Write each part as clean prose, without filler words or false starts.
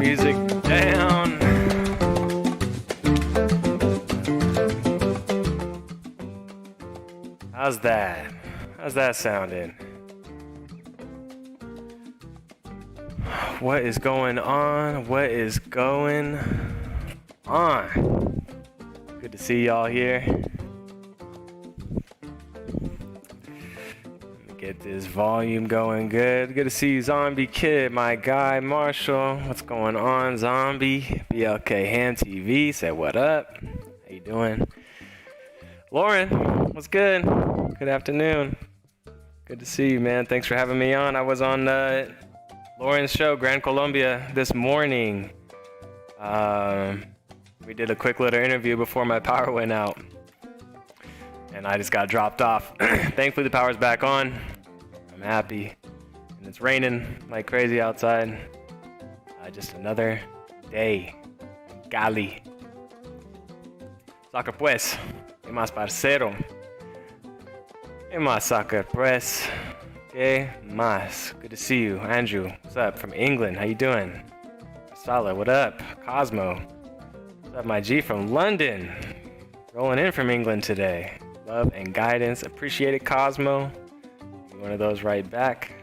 music down. How's that? How's that sounding? What is going on? What is going on? Good to see y'all here. Get this volume going good. Good to see you, Zombie Kid, my guy, Marshall. What's going on, Zombie? BLK Ham TV said, what up? How you doing? Lauren, what's good? Good afternoon. Good to see you, man. Thanks for having me on. I was on Lauren's show, Cali Colombia, this morning. We did a quick little interview before my power went out. And I just got dropped off. Thankfully, the power's back on. I'm happy. And it's raining like crazy outside. Just another day in Cali. Soccer pues. ¿Qué más, parcero? ¿Qué más, soccer pues? ¿Qué más? Good to see you. Andrew, what's up? From England, how you doing? Sala, what up? Cosmo. What's up, my G from London? Rolling in from England today. Love and guidance. Appreciate it, Cosmo. One of those right back.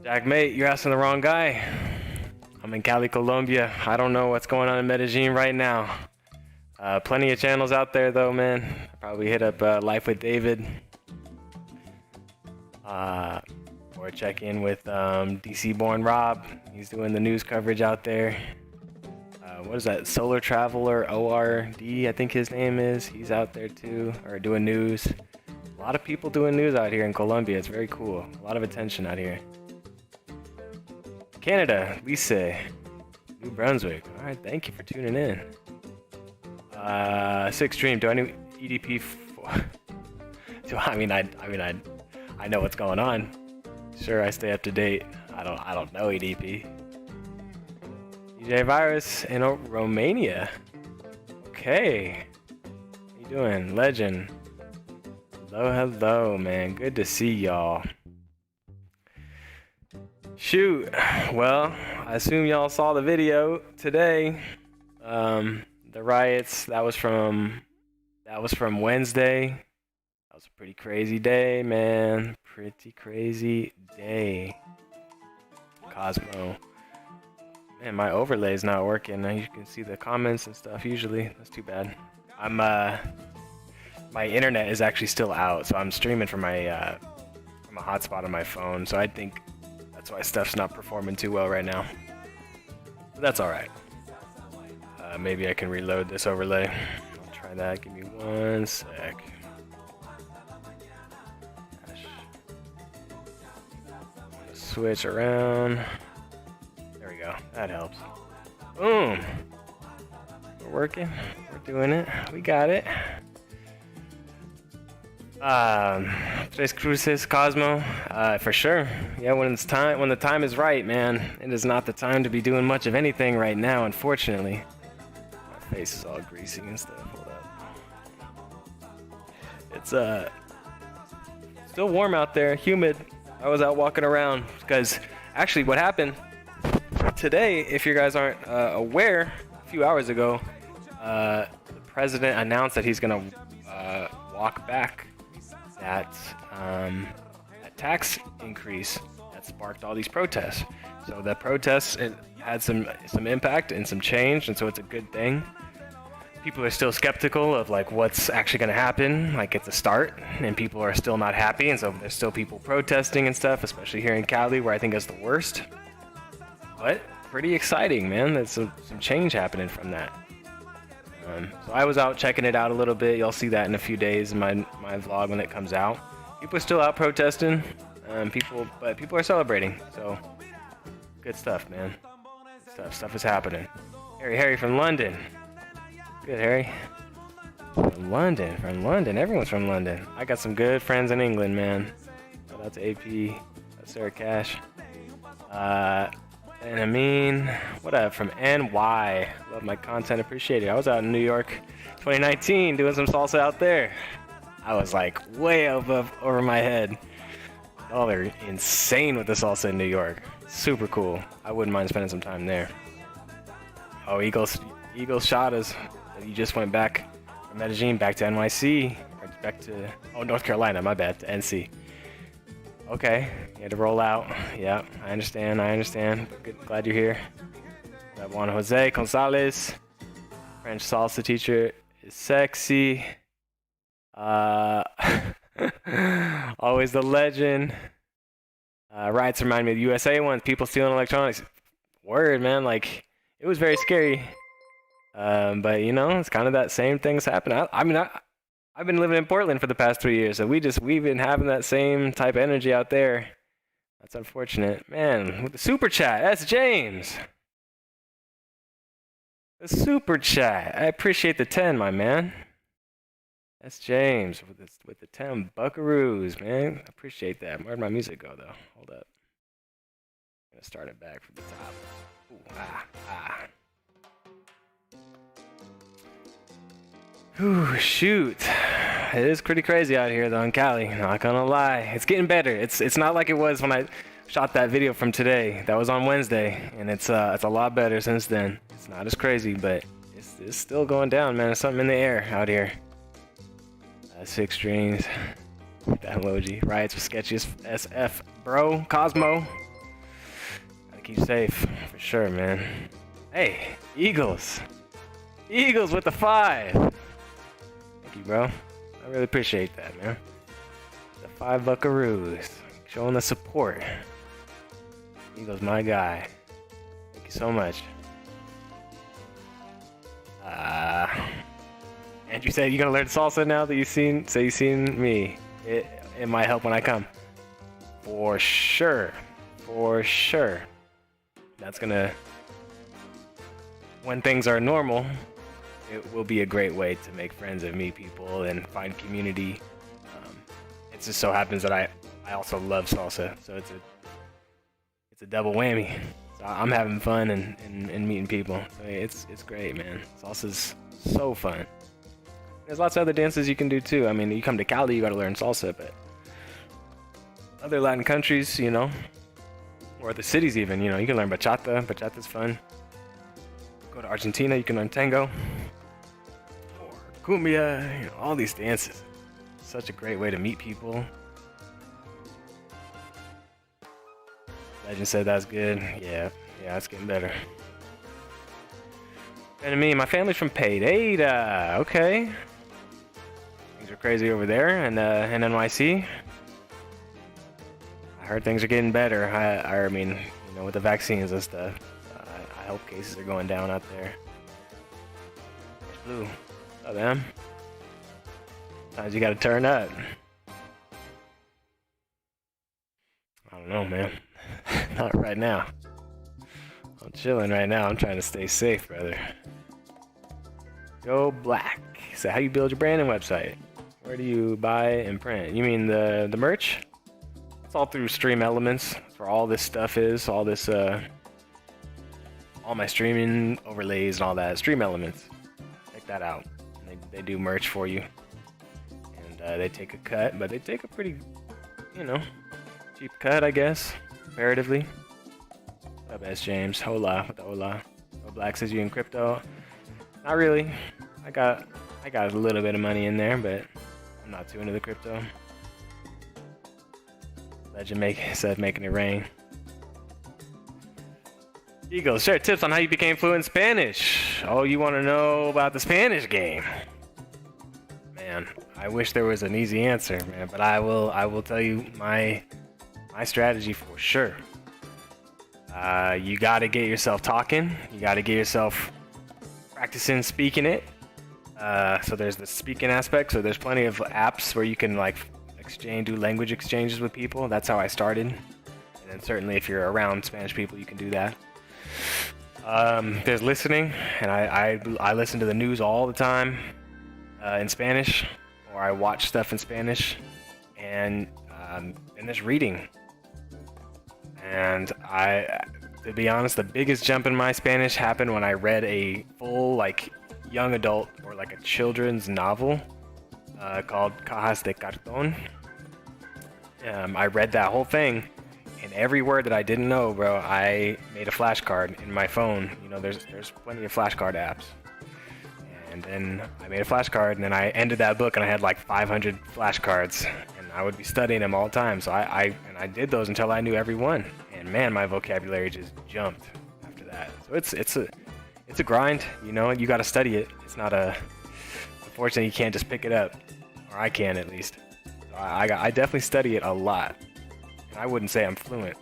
Jack, mate, you're asking the wrong guy. I'm in Cali, Colombia. I don't know what's going on in Medellin right now. Plenty of channels out there, though, man. Probably hit up Life with David. Or check in with DC Born Rob. He's doing the news coverage out there. What is that? Solar Traveler ORD, I think his name is. He's out there too, or doing news. A lot of people doing news out here in Colombia. It's very cool. A lot of attention out here. Canada, Lise, New Brunswick. All right, thank you for tuning in. Six Dream, do I need EDP? I know what's going on. Sure, I stay up to date. I don't know EDP. DJ Virus in Romania. Okay. How you doing? Legend. Hello, man. Good to see y'all. Shoot. Well, I assume y'all saw the video today. The riots, that was from Wednesday. That was a pretty crazy day, man. Pretty crazy day. Cosmo. Man, my overlay's not working. You can see the comments and stuff usually. That's too bad. My internet is actually still out, so I'm streaming from a hotspot on my phone. So I think that's why stuff's not performing too well right now. But that's all right. Maybe I can reload this overlay. I'll try that. Give me one sec. Switch around. There we go. That helps. Boom. We're working. We're doing it. We got it. Tres Cruces, Cosmo. For sure. Yeah, when the time is right, man. It is not the time to be doing much of anything right now, unfortunately. My face is all greasy and stuff. Hold up. It's still warm out there, humid. I was out walking around because actually what happened today, if you guys aren't aware, a few hours ago, the president announced that he's going to walk back that tax increase that sparked all these protests. So the protests, it had some impact and some change, and so it's a good thing. People are still skeptical of like what's actually going to happen. Like it's a start, and people are still not happy, and so there's still people protesting and stuff, especially here in Cali, where I think it's the worst. But pretty exciting, man. There's some change happening from that. So I was out checking it out a little bit. You'll see that in a few days in my vlog when it comes out. People are still out protesting. But people are celebrating. So good stuff, man. Good stuff is happening. Harry from London. Good, Harry. From London. Everyone's from London. I got some good friends in England, man. Shout out to AP, Sarah Cash. And I mean, what up, from NY. Love my content, appreciate it. I was out in New York 2019 doing some salsa out there. I was like way over my head. Oh, they're insane with the salsa in New York. Super cool. I wouldn't mind spending some time there. Oh, Eagles shot us. You just went back from Medellin back to NYC. Or back to, oh, North Carolina, my bad, to NC. Okay, you had to roll out. Yeah, I understand. Good, glad you're here. That Juan Jose Gonzalez, French salsa teacher, is sexy. Always the legend. Riots remind me of the USA ones. People stealing electronics. Word, man. Like, it was very scary. But you know, it's kind of that same thing's happening. I've been living in Portland for the past 3 years, so we've been having that same type of energy out there. That's unfortunate, man. With the super chat, that's James. The super chat. I appreciate the 10, my man. That's James with the 10 buckaroos, man. I appreciate that. Where'd my music go, though? Hold up. I'm gonna start it back from the top. Ooh, Ooh, shoot. It is pretty crazy out here, though, in Cali. Not gonna lie. It's getting better. It's not like it was when I shot that video from today. That was on Wednesday, and it's a lot better since then. It's not as crazy, but it's still going down, man. There's something in the air out here. 6 strings. That emoji. Riots with sketchiest SF, bro. Cosmo. Gotta keep safe for sure, man. Hey, Eagles. Eagles with the 5. Thank you, bro. I really appreciate that, man. The 5 buckaroos. Showing the support. Eagles, my guy. Thank you so much. Andrew said, you gonna learn salsa now that you've seen me? It might help when I come. For sure. That's gonna, when things are normal, it will be a great way to make friends and meet people and find community. It just so happens that I also love salsa, so it's a double whammy. So I'm having fun and meeting people. So it's great, man. Salsa's so fun. There's lots of other dances you can do too. I mean, you come to Cali, you gotta learn salsa, but other Latin countries, you know, or the cities even, you know, you can learn bachata. Bachata's fun. Go to Argentina, you can learn tango. Or cumbia, you know, all these dances. Such a great way to meet people. Legend said that's good. Yeah, it's getting better. And me, my family's from Payda. Okay. Things are crazy over there in NYC. I heard things are getting better. I mean, you know, with the vaccines and stuff. I hope cases are going down out there. Blue. What's up, man? Sometimes you gotta turn up. I don't know, man. Not right now. I'm chilling right now. I'm trying to stay safe, brother. Go Black. So how you build your brand and website? Where do you buy and print? You mean the merch? It's all through Stream Elements. That's where all this stuff is. All this, all my streaming overlays and all that. Stream Elements. Check that out. They do merch for you. And they take a cut, but they take a pretty, you know, cheap cut, I guess, comparatively. What's up, S. James? Hola, with the hola. No Black says you in crypto. Not really. I got a little bit of money in there, but I'm not too into the crypto. Legend said making it rain. Eagles, share tips on how you became fluent in Spanish. Oh, you want to know about the Spanish game? Man, I wish there was an easy answer, man, but I will tell you my strategy for sure. You got to get yourself talking. You got to get yourself practicing speaking it. So there's the speaking aspect. So there's plenty of apps where you can like do language exchanges with people. That's how I started. And then certainly if you're around Spanish people, you can do that. There's listening, and I listen to the news all the time in Spanish, or I watch stuff in Spanish, and there's reading. And to be honest, the biggest jump in my Spanish happened when I read a full like young adult or like a children's novel called Cajas de Cartón. I read that whole thing, And every word that I didn't know, bro, I made a flashcard in my phone. You know, there's plenty of flashcard apps. And then I made a flashcard, and then I ended that book, and I had like 500 flashcards, and I would be studying them all the time. So I did those until I knew every one. And man, my vocabulary just jumped after that. So it's a grind, you know. You got to study it. It's not unfortunately, you can't just pick it up, or I can at least. So I definitely study it a lot. And I wouldn't say I'm fluent.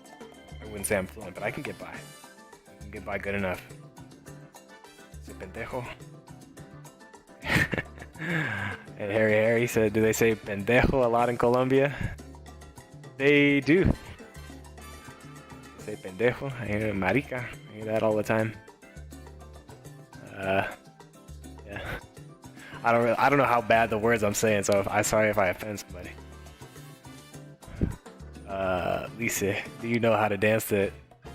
But I can get by. I can get by good enough. Ese pendejo. And Harry said, do they say pendejo a lot in Colombia? They do. They say pendejo. I hear marica. I hear that all the time. Yeah. I don't know how bad the words I'm saying, so I'm sorry if I offend somebody. Lisa, do you know how to dance the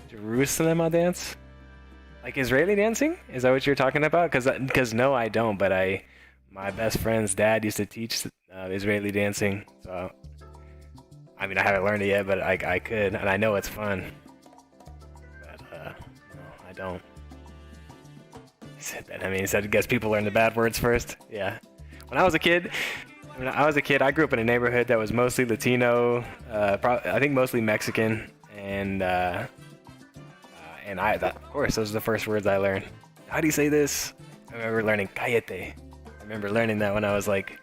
Jerusalem dance? Like Israeli dancing? Is that what you're talking about? Because no, I don't. But my best friend's dad used to teach Israeli dancing. So, I mean, I haven't learned it yet, but I could, and I know it's fun. But no, I don't. He said that. I mean, he said, I guess people learn the bad words first. Yeah. When I was a kid, I grew up in a neighborhood that was mostly Latino, I think mostly Mexican, and of course, those are the first words I learned. How do you say this? I remember learning cállate. I remember learning that when I was like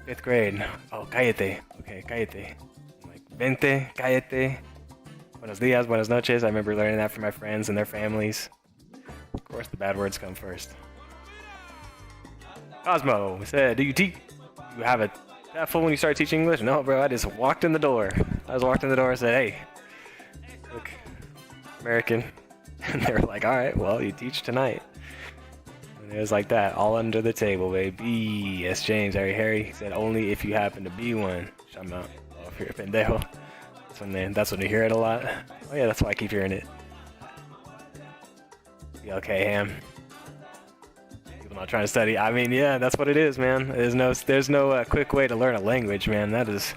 5th grade. Oh, cállate. Okay, cállate. I'm like, vente, cállate. Buenos días, buenas noches. I remember learning that from my friends and their families. Of course, the bad words come first. Cosmo said, do you teach? You have it that full when you start teaching English? No, bro, I just walked in the door. And said, hey, look, American. And they were like, all right, well, you teach tonight. And it was like that, all under the table, baby. Yes, James, Harry said, only if you happen to be one. Shut up. Oh, if you're a pendejo. That's when you hear it a lot. Oh, yeah, that's why I keep hearing it. Yeah, okay, Ham. People not trying to study. I mean, yeah, that's what it is, man. There's no quick way to learn a language, man. It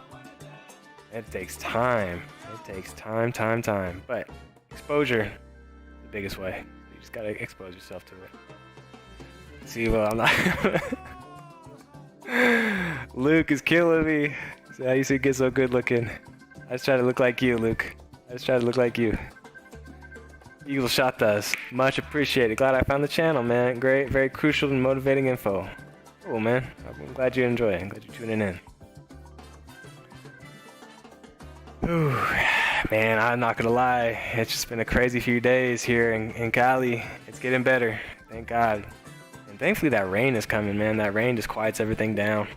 takes time. It takes time. But exposure, the biggest way. You just gotta expose yourself to it. See, well, I'm not. Luke is killing me. See how you see get so good looking. I just try to look like you, Luke. Eagle Shoutouts, much appreciated. Glad I found the channel, man. Great, very crucial and motivating info. Cool, man. I'm glad you enjoy it. I'm glad you're tuning in. Ooh, man, I'm not gonna lie. It's just been a crazy few days here in Cali. It's getting better, thank God. And thankfully that rain is coming, man. That rain just quiets everything down.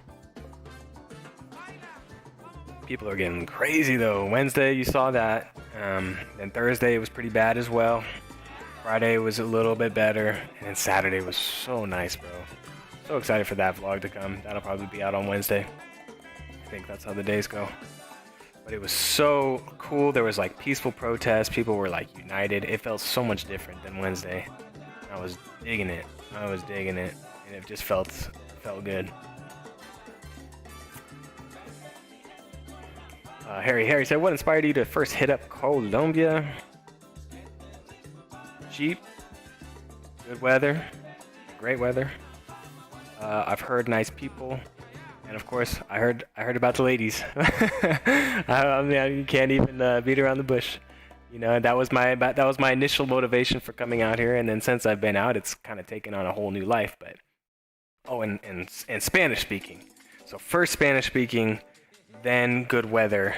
People are getting crazy though. Wednesday, you saw that. Then Thursday, it was pretty bad as well. Friday was a little bit better. And then Saturday was so nice, bro. So excited for that vlog to come. That'll probably be out on Wednesday. I think that's how the days go. But it was so cool. There was like peaceful protests. People were like united. It felt so much different than Wednesday. I was digging it. And it just felt good. Harry said, what inspired you to first hit up Colombia? Cheap, good weather, great weather. I've heard nice people, and of course, I heard about the ladies. I mean, you can't even beat around the bush. You know, that was my initial motivation for coming out here, and then since I've been out, it's kind of taken on a whole new life. But and Spanish speaking. So first Spanish speaking. Then good weather,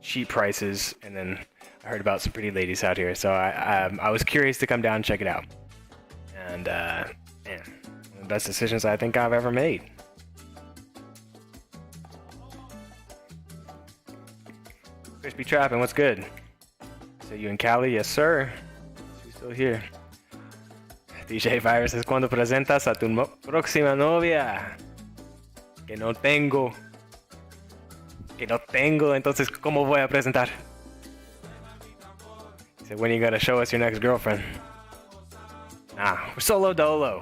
cheap prices, and then I heard about some pretty ladies out here. So I was curious to come down and check it out. And man, one of the best decisions I think I've ever made. Crispy Trappin', what's good? So you in Cali? Yes, sir. She's still here. DJ Virus says, ¿Cuándo presentas a tu próxima novia? Que no tengo, entonces ¿cómo voy a presentar? He said, when are you gonna show us your next girlfriend? Nah, we're solo dolo.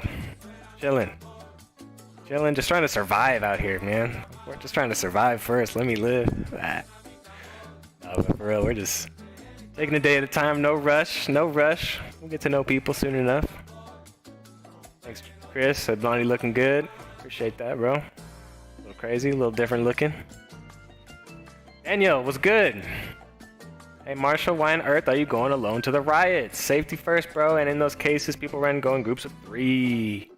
Chilling, just trying to survive out here, man. We're just trying to survive first. Let me live. No, but for real, we're just Taking a day at a time, no rush, no rush. We'll get to know people soon enough. Thanks, Chris. Said Blondie looking good. Appreciate that, bro. A little crazy, a little different looking. Daniel, what's good? Hey, Marshall, why on earth are you going alone to the riots? Safety first, bro. And in those cases, people go in groups of 3.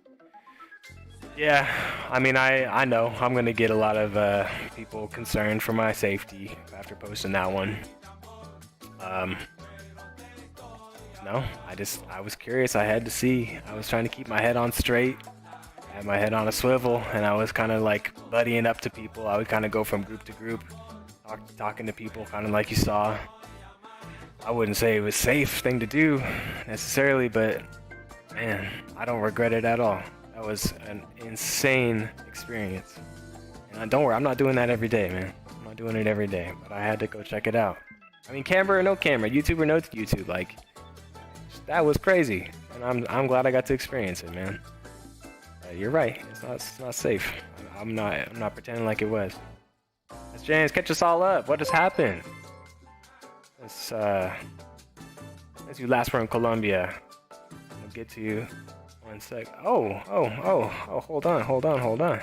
Yeah, I mean, I know I'm going to get a lot of people concerned for my safety after posting that one. No, I was curious. I had to see. I was trying to keep my head on straight. I had my head on a swivel, and I was kind of like buddying up to people. I would kind of go from group to group, talking to people, kind of like you saw. I wouldn't say it was a safe thing to do necessarily, but man, I don't regret it at all. That was an insane experience. And don't worry, I'm not doing that every day, man. I'm not doing it every day, but I had to go check it out. I mean, camera or no camera, YouTube or no YouTube, like, that was crazy. And I'm glad I got to experience it, man. You're right, it's not safe. I'm not pretending like it was. That's James, catch us all up. What has happened? Let's you last were in Colombia. I'll get to you. 1 sec. Oh, hold on.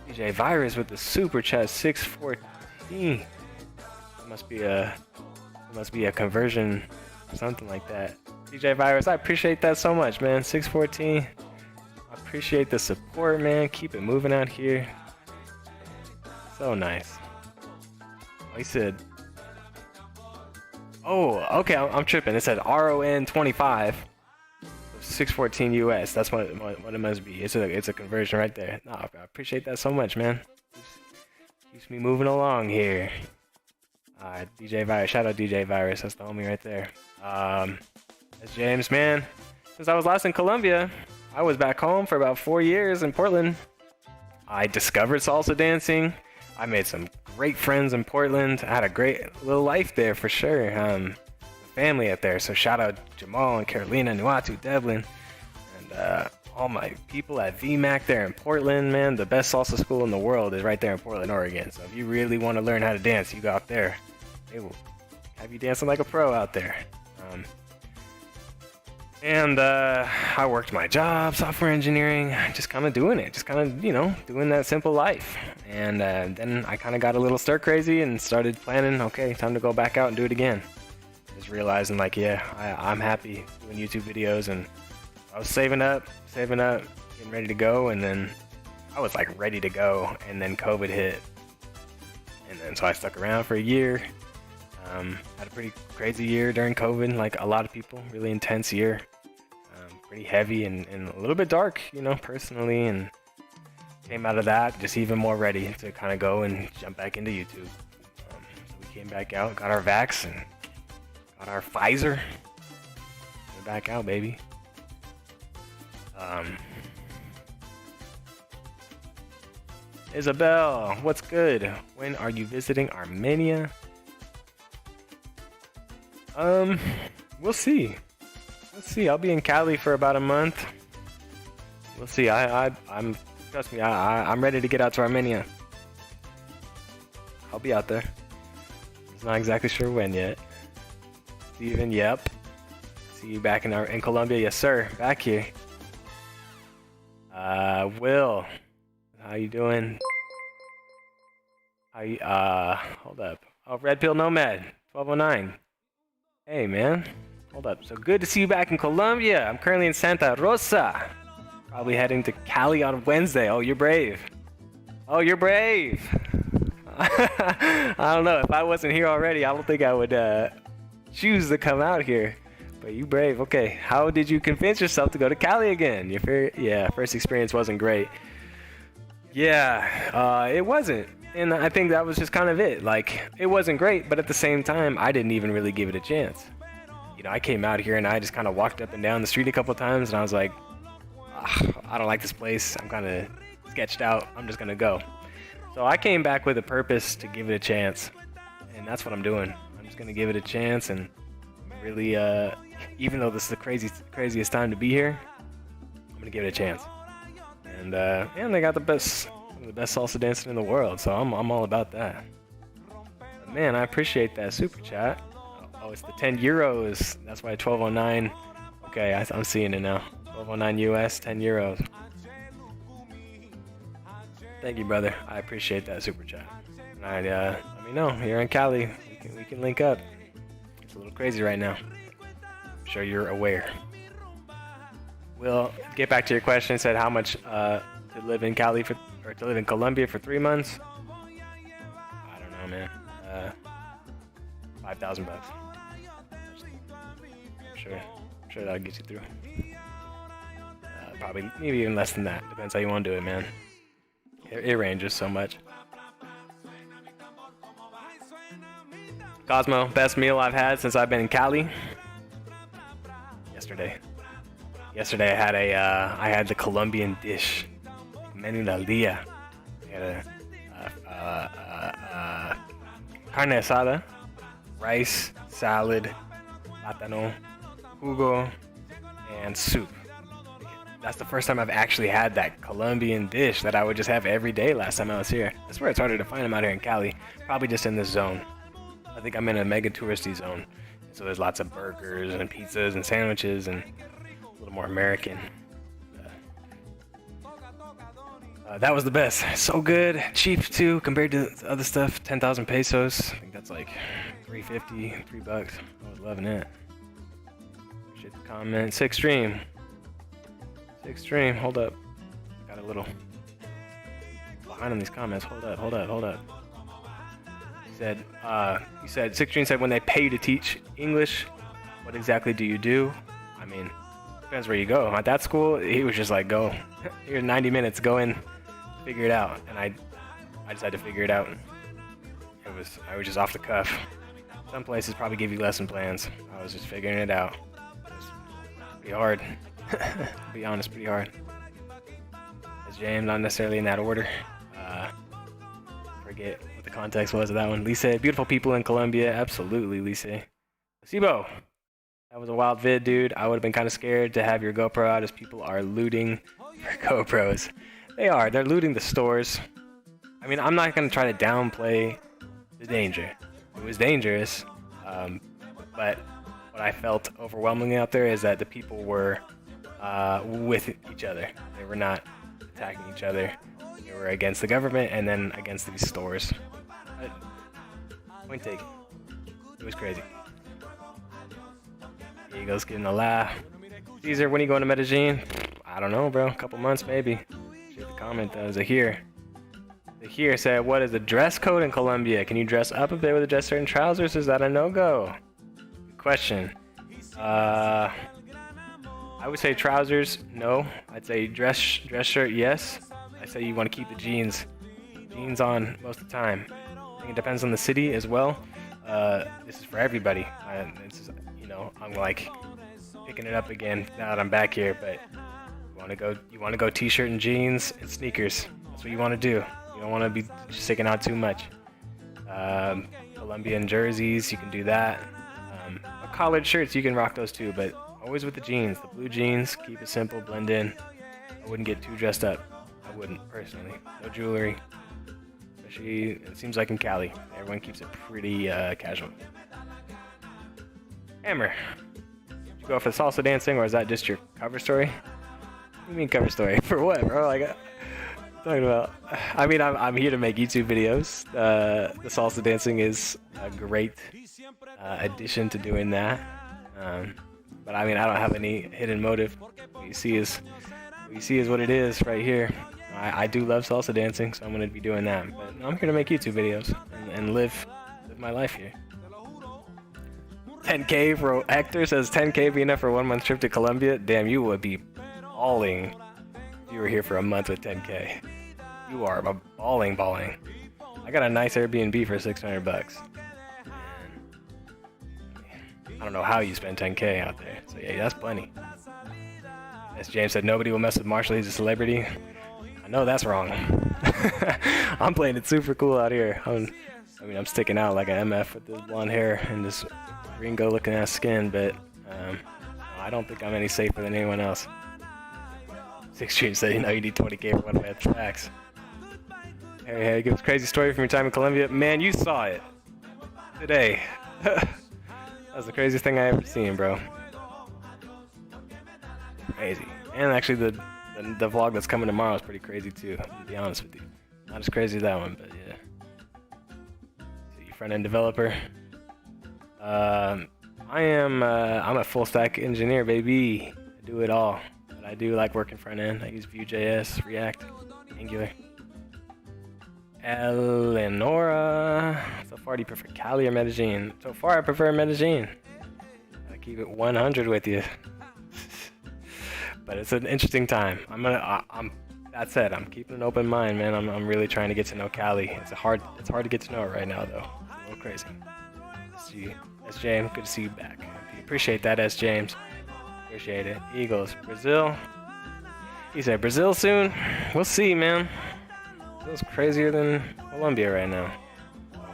DJ Virus with the super chat 614. It must be a conversion or something like that. DJ Virus, I appreciate that so much, man. 614. I appreciate the support, man. Keep it moving out here. So nice. Oh, he said, oh, okay, I'm tripping. It said RON 25. 614 US. That's what it must be. It's a conversion right there. No, I appreciate that so much, man. Keeps me moving along here. DJ Virus. Shout out DJ Virus. That's the homie right there. That's James, man. Since I was last in Colombia, I was back home for about 4 years in Portland. I discovered salsa dancing. I made some great friends in Portland. I had a great little life there for sure. Family up there, so shout out Jamal and Carolina, Nuatu, Devlin, and all my people at VMAC there in Portland, man. The best salsa school in the world is right there in Portland, Oregon. So if you really want to learn how to dance, you go out there. They will have you dancing like a pro out there. I worked my job, software engineering, just kind of doing it, just kind of, doing that simple life. And then I kind of got a little stir crazy and started planning, okay, time to go back out and do it again. Just realizing like, yeah, I'm happy doing YouTube videos, and I was saving up, getting ready to go, and then I was like ready to go, and then COVID hit, and then so I stuck around for a year. Had a pretty crazy year during COVID, like a lot of people, really intense year, pretty heavy and a little bit dark, personally, and came out of that just even more ready to kind of go and jump back into YouTube. So we came back out, got our vax, and got our Pfizer. We're back out, baby. Isabel, what's good? When are you visiting Armenia? We'll see. I'll be in Cali for about a month. We'll see. I'm trust me. I'm ready to get out to Armenia. I'll be out there. It's not exactly sure when yet. Steven, yep. See you back in Colombia, yes sir. Back here. Will, how you doing? Hold up. Oh, Red Pill Nomad, 1209. Hey man, hold up. So good to see you back in Colombia. I'm currently in Santa Rosa. Probably heading to Cali on Wednesday. Oh, you're brave. I don't know. If I wasn't here already, I don't think I would choose to come out here. But you brave. Okay. How did you convince yourself to go to Cali again? Your first experience wasn't great. Yeah, it wasn't. And I think that was just kind of it. Like, it wasn't great, but at the same time, I didn't even really give it a chance. I came out here and I just kind of walked up and down the street a couple times, and I was like, I don't like this place. I'm kind of sketched out. I'm just going to go. So I came back with a purpose to give it a chance, and that's what I'm doing. I'm just going to give it a chance, and really, even though this is the craziest time to be here, I'm going to give it a chance. And they got the best salsa dancing in the world, so I'm all about that. But man, I appreciate that super chat. Oh, it's the 10 euros. That's why 1209. Okay, I'm seeing it now. 1209 US, 10 euros. Thank you, brother. I appreciate that super chat. Alright, let me know. You're in Cali. We can link up. It's a little crazy right now. I'm sure you're aware. We'll get back to your question. It said how much to live in Cali or to live in Colombia for 3 months. I don't know, man. $5,000. I'm sure that'll get you through. Probably maybe even less than that. Depends how you want to do it, man. It ranges so much. Cosmo, best meal I've had since I've been in Cali. Yesterday I had the Colombian dish, menú del día. I had a carne asada, rice, salad, plátano, jugo, and soup. That's the first time I've actually had that Colombian dish that I would just have every day last time I was here. I swear it's harder to find them out here in Cali. Probably just in this zone. I think I'm in a mega touristy zone. So there's lots of burgers and pizzas and sandwiches and a little more American. That was the best. So good. Cheap too compared to other stuff. 10,000 pesos. I think that's like $3.50, $3. I was loving it. Appreciate the comment. Sick stream. Hold up. Got a little behind on these comments. Hold up. He said, Sixteen said, when they pay you to teach English, what exactly do you do? I mean, depends where you go. At that school, he was just like, go. Here's 90 minutes, go in, figure it out. And I just had to figure it out. I was just off the cuff. Some places probably give you lesson plans. I was just figuring it out. It was pretty hard. To be honest, pretty hard. As James, not necessarily in that order. Forget what the context was of that one. Lise, beautiful people in Colombia. Absolutely, Lise. Sibo, that was a wild vid, dude. I would have been kind of scared to have your GoPro out as people are looting your GoPros. They are. They're looting the stores. I mean, I'm not going to try to downplay the danger. It was dangerous. But what I felt overwhelmingly out there is that the people were with each other. They were not attacking each other. They were against the government and then against these stores. But, point taken. It was crazy. Eagles getting a laugh. Caesar, when are you going to Medellin? I don't know, bro. A couple months, maybe. Shoot the comment, though. Zahir said, what is the dress code in Colombia? Can you dress up a bit with a dress shirt and trousers? Is that a no-go? Good question. I would say trousers, no. I'd say dress shirt, yes. I say you want to keep the jeans on most of the time. I think it depends on the city as well. This is for everybody. I'm like picking it up again now that I'm back here. But you want to go t-shirt and jeans and sneakers. That's what you want to do. You don't want to be sticking out too much. Colombian jerseys, you can do that. Collared shirts, you can rock those too, but always with the jeans, the blue jeans. Keep it simple, blend in. I wouldn't get too dressed up. I wouldn't, personally. No jewelry. Especially, it seems like in Cali, everyone keeps it pretty casual. Hammer, did you go for the salsa dancing, or is that just your cover story? What do you mean cover story? For what, bro? Like, talking about. I mean, I'm here to make YouTube videos. The salsa dancing is a great addition to doing that. But I mean, I don't have any hidden motive. What you see is what it is right here. I do love salsa dancing, so I'm going to be doing that. But I'm here to make YouTube videos and live my life here. 10K for Hector says 10K be enough for a 1 month trip to Colombia. Damn, you would be balling if you were here for a month with 10K. You are balling. I got a nice Airbnb for $600. I don't know how you spend 10K out there. So yeah, that's plenty. As James said, nobody will mess with Marshall. He's a celebrity. I know that's wrong. I'm playing it super cool out here. I'm sticking out like an MF with this blonde hair and this gringo looking ass skin, but I don't think I'm any safer than anyone else. Six Stream said, you need 20K for one of my tracks. Hey, give us a crazy story from your time in Colombia. Man, you saw it today. That's the craziest thing I ever seen, bro. Crazy. And actually, the vlog that's coming tomorrow is pretty crazy too. To be honest with you, not as crazy as that one, but yeah. See, front-end developer. I'm a full-stack engineer, baby. I do it all. But I do like working front-end. I use Vue.js, React, Angular. Eleonora. So far, do you prefer Cali or Medellin? So far, I prefer Medellin. I keep it 100 with you. But it's an interesting time. That said, I'm keeping an open mind, man. I'm really trying to get to know Cali. It's hard to get to know it right now, though. It's a little crazy. See, S. James, good to see you back. Appreciate that, S. James. Appreciate it. Eagles, Brazil. He said Brazil soon. We'll see, man. Brazil's crazier than Colombia right now.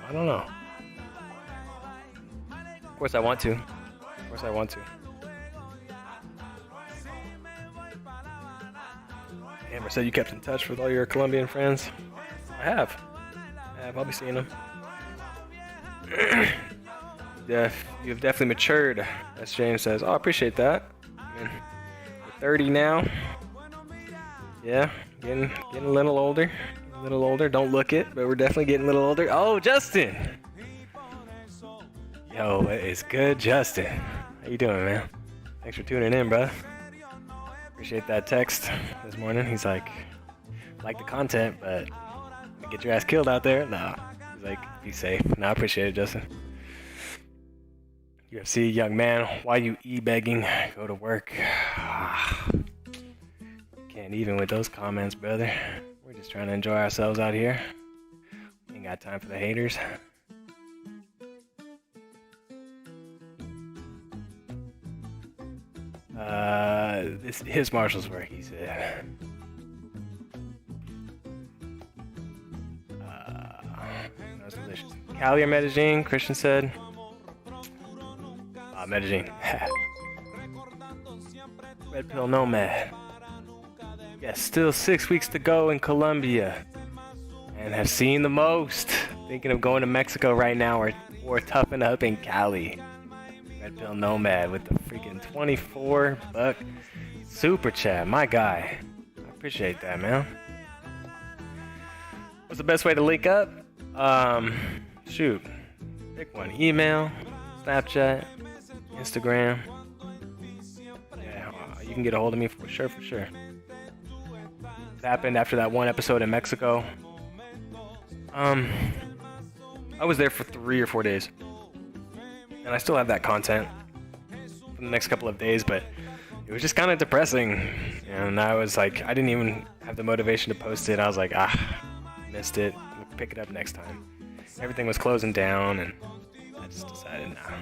I don't know. Of course I want to. Amber said you kept in touch with all your Colombian friends. I have. I'll be seeing them. Yeah, you've definitely matured, as James says. Oh, I appreciate that. I mean, we're 30 now. Yeah, getting a little older. Don't look it, but we're definitely getting a little older. Oh, Justin! Yo, what is good, Justin? How you doing, man? Thanks for tuning in, bro. Appreciate that text this morning. He's like the content, but get your ass killed out there. Nah, he's like, be safe. Nah, I appreciate it, Justin. UFC young man, why you e-begging? Go to work. Can't even with those comments, brother. We're just trying to enjoy ourselves out here. We ain't got time for the haters. His Marshall's work, he said. That was delicious. Cali or Medellin, Christian said. Medellin. Red Pill Nomad. Yeah, still 6 weeks to go in Colombia. And have seen the most. Thinking of going to Mexico right now or toughing up in Cali. Red Pill Nomad with the freaking $24 super chat. My guy. I appreciate that, man. What's the best way to link up? Shoot. Pick one. Email, Snapchat, Instagram. Yeah, you can get a hold of me for sure. It happened after that one episode in Mexico. I was there for 3 or 4 days. And I still have that content for the next couple of days, but it was just kind of depressing. And I was like, I didn't even have the motivation to post it. I was like, missed it. We'll pick it up next time. Everything was closing down, and I just decided, nah.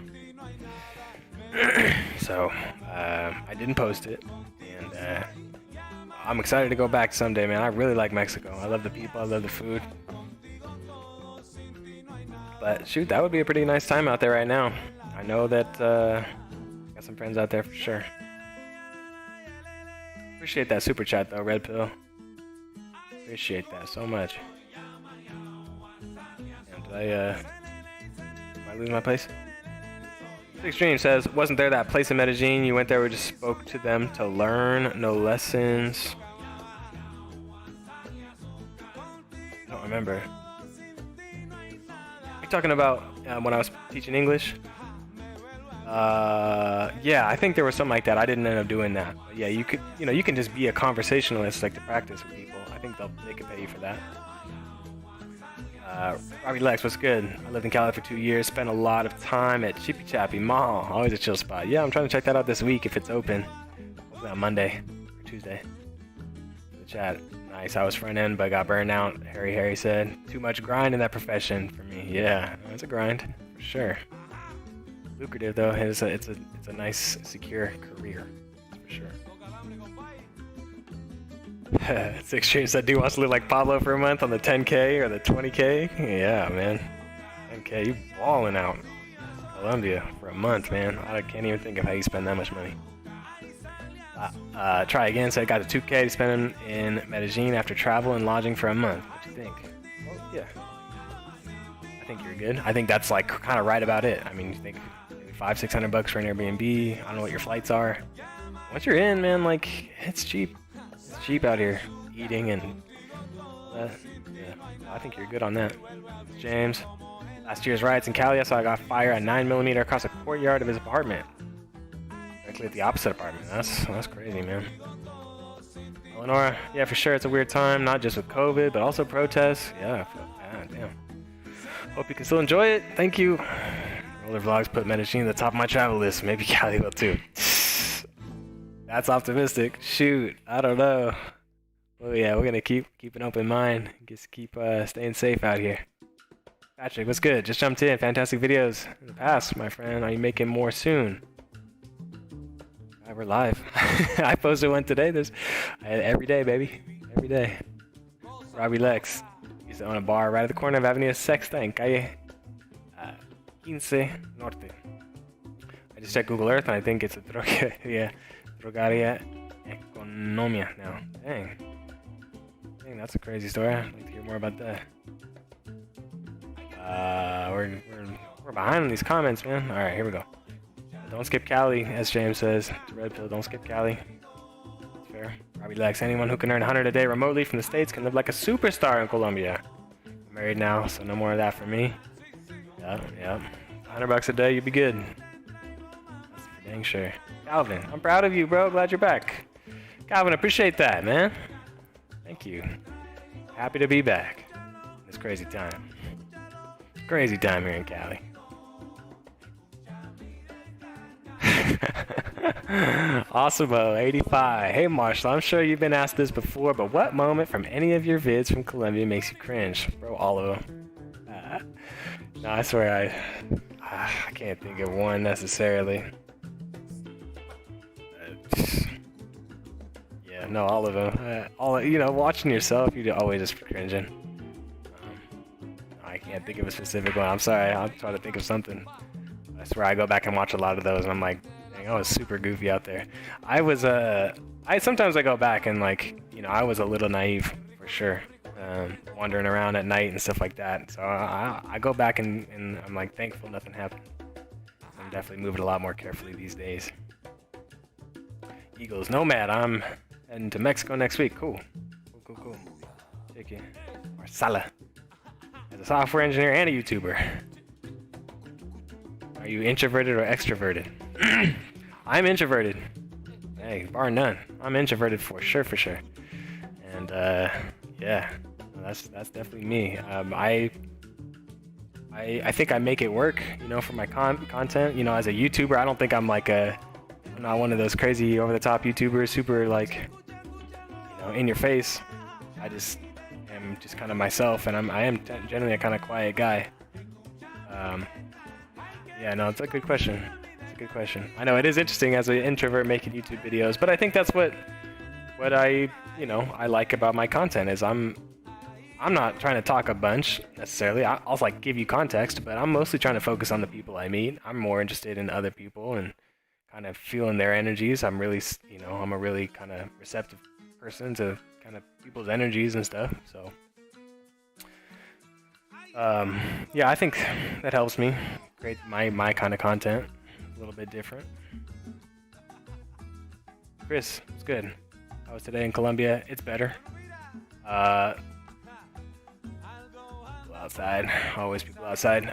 So, I didn't post it, and I'm excited to go back someday, man. I really like Mexico. I love the people. I love the food. But shoot, that would be a pretty nice time out there right now. I know that got some friends out there for sure. Appreciate that super chat though, Red Pill. Appreciate that so much. And did I lose my place? Six Dream says, wasn't there that place in Medellin? You went there, we just spoke to them to learn, no lessons. I don't remember. You're talking about when I was teaching English? Yeah, I think there was something like that. I didn't end up doing that. But yeah, you can just be a conversationalist, like to practice with people. I think they could pay you for that. Robbie Lex, what's good? I lived in Cali for 2 years, spent a lot of time at Chippy Chappy Mall. Always a chill spot. Yeah, I'm trying to check that out this week if it's open. Hopefully on Monday or Tuesday. For the chat. Nice, I was front end but got burned out. Harry said, too much grind in that profession for me. Yeah, it's a grind, for sure. Lucrative though, it's a nice, secure career, for sure. Six Stream said, do you want to live like Pablo for a month on the 10K or the 20K? Yeah, man. 10K, you balling out. Colombia for a month, man. I can't even think of how you spend that much money. Try again, said got the 2K to spend in Medellin after travel and lodging for a month. What do you think? Well, yeah. I think you're good. I think that's like kind of right about it. I mean, you think maybe $500-600 for an Airbnb. I don't know what your flights are. Once you're in, man, like, it's cheap. It's cheap out here, eating and yeah, I think you're good on that. James, last year's riots in Cali, I saw a guy fire a 9mm across the courtyard of his apartment. Directly at the opposite apartment. That's crazy, man. Eleanor, yeah, for sure, it's a weird time, not just with COVID, but also protests. Yeah, damn. Hope you can still enjoy it. Thank you. Roller Vlogs put Medellin at the top of my travel list. Maybe Cali will too. That's optimistic. Shoot, I don't know. Well, yeah, we're gonna keep an open mind. Just keep staying safe out here. Patrick, what's good? Just jumped in. Fantastic videos in the past, my friend. Are you making more soon? We're live. I posted one today. Every day, baby. Every day. Robbie Lex used to own a bar right at the corner of Avenida Sexta in Calle 15 Norte. I just checked Google Earth and I think it's a drogaria Economia now. Dang, that's a crazy story. I'd like to hear more about that. We're behind on these comments, man. All right, here we go. Don't skip Cali, as James says. It's a red pill. Don't skip Cali. That's fair. Robbie Lex, anyone who can earn $100 a day remotely from the States can live like a superstar in Colombia. I'm married now, so no more of that for me. Yep. $100 a day, you'd be good. That's for dang sure. Calvin, I'm proud of you, bro. Glad you're back. Calvin, appreciate that, man. Thank you. Happy to be back. It's crazy time. Crazy time here in Cali. Awesomeo85. Hey Marshall, I'm sure you've been asked this before, but what moment from any of your vids from Colombia makes you cringe? Bro, all of them. No, I swear I can't think of one necessarily. Yeah, no, all of them. Watching yourself, you're always just cringing. I can't think of a specific one. I'm sorry. I'll try to think of something. I swear I go back and watch a lot of those, and I'm like, dang, I was super goofy out there. Sometimes I go back and I was a little naive for sure, wandering around at night and stuff like that. So I go back and I'm like thankful nothing happened. I'm definitely moving a lot more carefully these days. Eagles Nomad, I'm heading to Mexico next week. Cool. Take you. Marsala. As a software engineer and a YouTuber. Are you introverted or extroverted? I'm introverted. Hey, bar none. I'm introverted for sure. And yeah, that's definitely me. I think I make it work, for my content. As a YouTuber, I don't think I'm I'm not one of those crazy over-the-top YouTubers, super in your face. I just am just kind of myself, and I am generally a kind of quiet guy. Yeah, no, it's a good question. I know it is interesting as an introvert making YouTube videos, but I think that's what I like about my content is I'm not trying to talk a bunch necessarily. I'll give you context, but I'm mostly trying to focus on the people I meet. I'm more interested in other people and kind of feeling their energies. I'm really, I'm a really kind of receptive person to kind of people's energies and stuff. So, yeah, I think that helps me create my kind of content a little bit different. Chris, it's good. I was today in Colombia. It's better. People outside. Always people outside.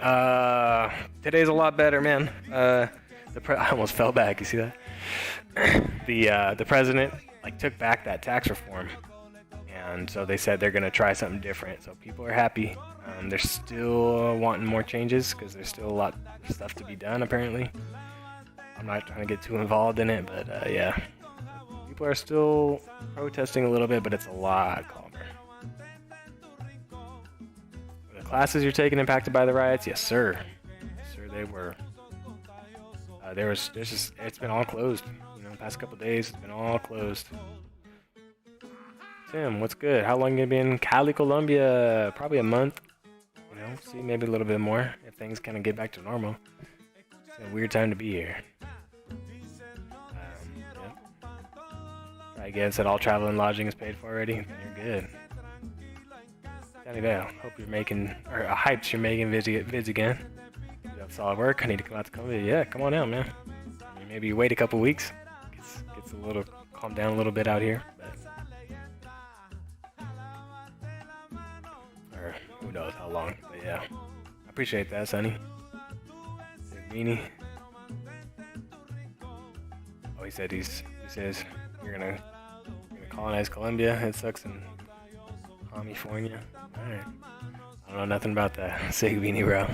Today's a lot better, man. I almost fell back. You see that? The president took back that tax reform, and so they said they're gonna try something different. So people are happy. They're still wanting more changes because there's still a lot of stuff to be done. Apparently, I'm not trying to get too involved in it, but yeah, people are still protesting a little bit, but it's a lot calmer. Were the classes you're taking impacted by the riots? Yes, sir. Yes, sir, they were. It's been all closed. The past couple days, it's been all closed. Tim, what's good? How long have you been in Cali, Colombia? Probably a month. See, maybe a little bit more if things kind of get back to normal. It's a weird time to be here. Yep. I guess that all travel and lodging is paid for already. Then you're good. Danny Vale, hope you're making, or hyped you're making vids again. That's solid work. I need to come out to Colombia. Yeah, come on out, man. I mean, maybe wait a couple weeks. Gets a little calm down a little bit out here. But, or who knows how long. But yeah, I appreciate that, Sonny. Weenie. Oh, he says you're gonna colonize Colombia. It sucks in California. Alright. I don't know nothing about that. Sig Weenie, bro.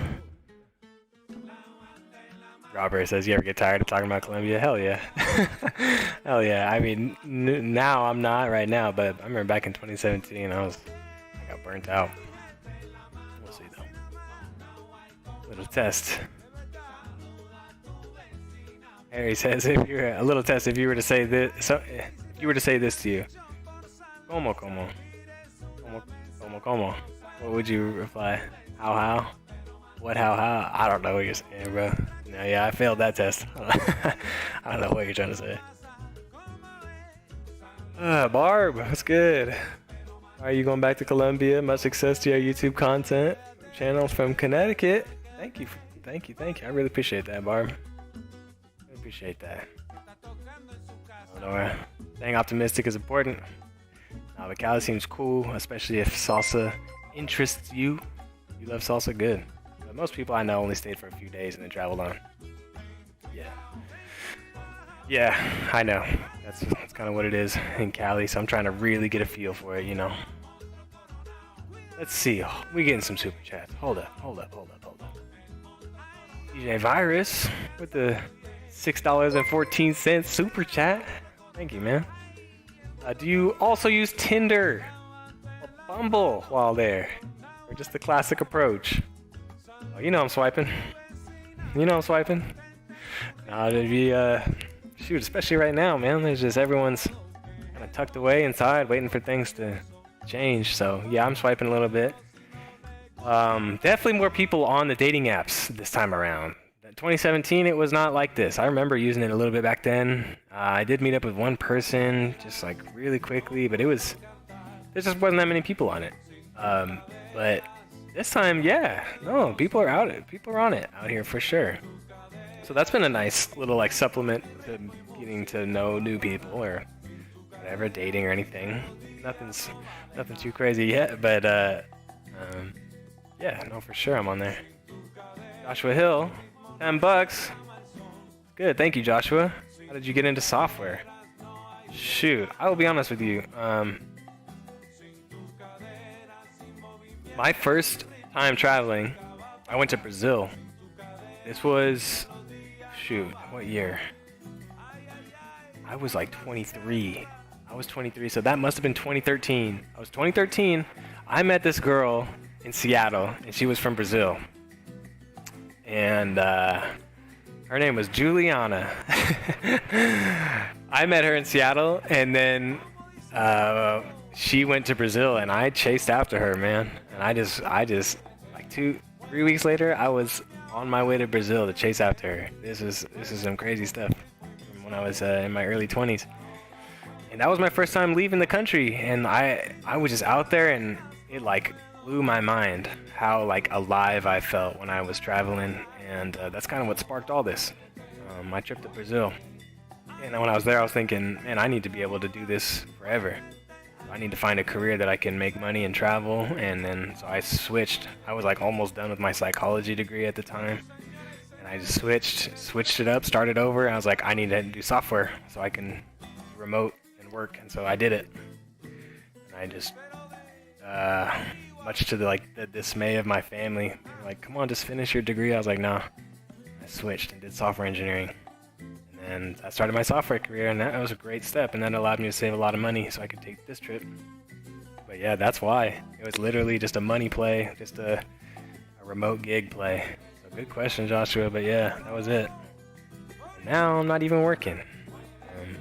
Robert says, you ever get tired of talking about Colombia? Hell yeah. Hell yeah. I mean, now I'm not right now, but I remember back in 2017, I got burnt out. We'll see though. Little test. Harry says, if you were to say this, if you were to say this to you, como, what would you reply? How? What, how? I don't know what you're saying, bro. No, yeah, I failed that test. I don't know what you're trying to say. Barb, what's good? Are you going back to Colombia? Much success to your YouTube content channel from Connecticut. Thank you. I really appreciate that, Barb. I appreciate that. Eleanor, staying optimistic is important. But Cali seems cool, especially if salsa interests you. You love salsa? Good. But most people I know only stayed for a few days and then traveled on. Yeah, I know. That's kind of what it is in Cali, so I'm trying to really get a feel for it, you know. Let's see. We getting some super chats. Hold up. DJ Virus with the $6.14 super chat. Thank you, man. Do you also use Tinder or Bumble while there? Or just the classic approach? Oh, you know I'm swiping. Nah, it'd be, shoot, especially right now, man. There's just everyone's kind of tucked away inside, waiting for things to change. So, yeah, I'm swiping a little bit. Definitely more people on the dating apps this time around. 2017, it was not like this. I remember using it a little bit back then. I did meet up with one person, just like really quickly, but there just wasn't that many people on it. But this time, yeah, no, people are on it out here for sure. So that's been a nice little like supplement to getting to know new people or whatever, dating or anything. Nothing too crazy yet, but yeah, no, for sure I'm on there. Joshua Hill, $10. Good, thank you, Joshua. How did you get into software? Shoot, I will be honest with you. My first time traveling, I went to Brazil. This was, shoot, what year? I was like 23. So that must have been 2013. I was 2013. I met this girl in Seattle, and she was from Brazil. And her name was Juliana. I met her in Seattle, and then she went to Brazil, and I chased after her, man. And I just like 2-3 weeks later, I was on my way to Brazil to chase after her. This is some crazy stuff from when I was in my early 20s. And that was my first time leaving the country, and I was just out there, and it like blew my mind how like alive I felt when I was traveling, and that's kind of what sparked all this. My trip to Brazil. And when I was there, I was thinking, man, I need to be able to do this forever. I need to find a career that I can make money and travel. And then so I switched. I was like almost done with my psychology degree at the time, and I just switched it up, started over. And I was like, I need to do software so I can remote and work. And so I did it. And I just much to the dismay of my family, they were like, come on, just finish your degree. I was like, nah. I switched and did software engineering. And I started my software career, and that was a great step, and that allowed me to save a lot of money so I could take this trip. But yeah, that's why. It was literally just a money play, just a remote gig play. So good question, Joshua, but yeah, that was it. And now I'm not even working.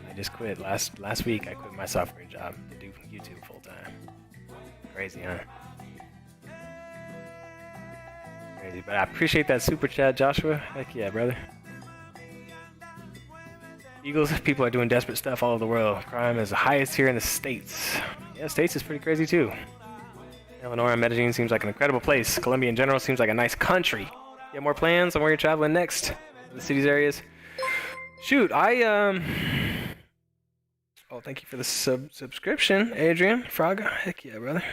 I just quit. Last week I quit my software job to do YouTube full time. Crazy, huh? Crazy, but I appreciate that super chat, Joshua. Heck yeah, brother. Eagles, people are doing desperate stuff all over the world. Crime is the highest here in the States. Yeah, States is pretty crazy too. Illinois and Medellin seems like an incredible place. Colombia in general seems like a nice country. You have more plans on where you're traveling next? The cities areas? Shoot, oh, thank you for the subscription, Adrian Fraga. Heck yeah, brother.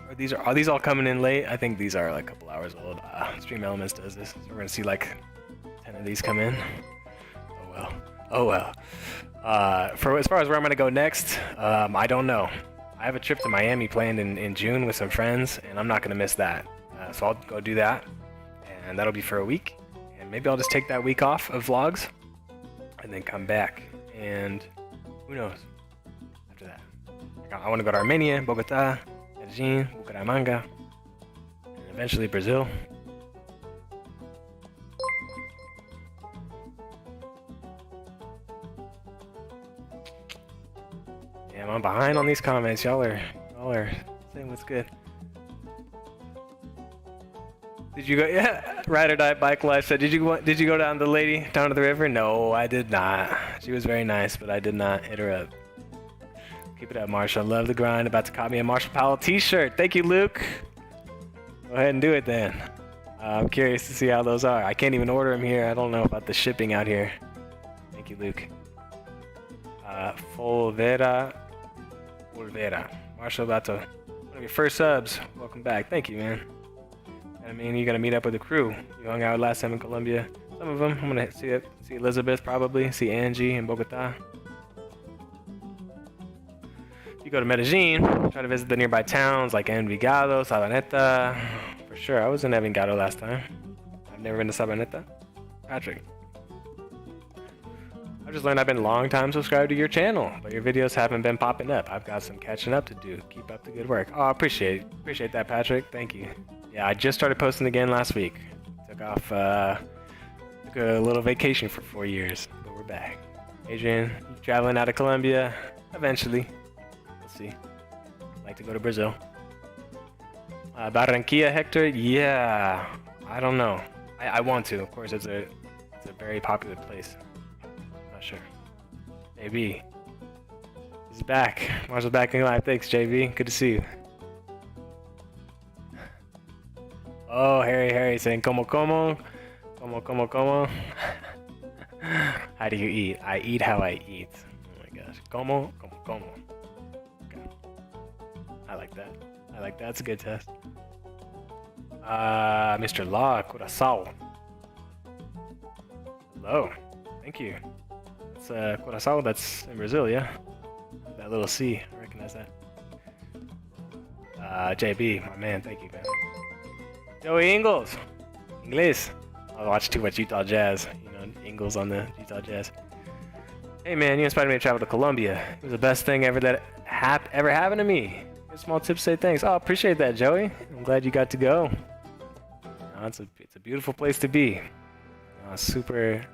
Are these all coming in late? I think these are like a couple hours old. Stream Elements does this, so we're gonna see like 10 of these come in. Oh well. For as far as where I'm gonna go next, I don't know. I have a trip to Miami planned in June with some friends, and I'm not gonna miss that. So I'll go do that, and that'll be for a week. And maybe I'll just take that week off of vlogs, and then come back. And who knows after that? I want to go to Armenia, Bogota, Medellin, Bucaramanga, and eventually Brazil. Damn, I'm behind on these comments. Y'all are saying what's good. Did you go? Yeah, Ride or Die Bike Life said, did you go down to the lady down to the river? No, I did not. She was very nice, but I did not hit her up. Keep it up, Marshall. Love the grind. About to cop me a Marshall-Powell t-shirt. Thank you, Luke. Go ahead and do it then. I'm curious to see how those are. I can't even order them here. I don't know about the shipping out here. Thank you, Luke. Volvera. Marshall, about to one of your first subs. Welcome back. Thank you, man. I mean, you gotta meet up with the crew. You hung out last time in Colombia. Some of them. I'm gonna see Elizabeth probably. See Angie in Bogota. You go to Medellin. Try to visit the nearby towns like Envigado, Sabaneta. For sure. I was in Envigado last time. I've never been to Sabaneta. Patrick. I just learned I've been a long time subscribed to your channel, but your videos haven't been popping up. I've got some catching up to do. Keep up the good work. Oh, I appreciate that, Patrick. Thank you. Yeah, I just started posting again last week. Took off, took a little vacation for 4 years, but we're back. Adrian, traveling out of Colombia, eventually. We'll see. Like to go to Brazil. Barranquilla, Hector, yeah, I don't know. I want to, of course. It's a very popular place. Not sure. JB, he's back. Marshall's back in live. Thanks, JB. Good to see you. Oh, Harry saying como. How do you eat? I eat how I eat. Oh my gosh. Como. Okay. I like that. That's a good test. Mr. Law, Curaçao. Hello. Thank you. It's Curaçao, that's in Brazil, yeah? That little C, I recognize that. JB, my man, thank you, man. Joey Ingles. Ingles. I watch too much Utah Jazz. You know, Ingles on the Utah Jazz. Hey man, you inspired me to travel to Colombia. It was the best thing ever that ever happened to me. Good small tip to say thanks. Oh, appreciate that, Joey. I'm glad you got to go. It's a beautiful place to be. Super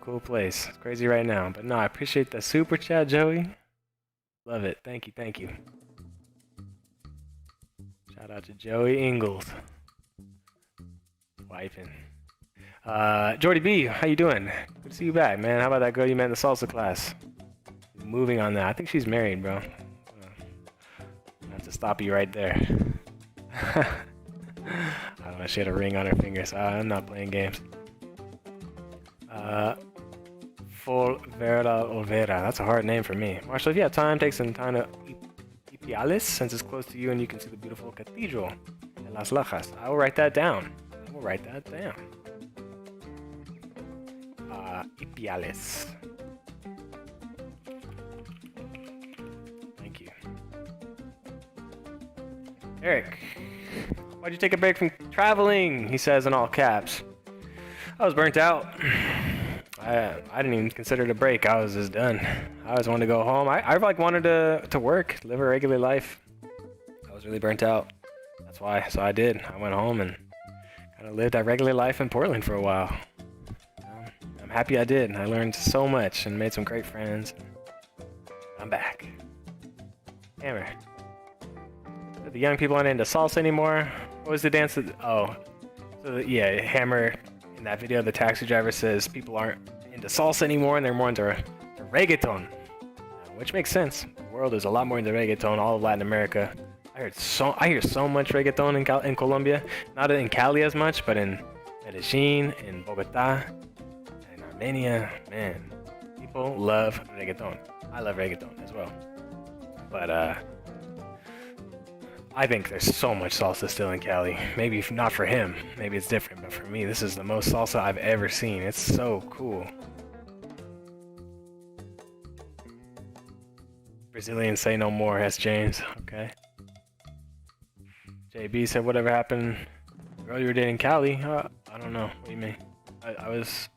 cool place. It's crazy right now, but no, I appreciate the super chat, Joey. Love it. Thank you. Shout out to Joey Ingles. Wiping. Jordy B, how you doing? Good to see you back, man. How about that girl you met in the salsa class? Moving on that. I think she's married, bro. I have to stop you right there. I don't know. She had a ring on her finger, so I'm not playing games. Olvera. That's a hard name for me. Marshall, if you have time, take some time to Ipiales, since it's close to you and you can see the beautiful cathedral in Las Lajas. I will write that down. Ipiales. Thank you. Eric, why'd you take a break from traveling? He says in all caps. I was burnt out. I didn't even consider it a break. I was just done. I always wanted to go home. I like wanted to work, live a regular life. I was really burnt out. That's why. So I did. I went home and kind of lived that regular life in Portland for a while. I'm happy I did. I learned so much and made some great friends. I'm back. Hammer. The young people aren't into salsa anymore. What was the dance? Yeah, Hammer. In that video, the taxi driver says people aren't into salsa anymore and they're more into reggaeton, which makes sense. The world is a lot more into reggaeton. All of Latin America I hear so much reggaeton in Colombia. Not in Cali as much, but in Medellin, in Bogota, in Armenia. Man, people love reggaeton. I love reggaeton as well. But I think there's so much salsa still in Cali. Maybe not for him. Maybe it's different, but for me, this is the most salsa I've ever seen. It's so cool. Brazilians say no more, has James. Okay. JB said, whatever happened? Girl you were dating Cali? I don't know. What do you mean? I was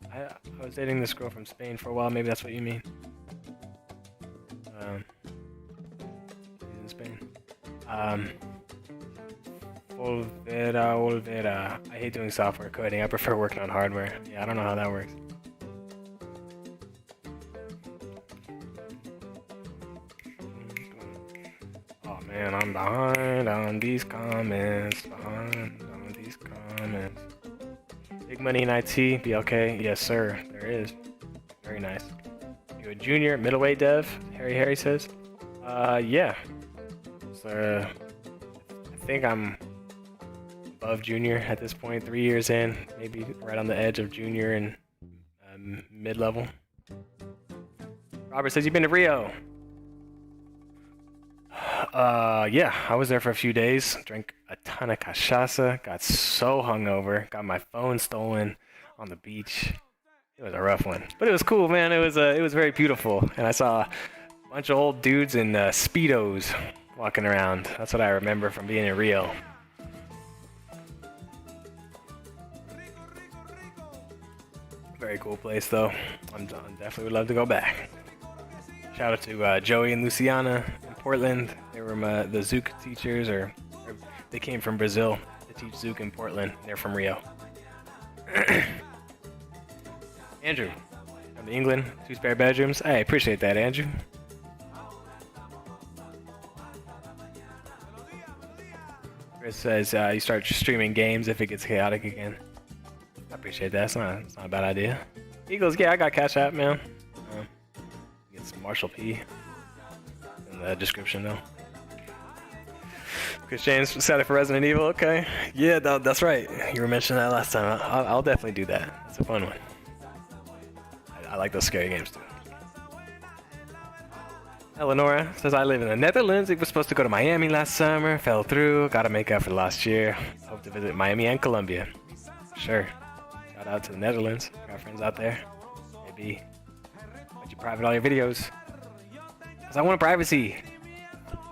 dating this girl from Spain for a while. Maybe that's what you mean. She's in Spain. Volvera. I hate doing software coding. I prefer working on hardware. Yeah, I don't know how that works. Oh man, I'm behind on these comments. Big money in IT, BLK. Yes, sir. There is. Very nice. You a junior, middleweight dev? Harry says. Yeah. So, I think I'm above junior at this point. 3 years in, maybe right on the edge of junior and mid-level. Robert says you've been to Rio. Yeah, I was there for a few days. Drank a ton of cachaça. Got so hungover. Got my phone stolen on the beach. It was a rough one, but it was cool, man. It was very beautiful, and I saw a bunch of old dudes in speedos walking around. That's what I remember from being in Rio. Very cool place, though. I definitely would love to go back. Shout out to Joey and Luciana in Portland. They were the Zouk teachers, or they came from Brazil to teach Zouk in Portland. They're from Rio. Andrew, from England, 2 spare bedrooms. I appreciate that, Andrew. Chris says you start streaming games if it gets chaotic again. I appreciate that. It's not a bad idea. Eagles, yeah, I got Cash App, man. Get some MarshallP in the description, though. Chris James excited for Resident Evil. Okay, yeah, that's right. You were mentioning that last time. I'll definitely do that. It's a fun one. I like those scary games too. Eleonora says I live in the Netherlands. We were supposed to go to Miami last summer. Fell through. Got to make up for last year. Hope to visit Miami and Colombia. Sure. Shout out to the Netherlands. Got friends out there. Maybe let you private all your videos. Cause I want privacy.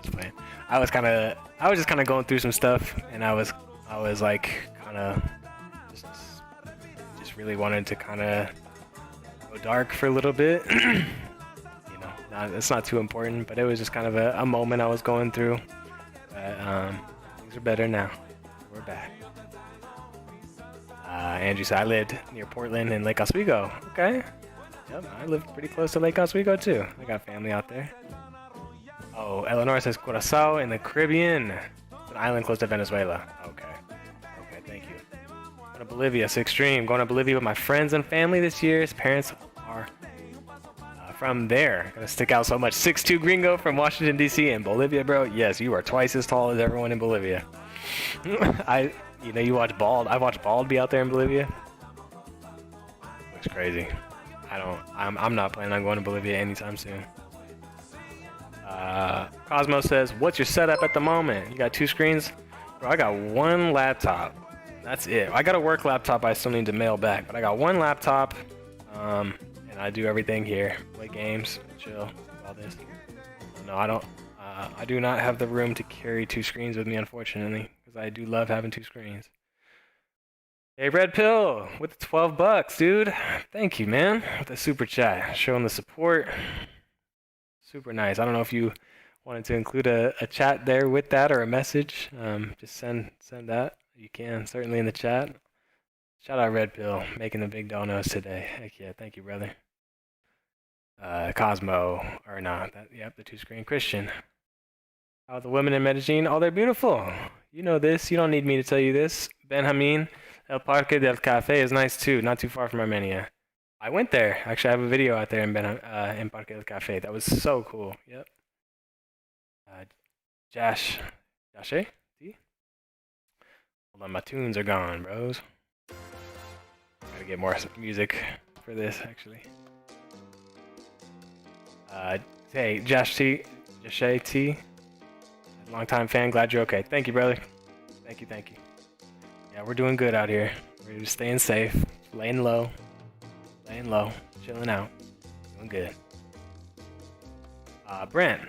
Just playing. I was just kind of going through some stuff, and I was like kind of just really wanted to kind of go dark for a little bit. You know, it's not too important, but it was just kind of a moment I was going through. But things are better now. We're back. Andrew said I lived near Portland and Lake Oswego. Okay. Yep, I lived pretty close to Lake Oswego too. I got family out there. Oh, Eleanor says Curacao in the Caribbean. It's an island close to Venezuela. Okay. Okay, thank you. Going to Bolivia, so extreme. Going to Bolivia with my friends and family this year. His parents are from there. Gonna stick out so much. 6'2" gringo from Washington, D.C. in Bolivia, bro. Yes, you are twice as tall as everyone in Bolivia. You watch Bald. I watched Bald be out there in Bolivia. Looks crazy. I'm not planning on going to Bolivia anytime soon. Cosmo says, what's your setup at the moment? You got 2 screens? Bro, I got 1 laptop. That's it. I got a work laptop I still need to mail back, but I got 1 laptop, and I do everything here. Play games, chill, all this. No, I don't. I do not have the room to carry 2 screens with me, unfortunately, because I do love having 2 screens. Hey, Red Pill with the $12, dude. Thank you, man. With the super chat, showing the support. Super nice. I don't know if you wanted to include a chat there with that or a message. Just send that. You can, certainly in the chat. Shout out Red Pill, making the big donos today. Heck yeah, thank you, brother. Cosmo, or not, the 2 screen Christian. How are the women in Medellin? Oh, they're beautiful. You know this. You don't need me to tell you this. Benjamin, El Parque del Café is nice too. Not too far from Armenia. I went there. Actually, I have a video out there in Parque del Café. That was so cool. Yep. Josh Dashe? T? Hold on, my tunes are gone, bros. Gotta get more music for this, actually. Hey, Jashe T. Long-time fan, glad you're okay. Thank you, brother. Thank you. Yeah, we're doing good out here. We're just staying safe, laying low, chilling out, doing good. Brent,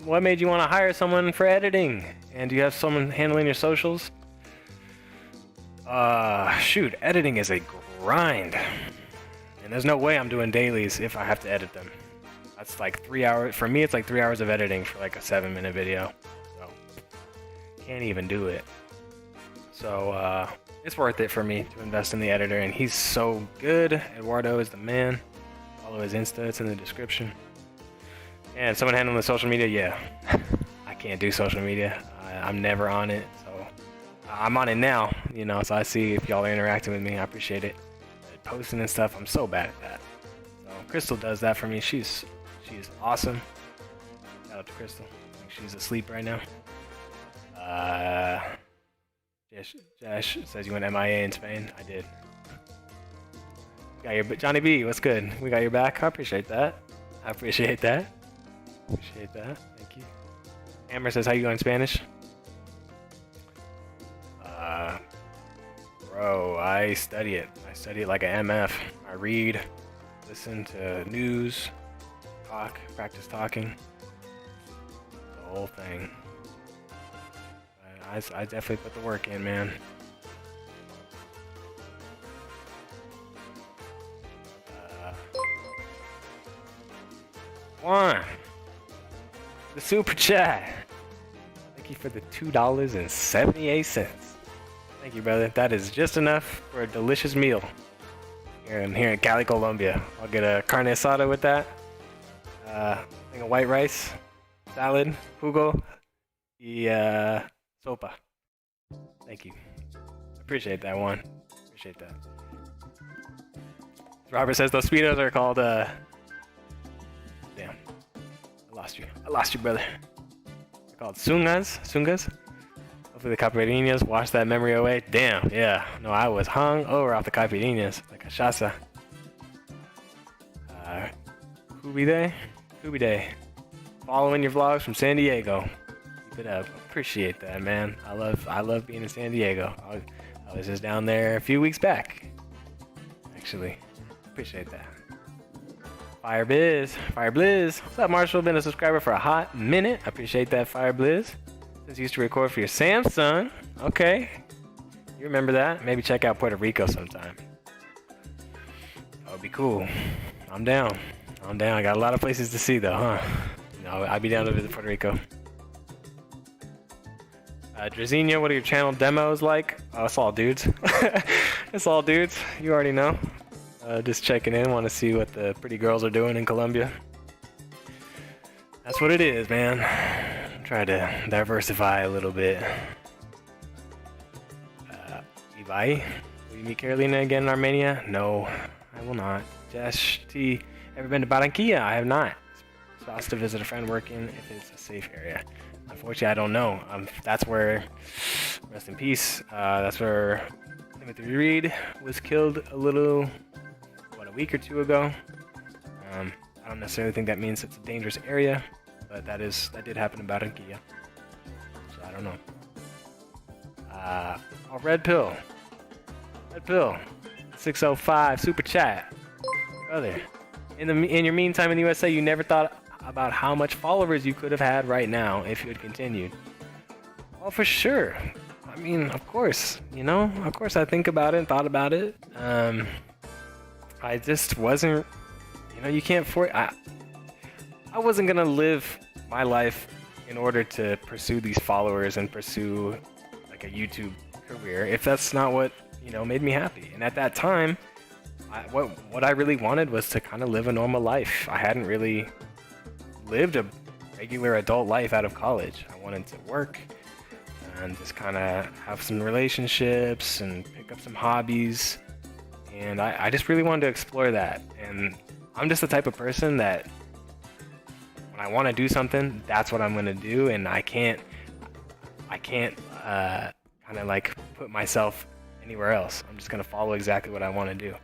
what made you want to hire someone for editing? And do you have someone handling your socials? Shoot, editing is a grind. And there's no way I'm doing dailies if I have to edit them. That's like 3 hours. For me, it's like 3 hours of editing for like a 7-minute video. So, can't even do it. So, it's worth it for me to invest in the editor, and he's so good. Eduardo is the man. Follow his Insta, it's in the description. And someone handling the social media, yeah. I can't do social media. I'm never on it, so I'm on it now, you know, so I see if y'all are interacting with me. I appreciate it. Posting and stuff, I'm so bad at that. So Crystal does that for me. She's awesome. Shout out to Crystal. I think she's asleep right now. Josh says you went MIA in Spain. I did. Got your Johnny B. What's good? We got your back. I appreciate that. Appreciate that. Thank you. Amber says, how you going in Spanish? Bro, I study it. I study it like an MF. I read, listen to news, talk, practice talking. The whole thing. I definitely put the work in, man. Juan, the super chat. Thank you for the $2.78. Thank you, brother. That is just enough for a delicious meal here in Cali, Colombia. I'll get a carne asada with that. Thing of white rice, salad, jugo, y sopa. Thank you. Appreciate that, Juan. Appreciate that. Robert says those speedos are called damn. I lost you, brother. They're called sungas. Hopefully the caipirinhas wash that memory away. Damn, yeah. No, I was hung over off the caipirinhas. Like a cachaça. Kubide. Following your vlogs from San Diego. Keep it up. Appreciate that, man. I love being in San Diego. I was just down there a few weeks back. Actually. Appreciate that. Fire Blizz. What's up, Marshall? Been a subscriber for a hot minute. I appreciate that, Fire Blizz. Since you used to record for your Samsung. Okay. You remember that? Maybe check out Puerto Rico sometime. That would be cool. I'm down. I got a lot of places to see, though, huh? No, I'd be down to visit Puerto Rico. Drazinho, what are your channel demos like? Oh, it's all dudes. It's all dudes. You already know. Just checking in. Want to see what the pretty girls are doing in Colombia. That's what it is, man. Try to diversify a little bit. Ibai, will you meet Carolina again in Armenia? No, I will not. Josh T, ever been to Barranquilla? I have not. Supposed to visit a friend working if it's a safe area. Unfortunately, I don't know. That's where, rest in peace, that's where Timothy Reed was killed a week or two ago. I don't necessarily think that means it's a dangerous area, but that did happen in Barranquilla. So I don't know. Red Pill, 605 super chat, brother. In your meantime in the USA, you never thought about how much followers you could have had right now if you had continued. Well, for sure. I mean, of course, of course I think about it and thought about it. I just wasn't, you can't I wasn't gonna live my life in order to pursue these followers and pursue like a YouTube career if that's not what, made me happy. And at that time, what I really wanted was to kind of live a normal life. I hadn't really lived a regular adult life out of college. I wanted to work and just kind of have some relationships and pick up some hobbies. And I just really wanted to explore that. And I'm just the type of person that when I want to do something, that's what I'm gonna do, and I can't kind of like put myself anywhere else. I'm just gonna follow exactly what I want to do.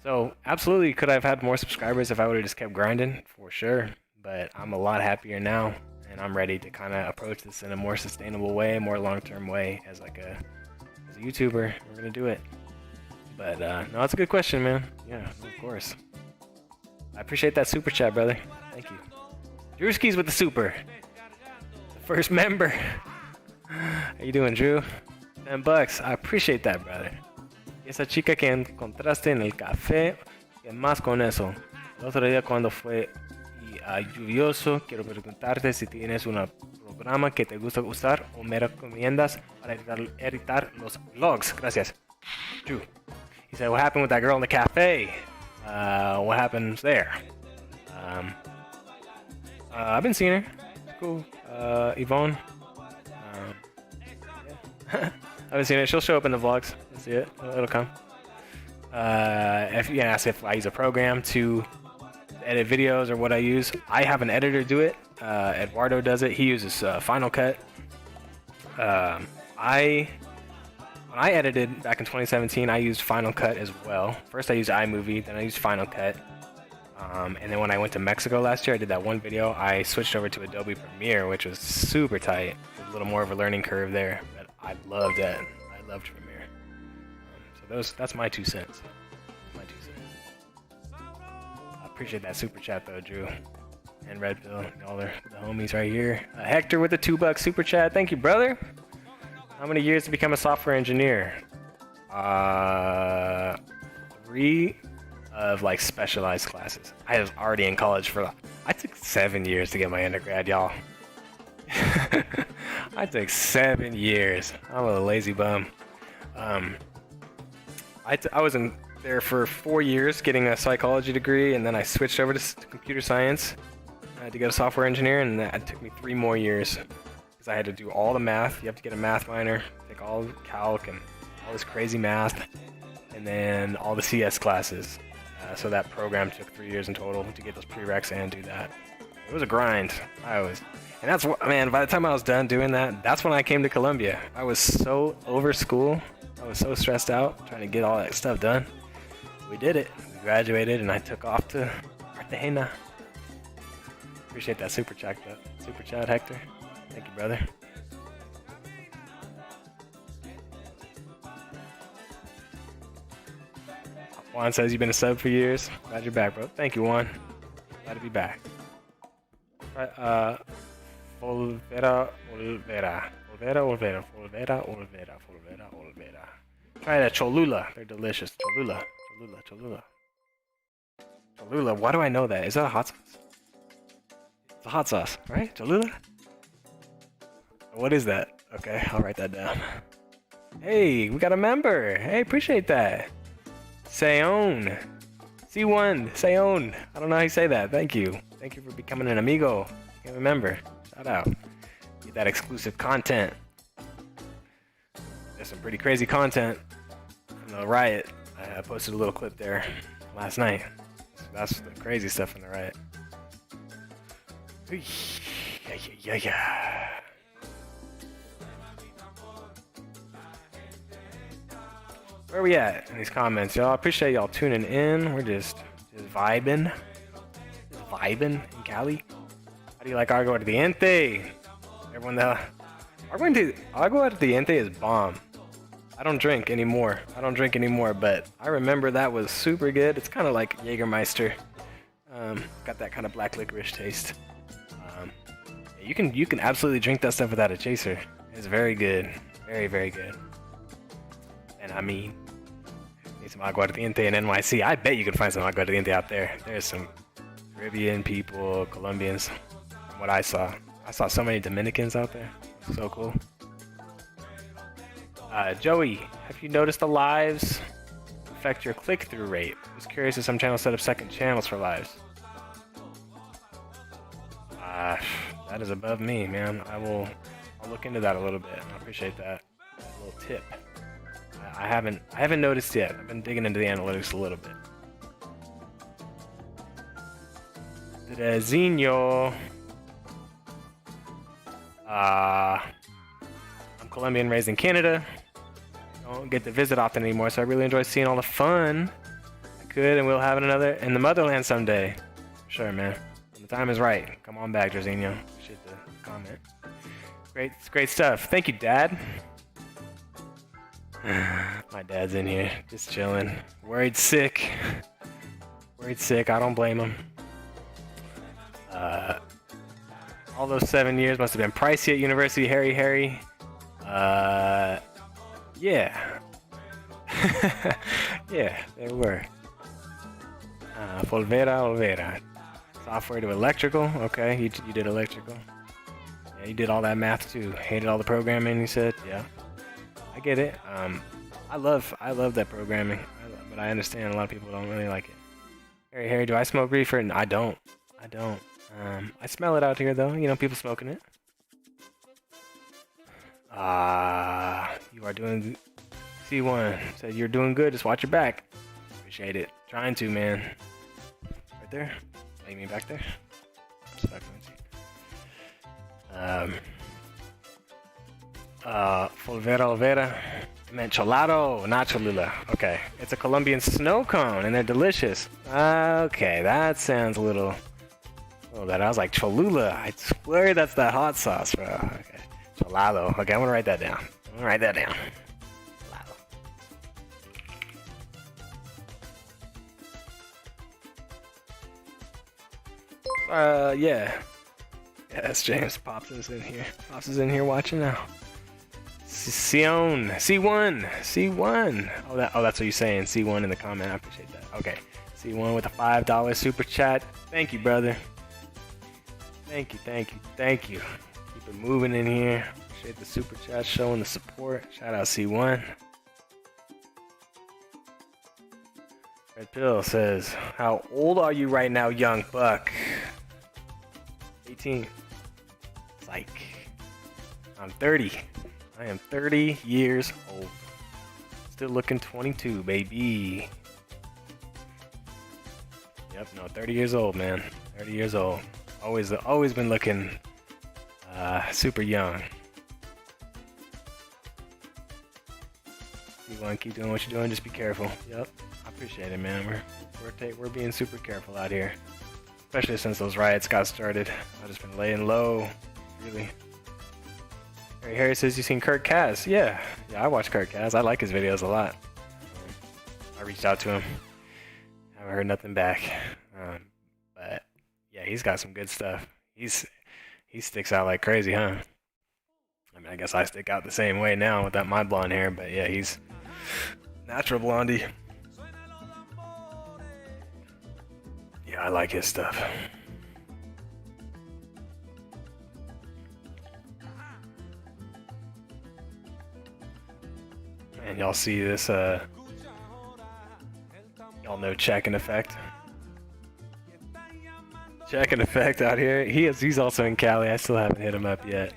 So absolutely, could I have had more subscribers if I would have just kept grinding? For sure. But I'm a lot happier now, and I'm ready to kind of approach this in a more sustainable way, more long-term way as like a YouTuber. We're gonna do it. But no, that's a good question, man. Yeah, of course. I appreciate that super chat, brother. Thank you. Drewski's with the super. The first member. How you doing, Drew? $10. I appreciate that, brother. Esa chica que encontraste en el café, ¿qué más con eso? El otro día cuando fue lluvioso, quiero preguntarte si tienes un programa que te gusta usar o me recomiendas para editar los vlogs. Gracias. Drew. He said, what happened with that girl in the cafe? What happens there? I've been seeing her. Cool. Yvonne. Yeah. I haven't seen it. She'll show up in the vlogs. You'll see it. It'll come. If you ask if I use a program to edit videos or what I use, I have an editor do it. Eduardo does it. He uses Final Cut. When I edited back in 2017, I used Final Cut as well. First I used iMovie, then I used Final Cut. And then when I went to Mexico last year, I did that one video. I switched over to Adobe Premiere, which was super tight. A little more of a learning curve there, but I loved it. I loved Premiere. So that's my 2 cents. My 2 cents. I appreciate that super chat though, Drew. And Red Pill, y'all are the homies right here. Hector with the $2 super chat. Thank you, brother. How many years to become a software engineer? 3 of like specialized classes. I was already in college I took 7 years to get my undergrad, y'all. I took 7 years. I'm a lazy bum. I was in there for 4 years getting a psychology degree, and then I switched over to computer science to get a software engineer, and that took me 3 more years because I had to do all the math. You have to get a math minor, take all the calc and all this crazy math, and then all the CS classes. So that program took 3 years in total to get those prereqs and do that. It was a grind. And that's what, man, by the time I was done doing that, that's when I came to Colombia. I was so over school. I was so stressed out trying to get all that stuff done. We did it. We graduated and I took off to Cartagena. Appreciate that super chat, Hector. Thank you, brother. Juan says you've been a sub for years. Glad you're back, bro. Thank you, Juan. Glad to be back. Volvera. Try that Cholula. They're delicious. Cholula. Why do I know that? Is that a hot sauce? It's a hot sauce, right? Cholula? What is that? Okay, I'll write that down. Hey, we got a member. Hey, appreciate that. Seon. C1. Seon. I don't know how you say that. Thank you. Thank you for becoming an amigo. Can't remember. Shout out. Get that exclusive content. There's some pretty crazy content from the riot. I posted a little clip there last night. That's the crazy stuff from the riot. Yeah. Where are we at in these comments, y'all? I appreciate y'all tuning in. We're just vibing. In Cali. How do you like Agua Ardiente? Everyone that Agua Ardiente is bomb. I don't drink anymore, but I remember that was super good. It's kind of like Jägermeister. Got that kind of black licorice taste. You can absolutely drink that stuff without a chaser. It's very good. Very, very good. And I mean, need some aguardiente in NYC. I bet you can find some aguardiente out there. There's some Caribbean people, Colombians. From what I saw so many Dominicans out there. So cool. Joey, have you noticed the lives affect your click-through rate? I was curious if some channels set up second channels for lives. That is above me, man. I'll look into that a little bit. I appreciate that little tip. I haven't noticed yet. I've been digging into the analytics a little bit. Drezinho. I'm Colombian, raised in Canada. Don't get to visit often anymore, so I really enjoy seeing all the fun I could, and we'll have another in the motherland someday. Sure, man. When the time is right. Come on back, Drezinho. Appreciate the comment. Great stuff. Thank you, Dad. My dad's in here, just chilling. Worried sick. I don't blame him. All those 7 years must have been pricey at university, Harry. Yeah. Yeah, they were. Olvera. Software to electrical. Okay, you did electrical. Yeah, you did all that math too. Hated all the programming, you said. Yeah, I get it. I love that programming, but I understand a lot of people don't really like it. Harry, do I smoke reefer? No, I don't. I smell it out here though. You know, people smoking it. You are doing C1. Said you're doing good. Just watch your back. Appreciate it. Trying to, man. Right there. Oh, you mean back there? Olvera. I meant cholado, not cholula. Okay. It's a Colombian snow cone, and they're delicious. Okay, that sounds a little better. I was like, cholula. I swear that's that hot sauce, bro. Okay. Cholado. Okay, I'm gonna write that down. Cholado. Yeah. Yes, James. Pops is in here. Pops is in here watching now. C1. Oh, that's what you're saying. C1 in the comment. I appreciate that. Okay. C1 with a $5 super chat. Thank you, brother. Thank you. Keep it moving in here. Appreciate the super chat showing the support. Shout out C1. Red Pill says, how old are you right now, young buck? 18. Psych. I'm 30. I am 30 years old. Still looking 22, baby. Yep, no, 30 years old, man. 30 years old. Always been looking super young. You want to keep doing what you're doing, just be careful. Yep, I appreciate it, man. We're being super careful out here. Especially since those riots got started. I've just been laying low, really. Harry says, you seen Kurt Cass? Yeah, I watch Kurt Cass. I like his videos a lot. I reached out to him. Haven't heard nothing back. But yeah, he's got some good stuff. He sticks out like crazy, huh? I mean, I guess I stick out the same way now with my blonde hair, but yeah, he's natural blondie. Yeah, I like his stuff. And y'all see this, y'all know Check in Effect. Check in Effect out here. He's also in Cali. I still haven't hit him up yet.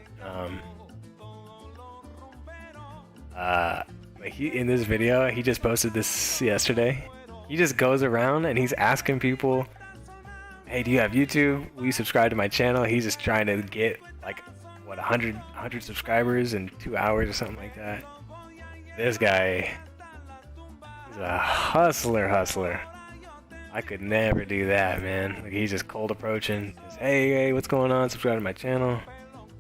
In this video, he just posted this yesterday. He just goes around and he's asking people, hey, do you have YouTube? Will you subscribe to my channel? He's just trying to get like, what, 100 subscribers in 2 hours or something like that. This guy, he's a hustler. I could never do that, man. Like, he's just cold approaching. Just, hey, what's going on? Subscribe to my channel.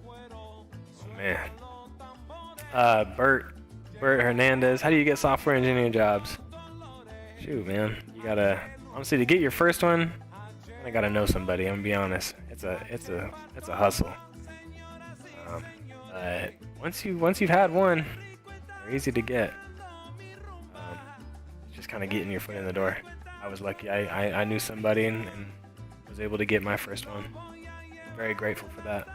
Oh, man. Bert Hernandez. How do you get software engineering jobs? Shoot, man. You gotta, honestly, to get your first one, I gotta know somebody. I'm gonna be honest. It's a hustle. But once you've had one, they're easy to get. Just kind of getting your foot in the door. I was lucky. I knew somebody and was able to get my first one. I'm very grateful for that.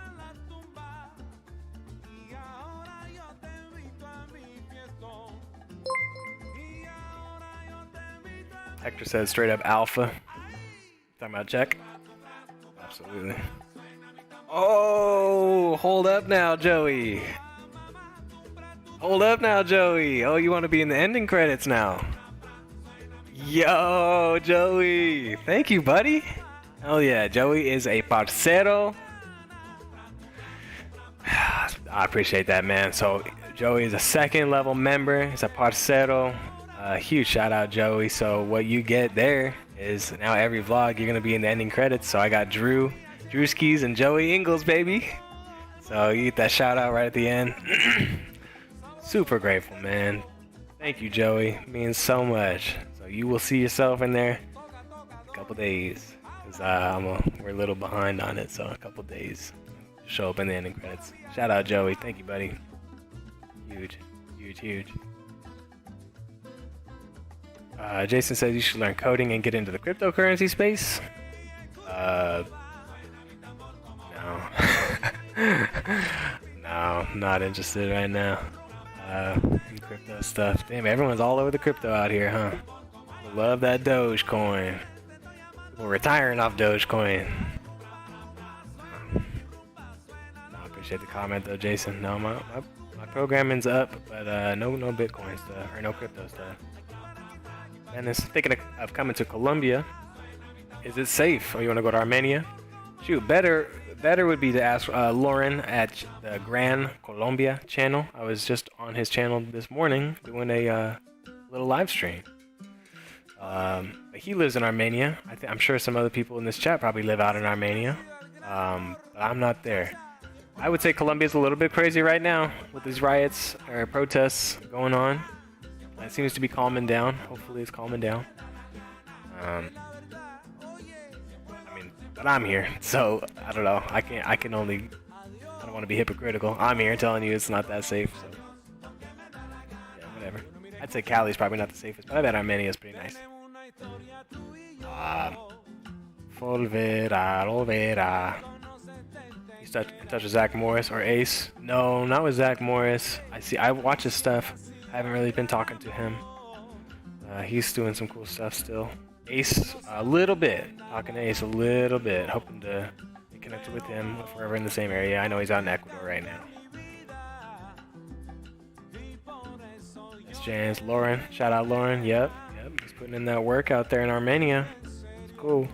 Hector says straight up alpha. Talking about Check? Absolutely. Oh, hold up now, Joey. Oh, you want to be in the ending credits now? Yo, Joey. Thank you, buddy. Hell yeah, Joey is a parcero. I appreciate that, man. So Joey is a second level member. He's a parcero. Huge shout out, Joey. So what you get there is now every vlog you're gonna be in the ending credits. So I got Drewskis and Joey Ingles, baby. So you get that shout out right at the end. Super grateful, man. Thank you, Joey. It means so much. So you will see yourself in there in a couple days. Cause we're a little behind on it, so a couple days. Show up in the ending credits. Shout out, Joey. Thank you, buddy. Huge, huge, huge. Jason says you should learn coding and get into the cryptocurrency space. No. No, not interested right now. In crypto stuff. Damn, everyone's all over the crypto out here, huh? Love that Dogecoin. We're retiring off Dogecoin. I appreciate the comment though, Jason. No, my programming's up, but no Bitcoin stuff or no crypto stuff. And it's thinking of coming to Colombia. Is it safe? Or you want to go to Armenia? Shoot, better would be to ask Lauren at the Cali Colombia channel. I was just on his channel this morning doing a little live stream. But he lives in Armenia. I'm sure some other people in this chat probably live out in Armenia. But I'm not there. I would say Colombia's a little bit crazy right now with these riots or protests going on. It seems to be calming down. Hopefully it's calming down. But I'm here, so I don't know. I don't want to be hypocritical. I'm here telling you it's not that safe, so yeah, whatever. I'd say Cali's probably not the safest, but I bet Armenia is pretty nice. Volverá. You in touch with Zach Morris or Ace? No, not with Zach Morris. I watch his stuff. I haven't really been talking to him. He's doing some cool stuff still. Ace, a little bit. Talking to Ace a little bit. Hoping to get connected with him if we're ever in the same area. I know he's out in Ecuador right now. It's James. Lauren. Shout out Lauren. Yep. He's putting in that work out there in Armenia. It's cool.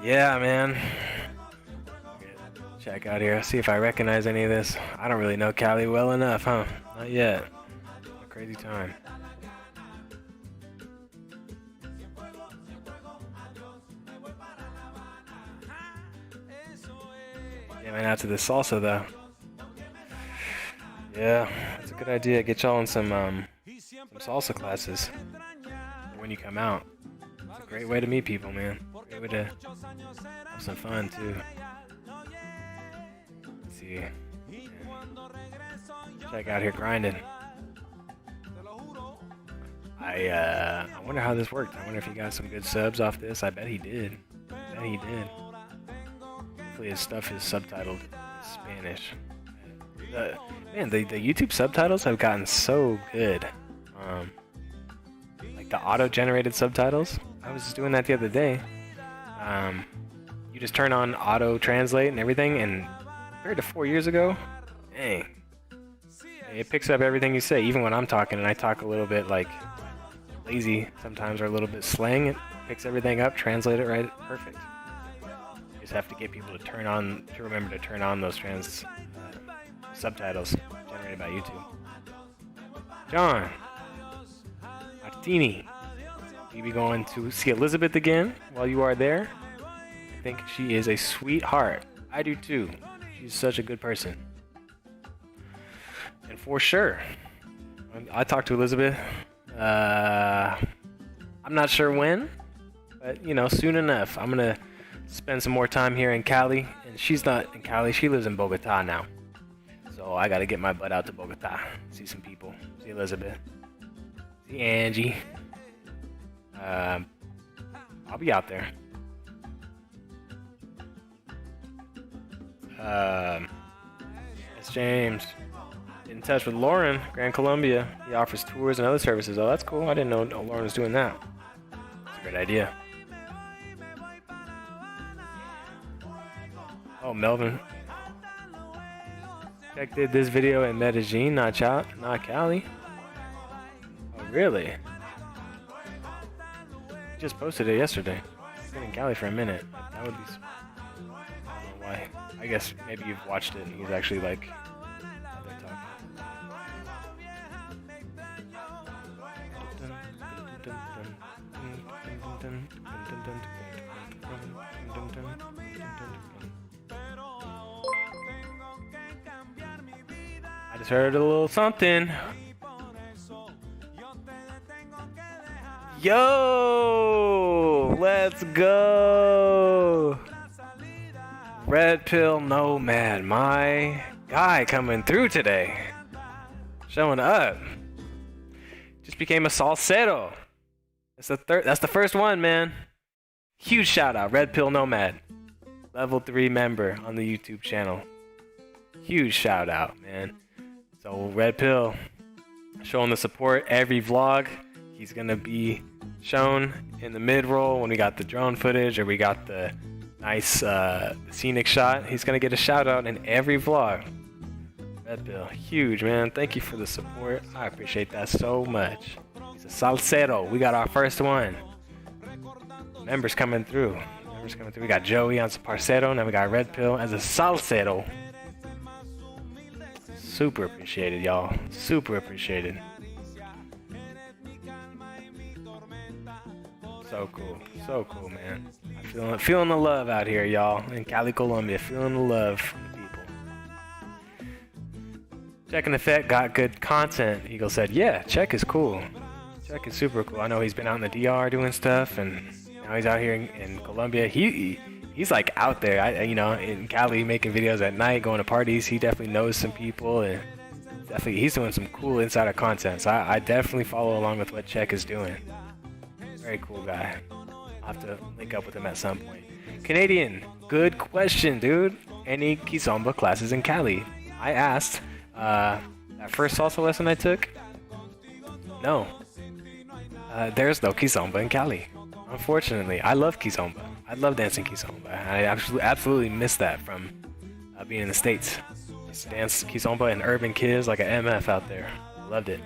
Yeah, man. Check out here. See if I recognize any of this. I don't really know Cali well enough, huh? Not yet. A crazy time. Yeah, man, out to the salsa though. Yeah, that's a good idea. Get y'all in some salsa classes when you come out. It's a great way to meet people, man. Great way to have some fun too. Let's see. Yeah. Check out here grinding. I wonder how this worked. I wonder if he got some good subs off this. I bet he did. Hopefully his stuff is subtitled in Spanish. Man, the YouTube subtitles have gotten so good. Like the auto-generated subtitles. I was just doing that the other day. You just turn on auto-translate and everything, and compared to 4 years ago, dang. It picks up everything you say, even when I'm talking, and I talk a little bit like lazy sometimes, or a little bit slang. It picks everything up, translate it right, perfect. You just have to get people to remember to turn on those subtitles generated by YouTube. John Martini, you be going to see Elizabeth again while you are there. I think she is a sweetheart. I do too. She's such a good person. And for sure, I talked to Elizabeth. I'm not sure when, but soon enough. I'm gonna spend some more time here in Cali, and she's not in Cali. She lives in Bogota now, so I gotta get my butt out to Bogota, see some people, see Elizabeth, see Angie. I'll be out there. It's James. Get in touch with Lauren, Cali Colombia. He offers tours and other services. Oh, that's cool. I didn't know Lauren was doing that. That's a great idea. Oh, Melvin. Check did this video in Medellin, not Cali. Oh, really? Just posted it yesterday. I've been in Cali for a minute. That would be. I don't know why. I guess maybe you've watched it and he's actually like. I just heard a little something. Yo, let's go. Red Pill Nomad, my guy coming through today. Showing up. Just became a salsero. That's the first one, man. Huge shout out, Red Pill Nomad. Level 3 member on the YouTube channel. Huge shout out, man. So Red Pill showing the support every vlog. He's gonna be shown in the mid-roll when we got the drone footage or we got the nice scenic shot. He's gonna get a shout out in every vlog. Red Pill, huge, man. Thank you for the support. I appreciate that so much. He's a salsero. We got our first one. Members coming through. We got Joey on Parcero. Now we got Red Pill as a salsero. Super appreciated, y'all. Super appreciated. So cool, man. Feeling the love out here, y'all. In Cali, Colombia, feeling the love from the people. Check in effect, got good content. Eagle said, yeah, Check is cool. Check is super cool. I know he's been out in the DR doing stuff, and now he's out here in Colombia. He's like out there, in Cali making videos at night, going to parties. He definitely knows some people, and he's doing some cool insider content. So I definitely follow along with what Check is doing. Very cool guy. I'll have to link up with him at some point. Canadian, good question, dude. Any Kizomba classes in Cali? I asked. That first salsa lesson I took? No. There's no Kizomba in Cali. Unfortunately, I love Kizomba. I love dancing Kizomba. I absolutely miss that from being in the States. Just dance Kizomba and urban kids like an MF out there. Loved it.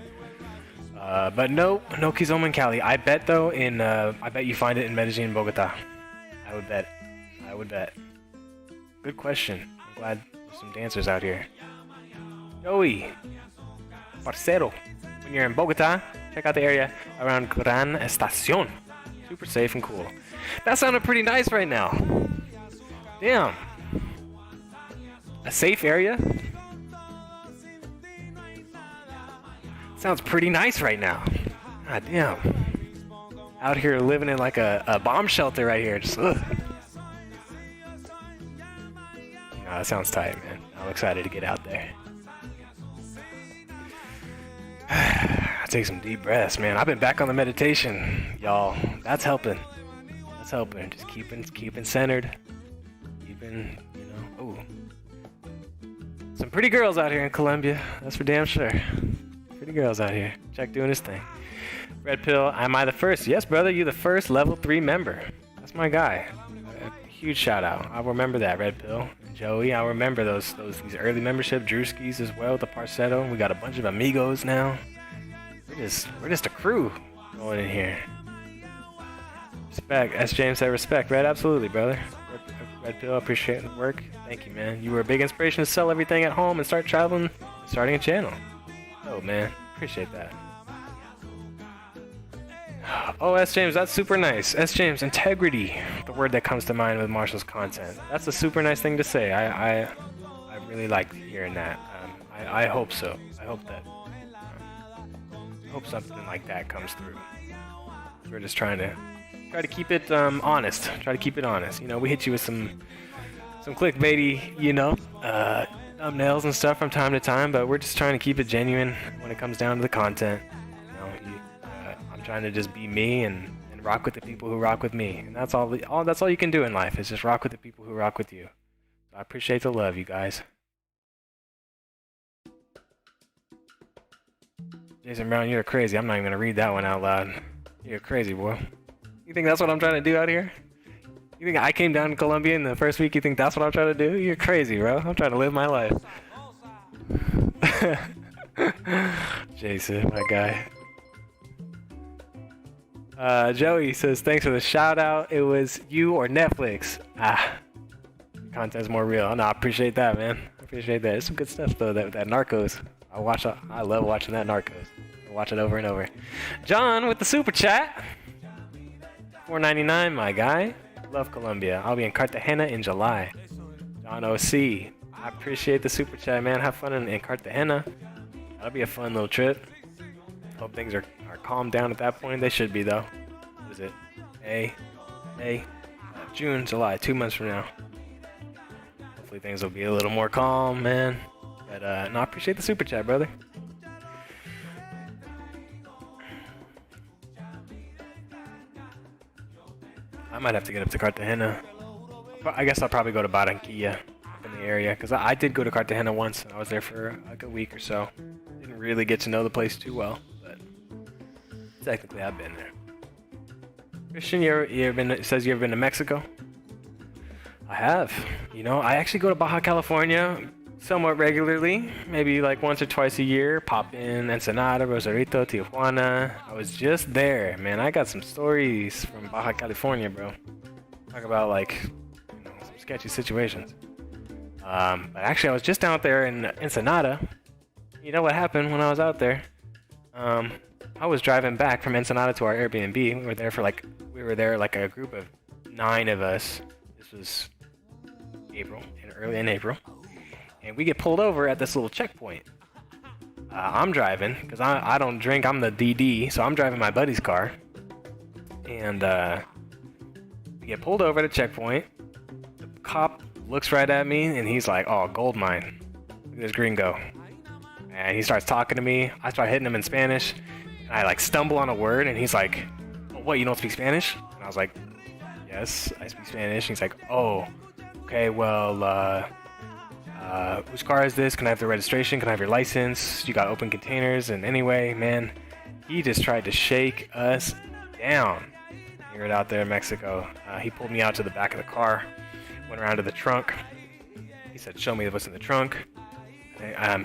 But no Kizomba in Cali. I bet though I bet you find it in Medellin and Bogota. I would bet. Good question. I'm glad there's some dancers out here. Joey, Parcero, when you're in Bogota, check out the area around Gran Estación. Super safe and cool. That sounded pretty nice right now. Damn. A safe area? Sounds pretty nice right now. God damn. Out here living in like a bomb shelter right here. Just, ugh. No, that sounds tight, man. I'm excited to get out there. I take some deep breaths, man. I've been back on the meditation, y'all. That's helping. Just keeping centered. Keeping, ooh. Some pretty girls out here in Colombia. That's for damn sure. Pretty girls out here. Check doing his thing. Red Pill, am I the first? Yes, brother, you're the first level 3 member. That's my guy. Huge shout out. I'll remember that, Red Pill. And Joey, I'll remember these early membership. Drewskis as well, the Parcetto. We got a bunch of amigos now. We're just a crew going in here. Respect. S. James said respect. Red, absolutely, brother. Red Pill, appreciate the work. Thank you, man. You were a big inspiration to sell everything at home and start traveling, starting a channel. Oh, man. Appreciate that. Oh, S. James, that's super nice. S. James, integrity. The word that comes to mind with Marshall's content. That's a super nice thing to say. I really like hearing that. I hope so. I hope something like that comes through. We're just try to keep it honest. Try to keep it honest. We hit you with some clickbaity, thumbnails and stuff from time to time, but we're just trying to keep it genuine when it comes down to the content. I'm trying to just be me and rock with the people who rock with me, and that's all you can do in life is just rock with the people who rock with you. So I appreciate the love, you guys. Jason Brown, you're crazy. I'm not even gonna read that one out loud. You're crazy, boy. You think that's what I'm trying to do out here? You think I came down to Colombia in the first week? You think that's what I'm trying to do? You're crazy, bro. I'm trying to live my life. Jason, my guy. Joey says, thanks for the shout out. It was you or Netflix. Content's more real. No, I appreciate that, man. I appreciate that. It's some good stuff though. That Narcos. I love watching that Narcos. I watch it over and over. John with the super chat. $4.99, my guy. Love Colombia. I'll be in Cartagena in July. John OC. I appreciate the super chat, man. Have fun in Cartagena. That'll be a fun little trip. Hope things are calmed down at that point. They should be though. What is it? June, July, 2 months from now. Hopefully things will be a little more calm, man. But no, I appreciate the super chat, brother. I might have to get up to Cartagena. I guess I'll probably go to Barranquilla up in the area, because I did go to Cartagena once and I was there for like a week or so. Didn't really get to know the place too well, but technically I've been there. Christian, you ever been? It says you ever been to Mexico? I have. You know, I actually go to Baja California somewhat regularly, maybe like once or twice a year. Pop in Ensenada, Rosarito, Tijuana. I was just there, man. I got some stories from Baja California, bro. Talk about like, you know, some sketchy situations. But actually, I was just out there in Ensenada. You know what happened when I was out there? I was driving back from Ensenada to our Airbnb. We were there like a group of 9 of us. This was early in April. And we get pulled over at this little checkpoint. I'm driving, because I don't drink, I'm the DD, so I'm driving my buddy's car. And we get pulled over at a checkpoint. The cop looks right at me, and he's like, oh, gold mine. Look at this gringo. And he starts talking to me. I start hitting him in Spanish. And I like stumble on a word, and he's like, oh, what, you don't speak Spanish? And I was like, yes, I speak Spanish. And he's like, oh, okay, well, whose car is this? Can I have the registration? Can I have your license? You got open containers. And anyway, man, he just tried to shake us down here out there in Mexico. He pulled me out to the back of the car, went around to the trunk. He said, show me what's in the trunk.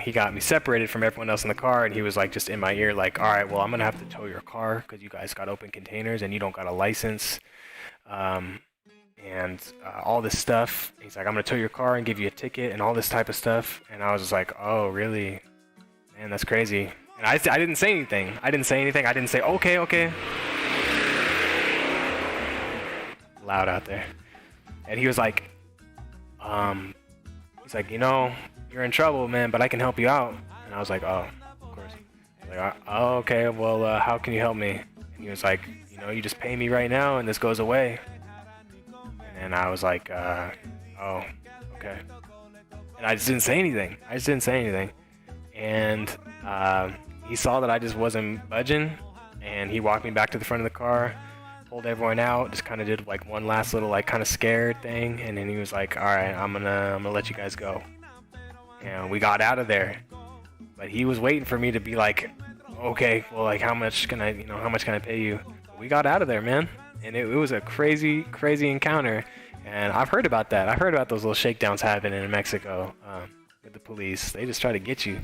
He got me separated from everyone else in the car, and he was like just in my ear like, all right, well, I'm gonna have to tow your car because you guys got open containers and you don't got a license. And all this stuff. He's like, I'm gonna tow your car and give you a ticket and all this type of stuff. And I was just like, oh, really? Man, that's crazy. And I didn't say anything. I didn't say, okay. Loud out there. And he was like, you know, you're in trouble, man, but I can help you out. And I was like, oh, of course. I was like, oh, okay, well, how can you help me? And he was like, you know, you just pay me right now and this goes away. And I was like, oh, okay. And I just didn't say anything. And he saw that I just wasn't budging, and he walked me back to the front of the car, pulled everyone out, just kind of did like one last little like kind of scared thing, and then he was like, all right, I'm gonna let you guys go. And we got out of there, but he was waiting for me to be like, okay, well, like how much can I pay you? But we got out of there, man. And it was a crazy encounter. And I've heard about that. I've heard about those little shakedowns happening in Mexico with the police. They just try to get you.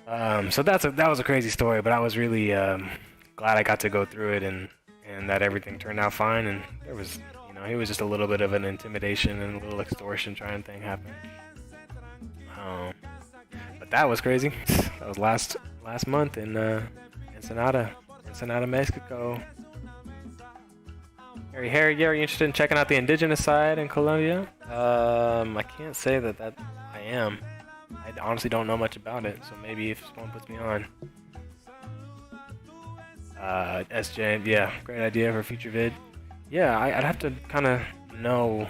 So that was a crazy story, but I was really glad I got to go through it and that everything turned out fine. And there was, you know, it was just a little bit of an intimidation and a little extortion trying thing happened. But that was crazy. That was last month in Ensenada, Mexico. Harry, are you interested in checking out the indigenous side in Colombia? I can't say that I am. I honestly don't know much about it, so maybe if someone puts me on. SJ, yeah, great idea for a future vid. Yeah, I'd have to kind of know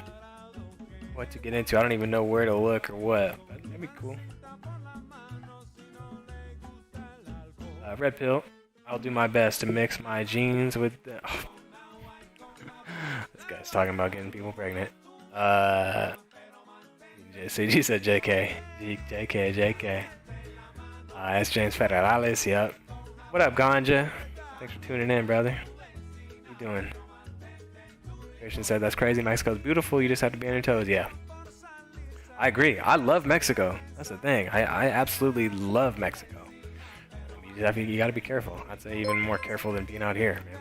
what to get into. I don't even know where to look or what, but that'd be cool. Red Pill, I'll do my best to mix my genes with the... Oh. This guy's talking about getting people pregnant. CG said JK. JK. That's James Federales, yep. What up, Ganja? Thanks for tuning in, brother. What you doing? Christian said, that's crazy. Mexico's beautiful. You just have to be on your toes. Yeah. I agree. I love Mexico. That's the thing. I absolutely love Mexico. You got to be careful. I'd say even more careful than being out here, man.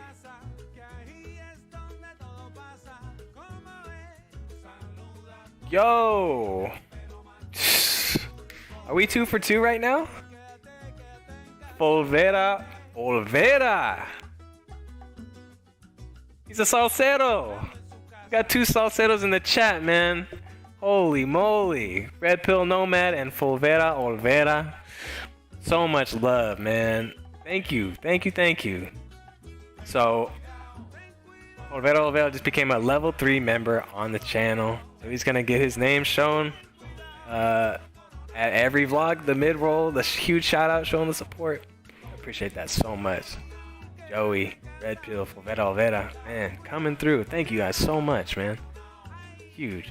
Yo! Are we 2 for 2 right now? Olvera. He's a salsero. We got 2 salseros in the chat, man. Holy moly. Red Pill Nomad and Olvera. So much love, man. Thank you. So, Olvera just became a level 3 member on the channel. So he's going to get his name shown at every vlog, the mid-roll, the huge shout-out showing the support. I appreciate that so much. Joey, Red Pill, Olvera, man, coming through. Thank you guys so much, man. Huge.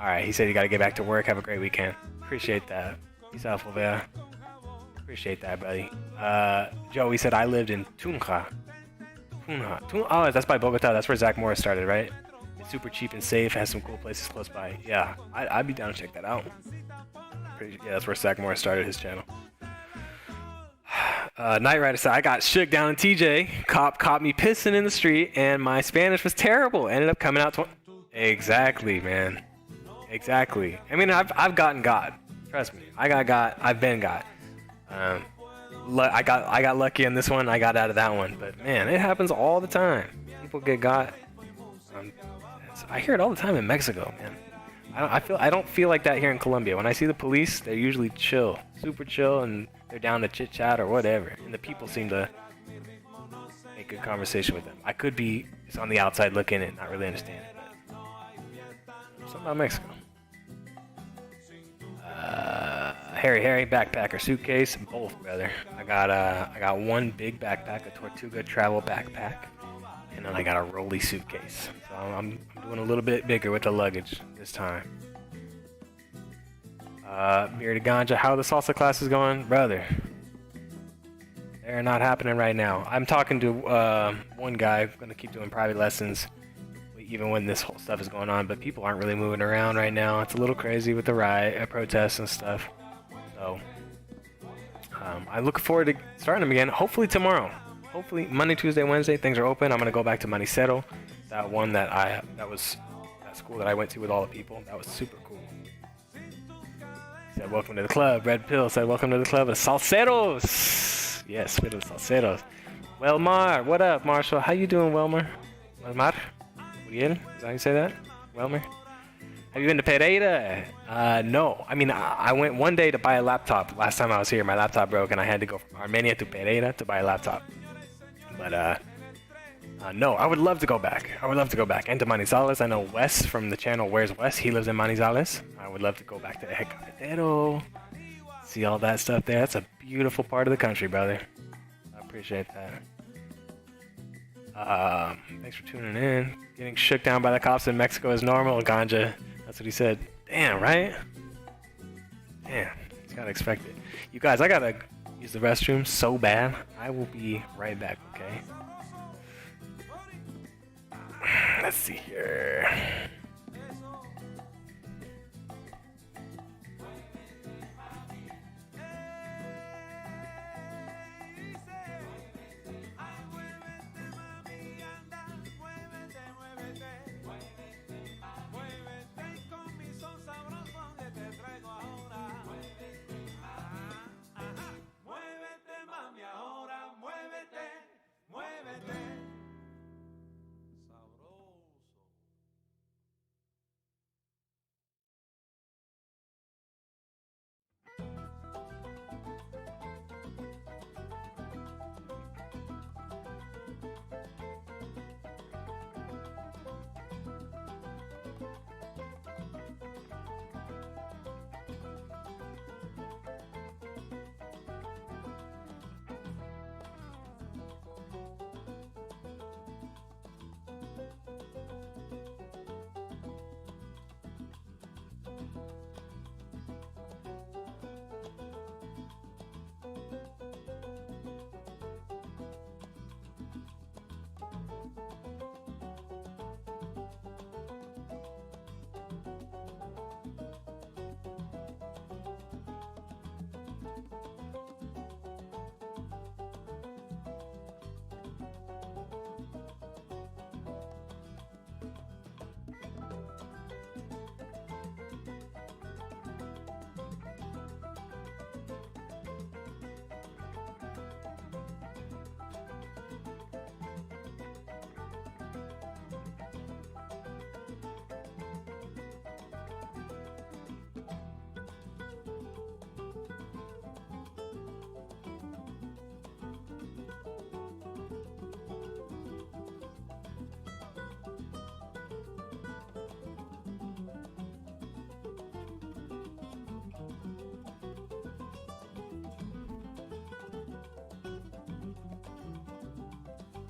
All right, he said you got to get back to work. Have a great weekend. Appreciate that. Peace out, Olvera. Appreciate that, buddy. Joey said I lived in Tunja. Oh, that's by Bogota. That's where Zach Morris started, right? It's super cheap and safe. Has some cool places close by. Yeah, I'd be down to check that out. Yeah, that's where Zach Morris started his channel. Night Rider said I got shook down in TJ. Cop caught me pissing in the street, and my Spanish was terrible. Ended up coming out. Exactly, man. Exactly. I mean, I've gotten got. Trust me, I got got. I've been got. I got lucky in this one. I got out of that one. But man, it happens all the time. People get got. I hear it all the time in Mexico, man. I don't feel like that here in Colombia. When I see the police, they're usually chill, super chill, and they're down to chit chat or whatever. And the people seem to make good conversation with them. I could be just on the outside looking and not really understand it. But something about Mexico. Harry, backpacker, suitcase, both, brother. I got one big backpack, a Tortuga travel backpack, and then I got a rolly suitcase. So I'm doing a little bit bigger with the luggage this time. Bearded Ganja, how are the salsa classes going, brother? They're not happening right now. I'm talking to one guy. I'm gonna keep doing private lessons, even when this whole stuff is going on. But people aren't really moving around right now. It's a little crazy with the riot, protests and stuff. So I look forward to starting them again. Hopefully tomorrow. Hopefully Monday, Tuesday, Wednesday things are open. I'm gonna go back to Manicero, that one that was that school that I went to with all the people. That was super cool. Said welcome to the club. Red Pill said welcome to the club of Salseros. Yes, we're the Salseros. Welmar, what up, Marshall? How you doing, Welmar? Welmar? Bien? Is that how you say that? Welmar? Have you been to Pereira? No. I mean, I went one day to buy a laptop. Last time I was here, my laptop broke, and I had to go from Armenia to Pereira to buy a laptop. But no, I would love to go back. And to Manizales. I know Wes from the channel Where's Wes? He lives in Manizales. I would love to go back to El Cafetero. See all that stuff there. That's a beautiful part of the country, brother. I appreciate that. Thanks for tuning in. Getting shook down by the cops in Mexico is normal, Ganja. That's what he said. Damn, right? Damn, he's gotta expect it. You guys, I gotta use the restroom so bad. I will be right back, okay? Let's see here.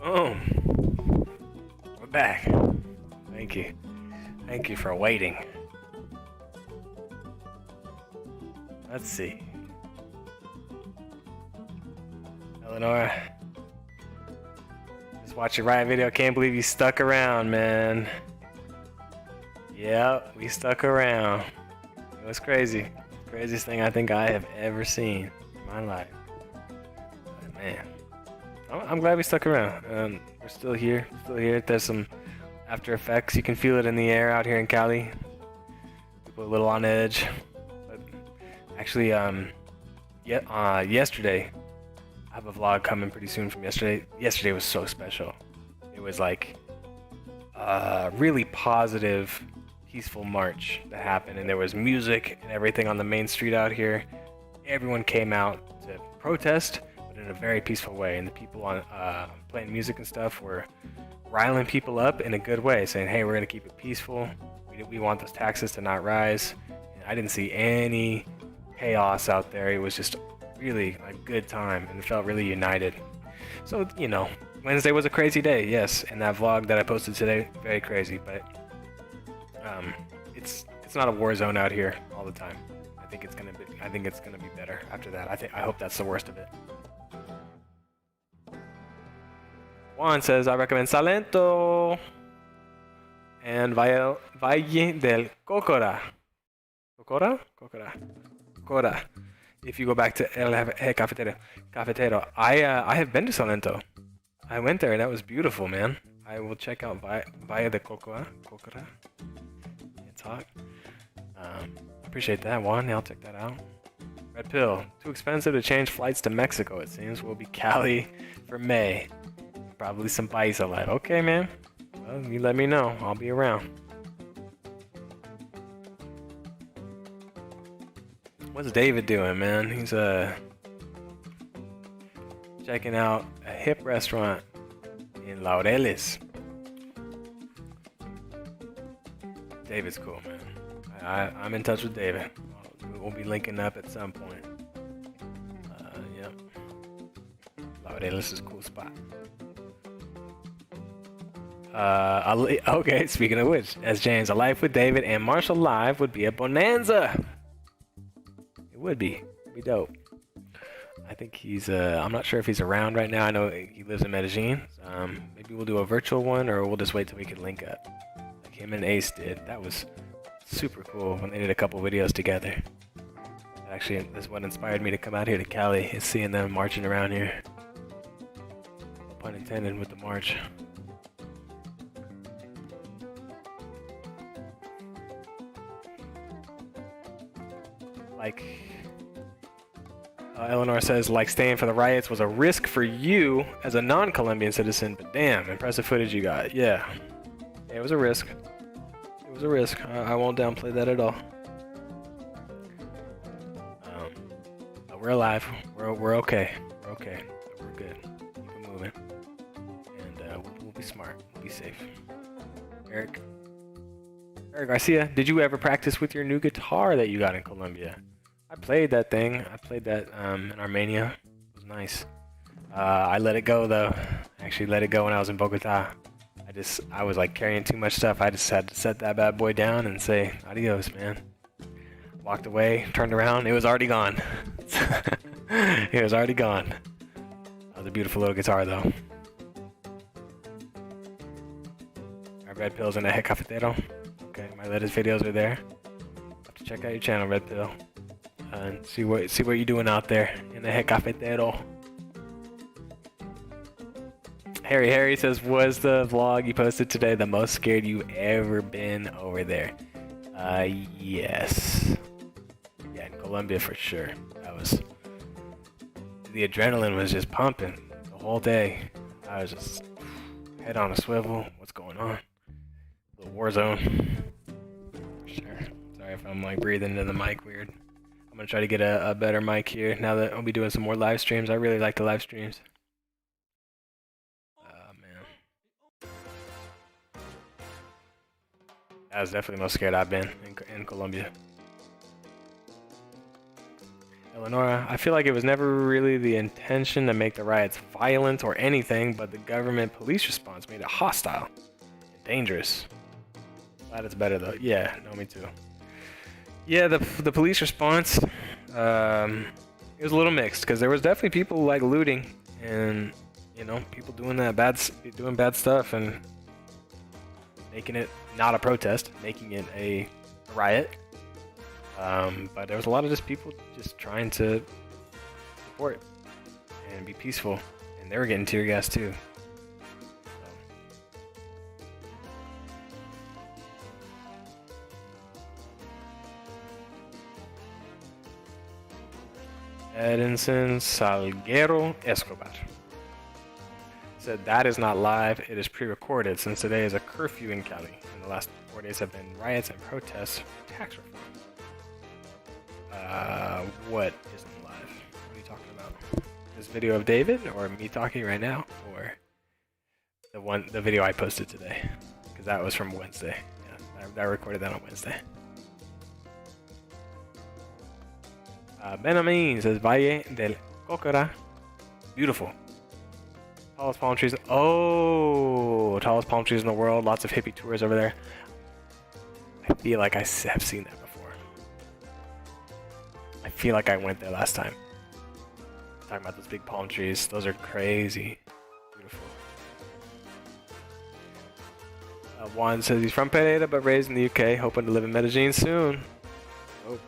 Boom. We're back. Thank you. Thank you for waiting. Let's see. Eleanor. Just watched your Riot video. Can't believe you stuck around, man. Yep, we stuck around. It was crazy. Craziest thing I think I have ever seen in my life. But man, I'm glad we stuck around. We're still here. There's some after effects. You can feel it in the air out here in Cali. People are a little on edge. But actually, yesterday, I have a vlog coming pretty soon from yesterday. Yesterday was so special. It was like a really positive, peaceful march that happened, and there was music and everything on the main street out here. Everyone came out to protest, but in a very peaceful way, and the people on playing music and stuff were riling people up in a good way, saying, hey, we're gonna keep it peaceful. We want those taxes to not rise. And I didn't see any chaos out there. It was just really a good time, and it felt really united. So, you know, Wednesday was a crazy day, yes, and that vlog that I posted today, very crazy, but it's not a war zone out here all the time. I think it's gonna be better after that. I hope that's the worst of it. Juan says, I recommend Salento and Valle del Cocora. Cocora. If you go back to El Cafetero. I have been to Salento. I went there and that was beautiful, man. I will check out Valle de Cocora. Can't talk. Appreciate that one. I'll check that out. Red Pill. Too expensive to change flights to Mexico, it seems. We'll be Cali for May. Probably some paisa life. Okay, man. Well, you let me know. I'll be around. What's David doing, man? He's checking out a hip restaurant in Laureles. David's cool, man. I'm in touch with David. We'll be linking up at some point. Yep. Laureles is a cool spot. Okay, speaking of which, as James, a life with David and Marshall live would be a bonanza. It would be. It'd be dope. I think he's, I'm not sure if he's around right now. I know he lives in Medellin. Maybe we'll do a virtual one, or we'll just wait till we can link up. Like him and Ace did. That was super cool when they did a couple videos together. Actually, that's what inspired me to come out here to Cali, is seeing them marching around here. No pun intended with the march. Like, Eleanor says, like staying for the riots was a risk for you as a non-Colombian citizen, but damn, impressive footage you got. Yeah, it was a risk. It was a risk. I won't downplay that at all. But we're alive. We're okay. We're okay. We're good. Keep it moving. And we'll be smart. We'll be safe. Eric Garcia, did you ever practice with your new guitar that you got in Colombia? I played that thing. I played that in Armenia. It was nice. I let it go though. I actually let it go when I was in Bogota. I was like carrying too much stuff. I just had to set that bad boy down and say adios, man. Walked away, turned around. It was already gone. It was already gone. That was a beautiful little guitar though. Our Red Pill's in the Head Cafetero. Okay, my latest videos are there. Have to check out your channel, Red Pill, and see what you're doing out there in the Head Cafetero. Harry says, was the vlog you posted today the most scared you ever been over there? Yes. Yeah, in Colombia for sure. The adrenaline was just pumping the whole day. I was just head on a swivel. What's going on? The war zone. Sure. Sorry if I'm like breathing into the mic weird. I'm gonna try to get a better mic here now that I'll be doing some more live streams. I really like the live streams. Man. That was definitely the most scared I've been in Colombia. Illinois. I feel like it was never really the intention to make the riots violent or anything, but the government police response made it hostile and dangerous. Glad it's better though. Yeah, no, me too. Yeah, the police response, it was a little mixed because there was definitely people like looting and people doing bad stuff and making it not a protest, making it a riot. But there was a lot of just people just trying to support and be peaceful, and they were getting tear gas too. Edinson Salguero Escobar said that is not live, it is pre-recorded since today is a curfew in Cali and the last 4 days have been riots and protests for tax reform. What isn't live? What are you talking about? This video of David or me talking right now or the video I posted today? Because that was from Wednesday. Yeah, I recorded that on Wednesday. Benjamin says Valle del Cocora. Beautiful. Tallest palm trees. Oh, tallest palm trees in the world. Lots of hippie tours over there. I feel like I have seen that before. I feel like I went there last time. Talking about those big palm trees. Those are crazy. Beautiful. Juan says he's from Pereira but raised in the UK. Hoping to live in Medellin soon. Oh.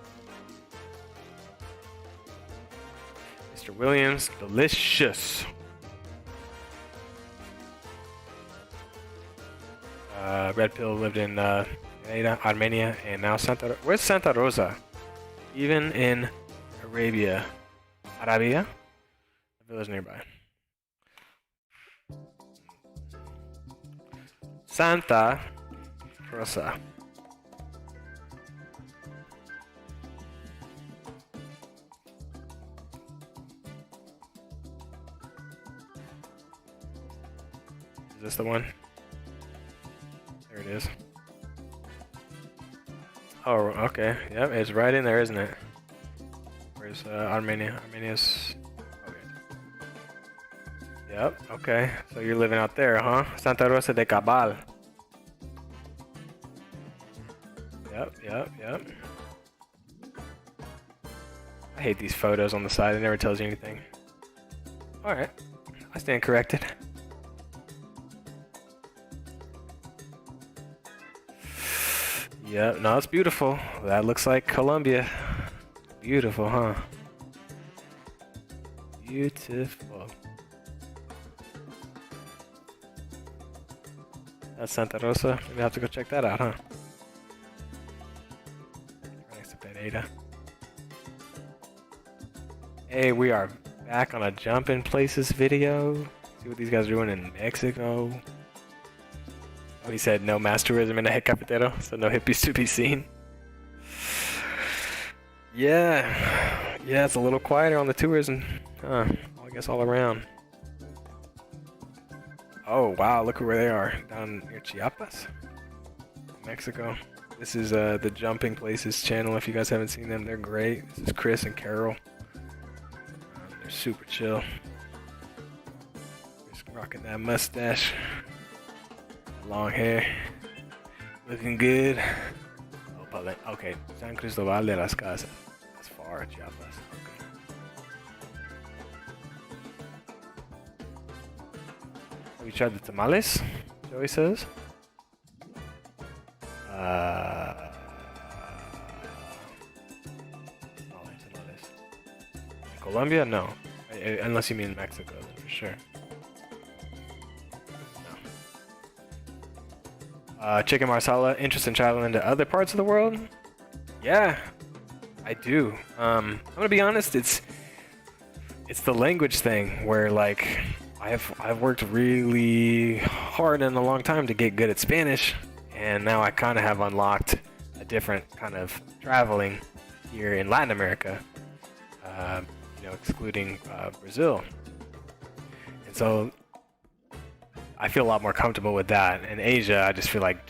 Mr. Williams, delicious. Red Pill lived in Armenia and now where's Santa Rosa? Even in Arabia, a village nearby. Santa Rosa. Is this the one? There it is. Oh, okay. Yep, it's right in there, isn't it? Where's Armenia? Armenia's... Okay. Yep, okay. So you're living out there, huh? Santa Rosa de Cabal. Yep. I hate these photos on the side. It never tells you anything. Alright. I stand corrected. Yep, no, it's beautiful. That looks like Colombia. Beautiful, huh? Beautiful. That's Santa Rosa. Maybe I have to go check that out, huh? Right next to Pereira. Hey, we are back on a jumping places video. See what these guys are doing in Mexico. Oh, he said no mass tourism in a head cafetero, so no hippies to be seen. Yeah, it's a little quieter on the tourism. I guess all around. Oh, wow, look where they are. Down near Chiapas, Mexico. This is the Jumping Places channel. If you guys haven't seen them, they're great. This is Chris and Carol. They're super chill. Just rocking that mustache. Long hair, looking good. Oh, but okay, San Cristobal de las Casas. That's far, Chiapas. Okay. Have you tried the tamales? Joey says. Tamales. In Colombia? No. Unless you mean Mexico, then for sure. Chicken Marsala, interest in traveling to other parts of the world? Yeah, I do. I'm gonna be honest, it's the language thing where like I've worked really hard in a long time to get good at Spanish, and now I kind of have unlocked a different kind of traveling here in Latin America, excluding Brazil. And so I feel a lot more comfortable with that. In Asia, I just feel like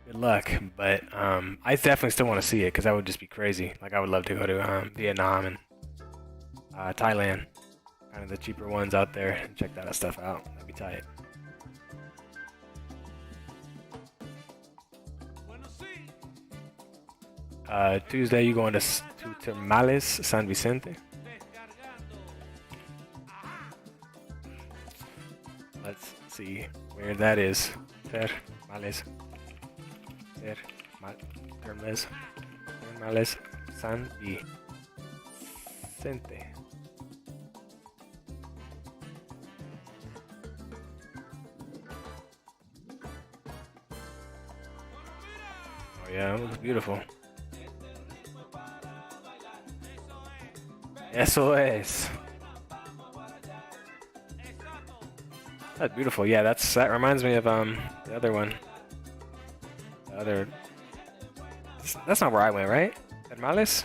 good luck. But I definitely still want to see it because that would just be crazy. Like I would love to go to Vietnam and Thailand, kind of the cheaper ones out there, and check that stuff out. That'd be tight. Tuesday, you going to Termales, San Vicente? Let's see where that is. Termales. Termales, San Vicente. Oh yeah, it looks beautiful. Eso es. That's beautiful. Yeah, that reminds me of the other one. The other. That's not where I went, right? Termales?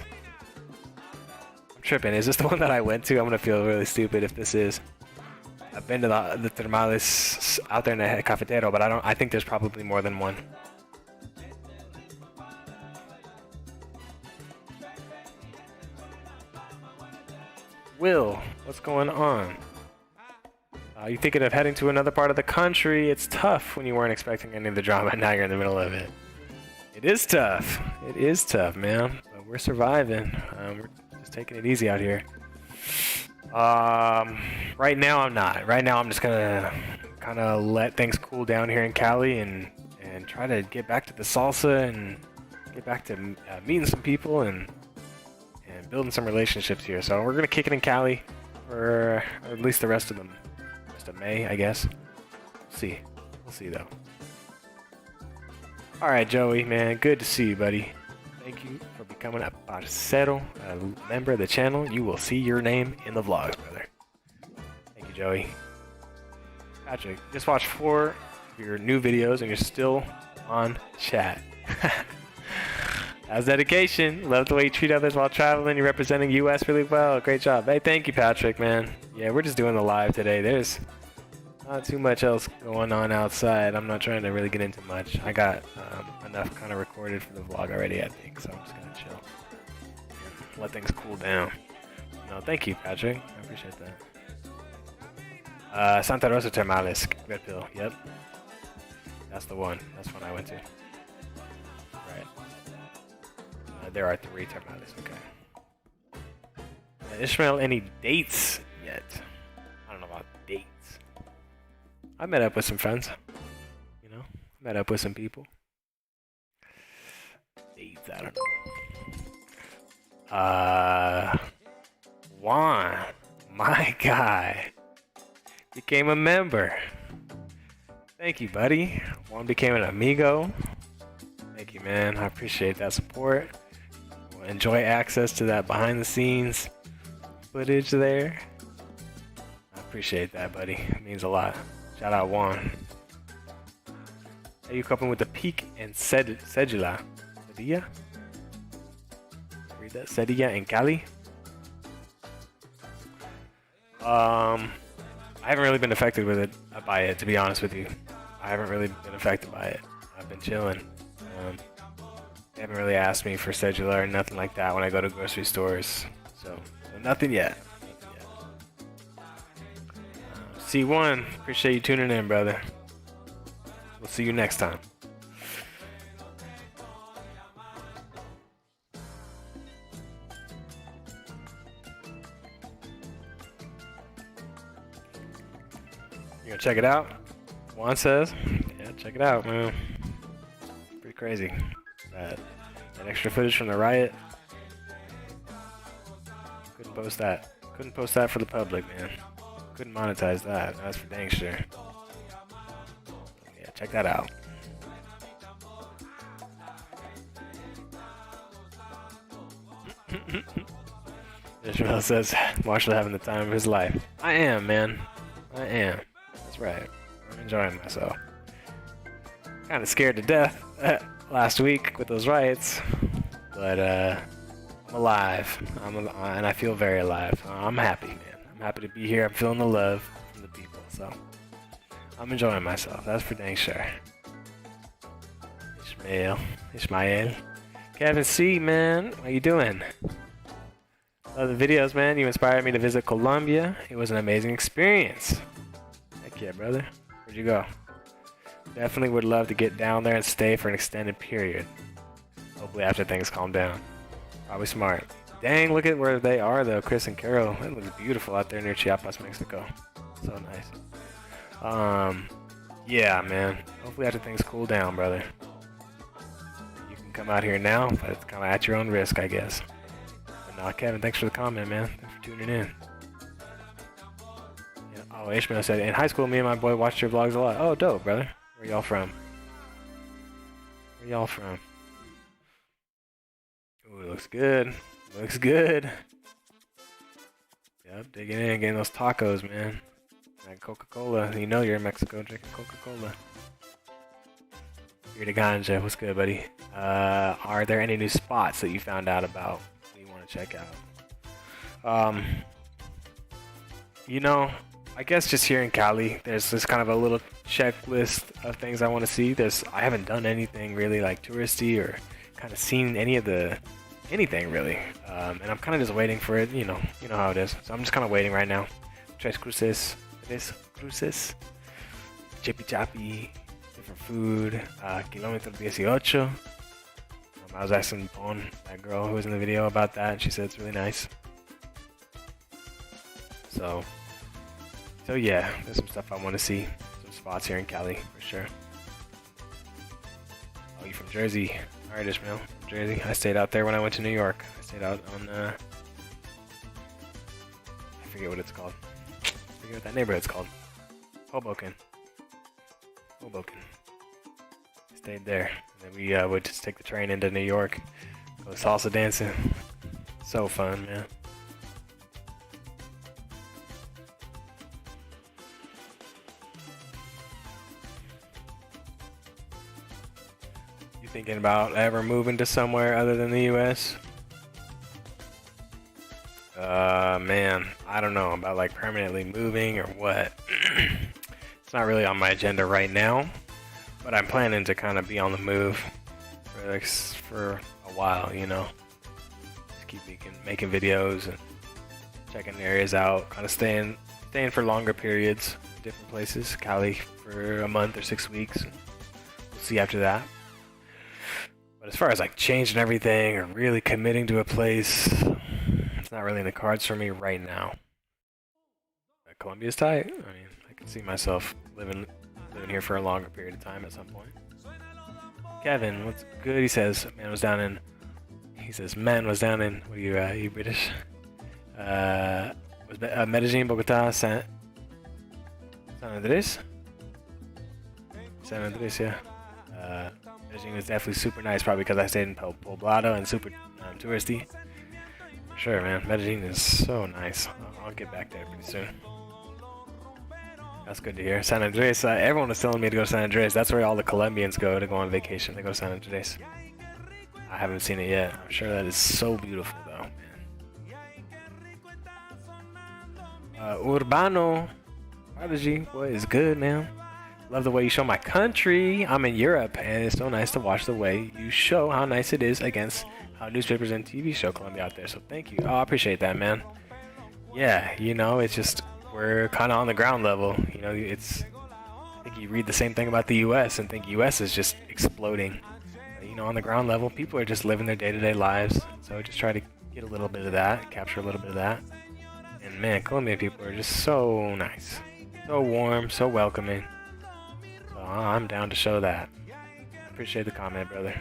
I'm tripping. Is this the one that I went to? I'm gonna feel really stupid if this is. I've been to the Termales out there in the cafetero, but I think there's probably more than one. Will, what's going on? You thinking of heading to another part of the country? It's tough when you weren't expecting any of the drama, and now you're in the middle of it. It is tough. It is tough, man. But we're surviving. We're just taking it easy out here. Right now I'm not. Right now I'm just gonna kind of let things cool down here in Cali and try to get back to the salsa and get back to meeting some people and building some relationships here. So we're gonna kick it in Cali for at least the rest of May, I guess. We'll see though. All right, Joey, man, good to see you, buddy. Thank you for becoming a parcero, a member of the channel. You will see your name in the vlogs, brother. Thank you, Joey. Patrick, just watched 4 of your new videos and you're still on chat. That's dedication. Love the way you treat others while traveling. You're representing US really well. Great job. Hey, thank you, Patrick, man. Yeah, we're just doing the live today. There's not too much else going on outside. I'm not trying to really get into much. I got enough kind of recorded for the vlog already, I think. So I'm just going to chill. Let things cool down. No, thank you, Patrick. I appreciate that. Santa Rosa Termales. Red Pill. Yep. That's the one. That's one I went to. There are 3 Termales, okay. Ishmael, any dates yet? I don't know about dates. I met up with some friends. You know, met up with some people. Dates, I don't know. Juan, my guy, became a member. Thank you, buddy. Juan became an amigo. Thank you, man. I appreciate that support. Enjoy access to that behind the scenes footage there. I appreciate that, buddy. It means a lot. Shout out Juan. Are you coping with the peak and Cedilla? Read that? Cedilla in Cali? I haven't really been affected by it, to be honest with you. I haven't really been affected by it. I've been chilling. They haven't really asked me for cedula or nothing like that when I go to grocery stores. So nothing yet. C1, appreciate you tuning in, brother. We'll see you next time. You gonna check it out? Juan says. Yeah, check it out, man. Pretty crazy. That extra footage from the riot. Couldn't post that. Couldn't post that for the public, man. Couldn't monetize that. That's for dang sure. Yeah, check that out. Ishmael says, Marshall having the time of his life. I am, man. I am. That's right. I'm enjoying myself. Kind of scared to death last week with those riots, but I'm alive. And I feel very alive. I'm happy, man. I'm happy to be here. I'm feeling the love from the people, so I'm enjoying myself. That's for dang sure. Ishmael. Kevin C, man, how you doing? Love the videos, man. You inspired me to visit Colombia. It was an amazing experience. Heck yeah, brother. Where'd you go? Definitely would love to get down there and stay for an extended period. Hopefully after things calm down. Probably smart. Dang, look at where they are though, Chris and Carol. It looks beautiful out there near Chiapas, Mexico. So nice. Yeah, man. Hopefully after things cool down, brother. You can come out here now, but it's kind of at your own risk, I guess. But nah, Kevin, thanks for the comment, man. Thanks for tuning in. Yeah. Oh, Ishmael said, in high school, me and my boy watched your vlogs a lot. Oh, dope, brother. Where y'all from? Where y'all from? Ooh, it looks good. Looks good. Yep, digging in, getting those tacos, man. Like Coca-Cola. You know you're in Mexico drinking Coca-Cola. Here to Ganja. What's good, buddy? Are there any new spots that you found out about that you want to check out? You know, I guess just here in Cali, there's this kind of a little checklist of things I want to see. I haven't done anything really like touristy or kind of seen anything really. And I'm kind of just waiting for it, you know how it is. So I'm just kind of waiting right now. Tres Cruces, Chippy Chappy, different food, Kilómetro 18. I was asking Bon, that girl who was in the video, about that, and she said it's really nice. So yeah, there's some stuff I want to see. Some spots here in Cali, for sure. Oh, you from Jersey? Alright, Ishmael, from Jersey. I stayed out there when I went to New York. I stayed out on, I forget what it's called. I forget what that neighborhood's called. Hoboken. I stayed there. And then we would just take the train into New York. Go salsa dancing. So fun, man. Thinking about ever moving to somewhere other than the US? Man, I don't know about like permanently moving or what. It's not really on my agenda right now, but I'm planning to kind of be on the move for a while, you know. Just keep making videos and checking areas out, kind of staying for longer periods, different places. Cali for a month or 6 weeks. We'll see after that. But as far as like changing everything or really committing to a place, it's not really in the cards for me right now. Colombia's tight. I mean, I can see myself living here for a longer period of time at some point. Kevin, what's good? He says, man was down in. What are you British? Was Medellin, Bogota, San Andres? San Andres, yeah. Medellin is definitely super nice, probably because I stayed in Poblado and super touristy. For sure, man. Medellin is so nice. I'll get back there pretty soon. That's good to hear. San Andres, everyone was telling me to go to San Andres. That's where all the Colombians go to go on vacation. They go to San Andres. I haven't seen it yet. I'm sure that is so beautiful, though, man. Urbano Prodigy, what is good, man? Love the way you show my country. I'm in Europe, and it's so nice to watch the way you show how nice it is against how newspapers and TV show Colombia out there. So thank you. Oh, I appreciate that, man. Yeah, you know, it's just we're kind of on the ground level. You know, I think you read the same thing about the U.S. and think U.S. is just exploding. You know, on the ground level, people are just living their day-to-day lives. So I just try to get a little bit of that, capture a little bit of that. And man, Colombian people are just so nice, so warm, so welcoming. So I'm down to show that. Appreciate the comment, brother.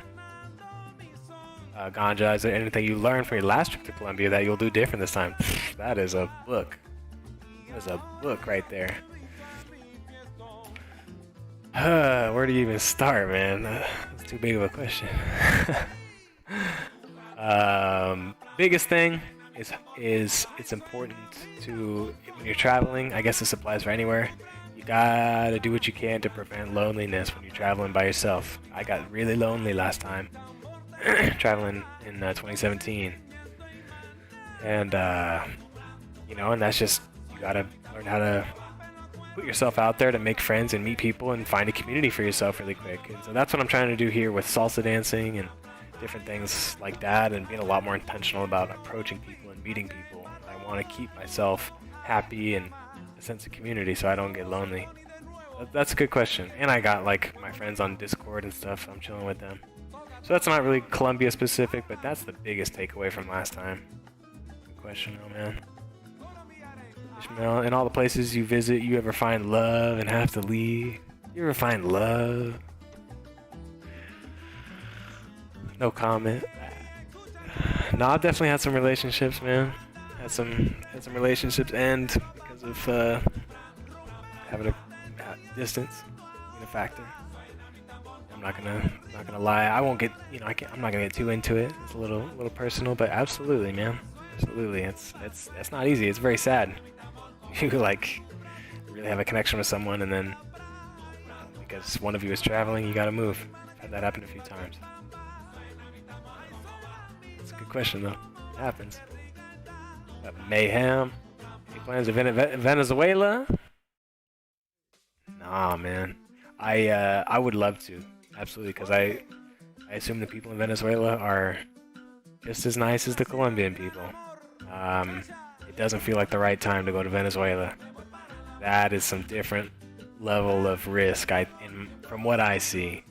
Ganja, is there anything you learned from your last trip to Colombia that you'll do different this time? That is a book. That is a book right there. Where do you even start, man? That's too big of a question. Biggest thing is it's important to, when you're traveling, I guess this applies for anywhere, you gotta do what you can to prevent loneliness when you're traveling by yourself. I got really lonely last time traveling in 2017, and you know, and that's just, you gotta learn how to put yourself out there to make friends and meet people and find a community for yourself really quick. And so that's what I'm trying to do here with salsa dancing and different things like that, and being a lot more intentional about approaching people and meeting people. I want to keep myself happy and a sense of community so I don't get lonely. That's a good question. And I got like my friends on Discord and stuff, so I'm chilling with them. So that's not really Colombia specific, but that's the biggest takeaway from last time. Good question, oh man. Ishmael, in all the places you visit, you ever find love and have to leave? You ever find love? No comment. No, I've definitely had some relationships, man. Had some relationships end because of having a distance being a factor. I'm not gonna lie. I won't get, I'm not gonna get too into it. It's a little personal, but absolutely, man. Absolutely, it's not easy. It's very sad. You like really have a connection with someone, and then because one of you is traveling, you gotta move. I've had that happen a few times. It's a good question though. It happens. Mayhem. Any plans to Venezuela? Nah, man. I would love to, absolutely, because I assume the people in Venezuela are just as nice as the Colombian people. It doesn't feel like the right time to go to Venezuela. That is some different level of risk, from what I see.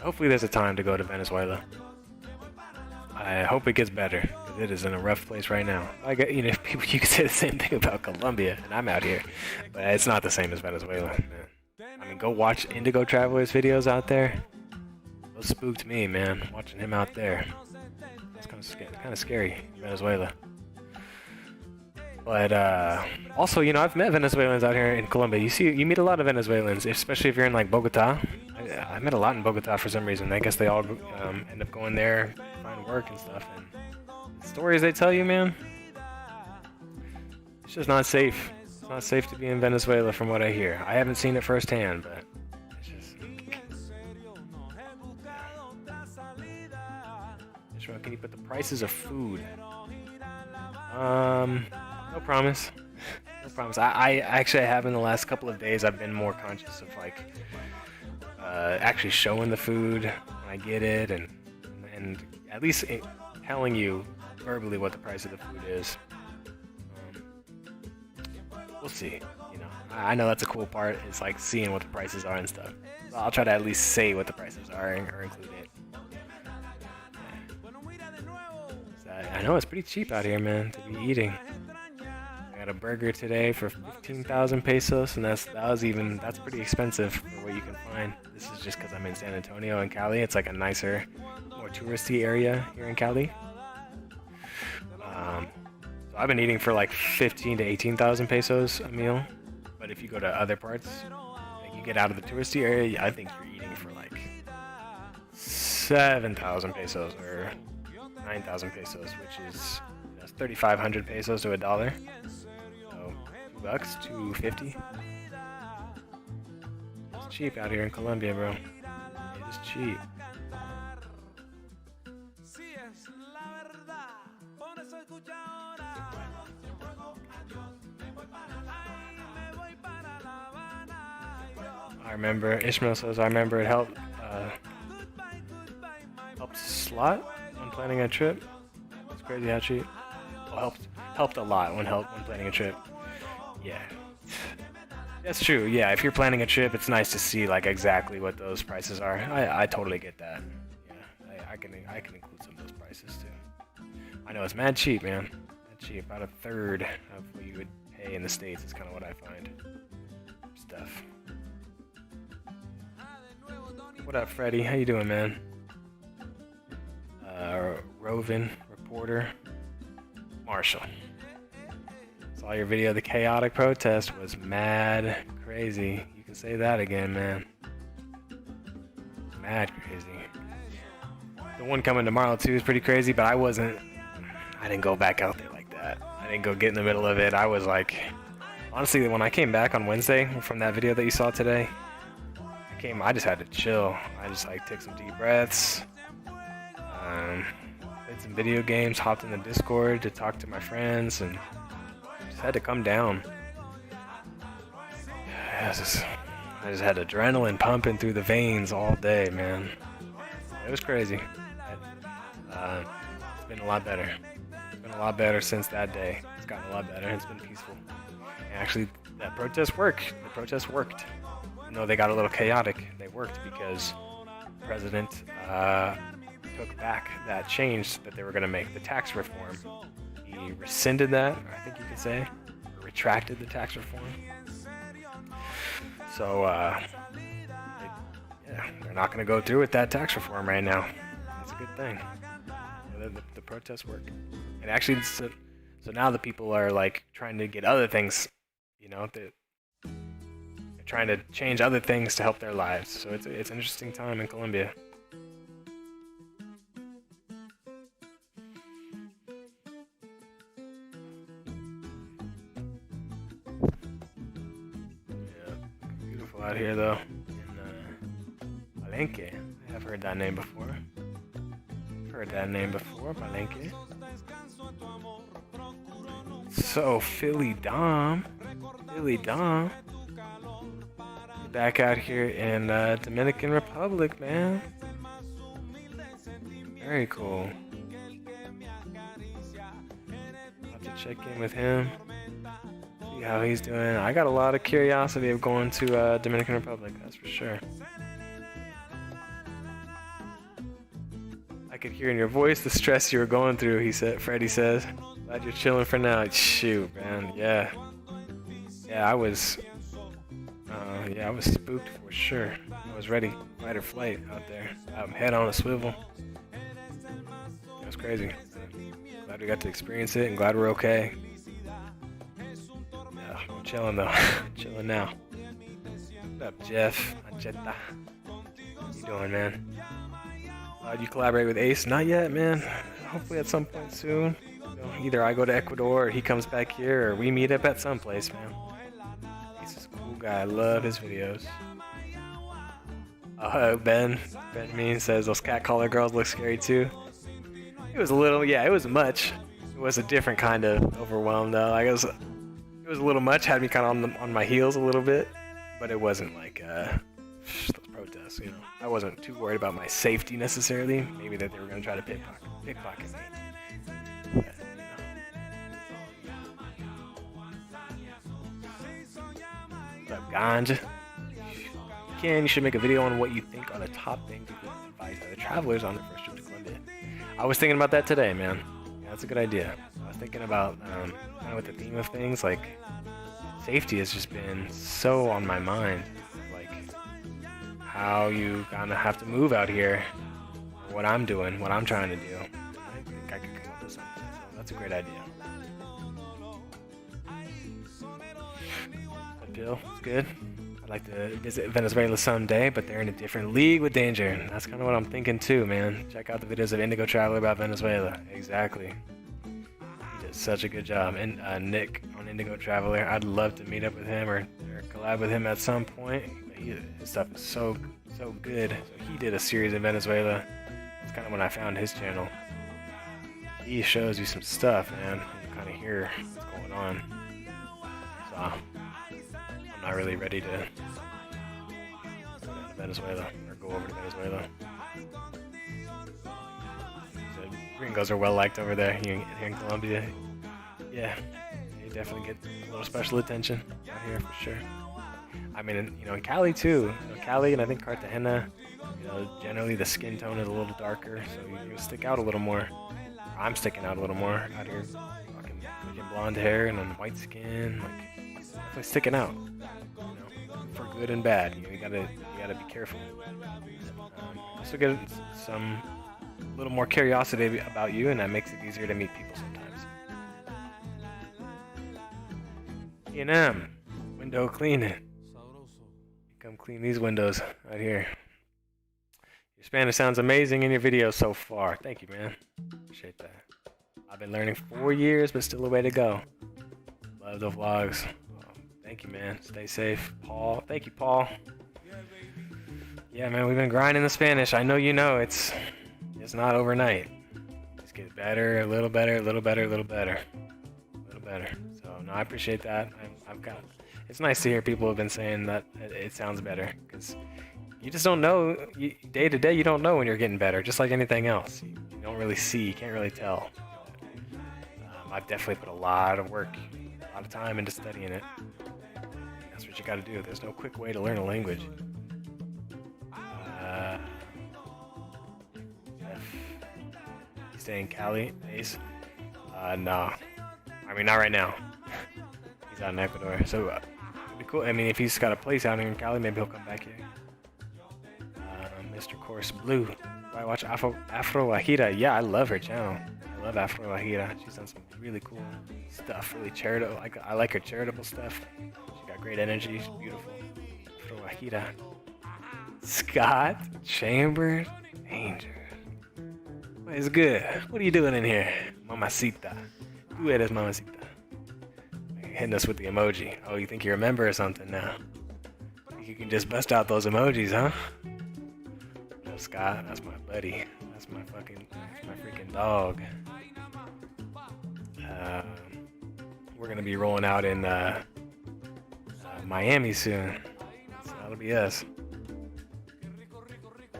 Hopefully there's a time to go to Venezuela. I hope it gets better, because it is in a rough place right now. You could say the same thing about Colombia, and I'm out here, but it's not the same as Venezuela, man. I mean, go watch Indigo Traveler's videos out there. Those spooked me, man, watching him out there. It's kind of scary, Venezuela. But also, I've met Venezuelans out here in Colombia. You meet a lot of Venezuelans, especially if you're in like Bogota. I met a lot in Bogota for some reason. I guess they all end up going there, find work and stuff. And the stories they tell you, man, it's just not safe. It's not safe to be in Venezuela, from what I hear. I haven't seen it firsthand, but it's just. Can you put the prices of food? No promise. No promise. I actually have in the last couple of days. I've been more conscious of like actually showing the food when I get it, and at least telling you verbally what the price of the food is. We'll see. I know that's a cool part. It's like seeing what the prices are and stuff. So I'll try to at least say what the prices are or include it. I know it's pretty cheap out here, man, to be eating. I got a burger today for 15,000 pesos, and that's pretty expensive for what you can find. This is just because I'm in San Antonio and Cali. It's like a nicer, more touristy area here in Cali. So I've been eating for like 15 to 18,000 pesos a meal. But if you go to other parts, like you get out of the touristy area, I think you're eating for like 7,000 pesos or 9,000 pesos, which is 3,500 pesos to $1. So $2, $2.50. It's cheap out here in Colombia, bro. It is cheap. I remember, Ishmael says, I remember it helped slot when planning a trip. It's crazy how cheap. Well, helped a lot when planning a trip. Yeah. That's true. Yeah, if you're planning a trip, it's nice to see like exactly what those prices are. I totally get that. Yeah, I can include some of those prices too. I know it's mad cheap, man. Mad cheap. About a third of what you would pay in the States is kind of what I find. Stuff. What up, Freddie? How you doing, man? Rovin, reporter, Marshall. Saw your video. The chaotic protest was mad crazy. You can say that again, man. Mad crazy. The one coming tomorrow too is pretty crazy, but I didn't go back out there like that. I didn't go get in the middle of it. I was like, honestly, when I came back on Wednesday from that video that you saw today, I just had to chill. I just like took some deep breaths. Played some video games, hopped in the Discord to talk to my friends, and just had to come down. I just had adrenaline pumping through the veins all day, man. It was crazy. It's been a lot better. It's been a lot better since that day. It's gotten a lot better. It's been peaceful. And actually, that protest worked. The protest worked. You know, they got a little chaotic. They worked because the president took back that change that they were going to make, the tax reform. He rescinded that, I think you could say, or retracted the tax reform. So, they're not going to go through with that tax reform right now. That's a good thing. The protests work. And actually, so now the people are like trying to get other things, you know, they're trying to change other things to help their lives. So it's an interesting time in Colombia. Out here though, in Palenque. I have heard that name before. Palenque. So Philly Dom, back out here in Dominican Republic, man. Very cool. Have to check in with him. See how he's doing. I got a lot of curiosity of going to Dominican Republic, that's for sure. I could hear in your voice the stress you were going through, Freddie says. Glad you're chilling for now. Shoot, man, yeah. I was spooked for sure. I was ready, fight or flight out there. Head on a swivel. It was crazy. Glad we got to experience it and glad we're okay. I'm chilling though. Chilling now. What up, Jeff? Ancheta. What you doing, man? You collaborate with Ace? Not yet, man. Hopefully at some point soon. You know, either I go to Ecuador or he comes back here or we meet up at some place, man. Ace is a cool guy. I love his videos. Ben Mean says those cat collar girls look scary too. It was a little, it was much. It was a different kind of overwhelmed though. I guess it was a little much, had me kind of on my heels a little bit, but it wasn't like those protests, you know. I wasn't too worried about my safety necessarily. Maybe that they were going to try to pickpocket me. But, What up, Ganja? You should make a video on what you think are the top things you could advise other travelers on their first trip to Colombia. I was thinking about that today, man. Yeah, that's a good idea. I was thinking about kind of with the theme of things, like safety has just been so on my mind. Like how you kind of have to move out here, what I'm doing, what I'm trying to do. I think I could come up with something. So that's a great idea. That Bill, it's good. I'd like to visit Venezuela someday, but they're in a different league with danger. And that's kind of what I'm thinking too, man. Check out the videos of Indigo Traveler about Venezuela. Exactly. He does such a good job. And Nick on Indigo Traveler, I'd love to meet up with him or collab with him at some point. His stuff is so good. So he did a series in Venezuela. That's kind of when I found his channel. He shows you some stuff, man. You kind of hear what's going on. So I'm not really ready to go down to Venezuela or go over to Venezuela. So gringos are well liked over there here in Colombia. Yeah, they definitely get a little special attention out here for sure. I mean, in Cali too. Cali and I think Cartagena. Generally the skin tone is a little darker, so you stick out a little more. I'm sticking out a little more out here. Fucking blonde hair and then white skin, like definitely sticking out. For good and bad, you gotta be careful. Also get some little more curiosity about you, and that makes it easier to meet people sometimes. E&M, window cleaning. Come clean these windows right here. Your Spanish sounds amazing in your videos so far. Thank you, man. Appreciate that. I've been learning 4 years, but still a way to go. Love the vlogs. Thank you, man. Stay safe. Paul. Thank you, Paul. Yeah, man, we've been grinding the Spanish. I know you know it's not overnight. Just get better, a little better, a little better, a little better. A little better. So no, I appreciate that. I've got. It's nice to hear people have been saying that it sounds better, because you just don't know. Day to day, you don't know when you're getting better. Just like anything else, you don't really see. You can't really tell. I've definitely put a lot of work, a lot of time into studying it. That's what you got to do. There's no quick way to learn a language. You stay in Cali, Ace? No. I mean, not right now. He's out in Ecuador, so it'd be cool. I mean, if he's got a place out here in Cali, maybe he'll come back here. Mr. Course Blue. Do I watch Afro Wahida? Yeah, I love her channel. I love Afro Wahida. She's done some really cool stuff, really charitable. I like her charitable stuff. She got great energy. She's beautiful. Afro Wahida. Scott Chambers Angel. What is good? What are you doing in here, mamacita? Tú eres mamacita. Hitting us with the emoji. Oh, you think you're a member or something now? You can just bust out those emojis, huh? No, Scott, that's my buddy. That's my freaking dog. We're gonna be rolling out in Miami soon. So that'll be us.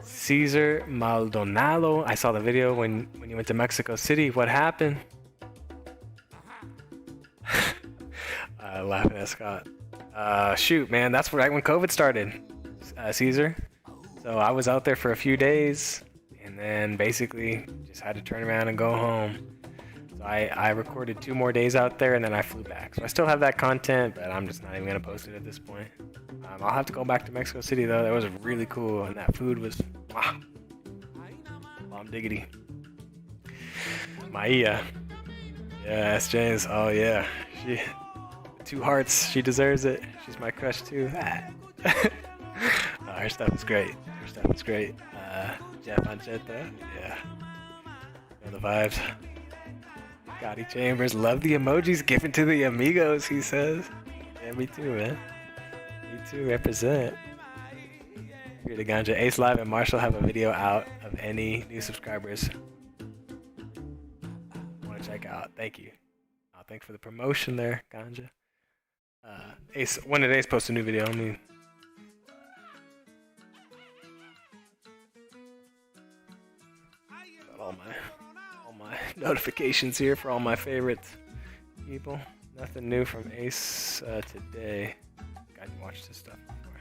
Cesar Maldonado. I saw the video when you went to Mexico City. What happened? Laughing at Scott. Shoot, man, that's right when COVID started, Caesar. So I was out there for a few days, and then basically just had to turn around and go home. So I recorded 2 more days out there, and then I flew back. So I still have that content, but I'm just not even gonna post it at this point. I'll have to go back to Mexico City though. That was really cool, and that food was bomb diggity. Maia. Yes, James. Oh yeah. 2 hearts. She deserves it. She's my crush too. Her stuff is great. Jeff Ancheta. Yeah. Know the vibes. Scotty Chambers. Love the emojis given to the amigos, he says. Yeah, me too, man. Me too. Represent. Here to Ganja. Ace Live and Marshall have a video out of any new subscribers want to check out. Thank you. Oh, thanks for the promotion there, Ganja. Ace, when did Ace post a new video? I mean, got all my notifications here for all my favorite people. Nothing new from Ace today. I didn't watch this stuff before.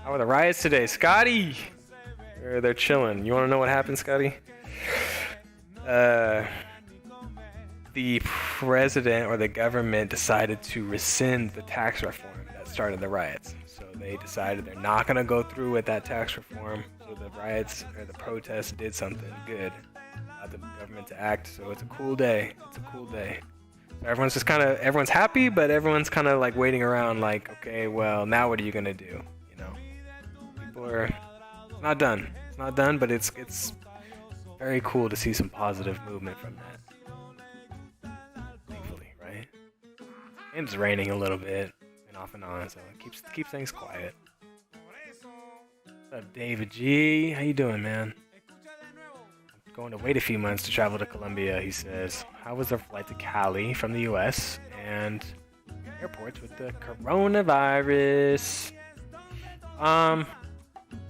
How are the riots today, Scotty? They're chilling. You want to know what happened, Scotty? The president or the government decided to rescind the tax reform that started the riots. So they decided they're not going to go through with that tax reform. So the riots or the protests did something good. Allowed the government to act. So it's a cool day. So everyone's just everyone's happy, but everyone's kind of like waiting around like, okay, well, now what are you going to do? You know, people are, it's not done, but it's very cool to see some positive movement from that. Thankfully, right? And it's raining a little bit and off and on, so it keeps things quiet. What's up, David G? How you doing, man? I'm going to wait a few months to travel to Colombia, he says. How was the flight to Cali from the US and airports with the coronavirus?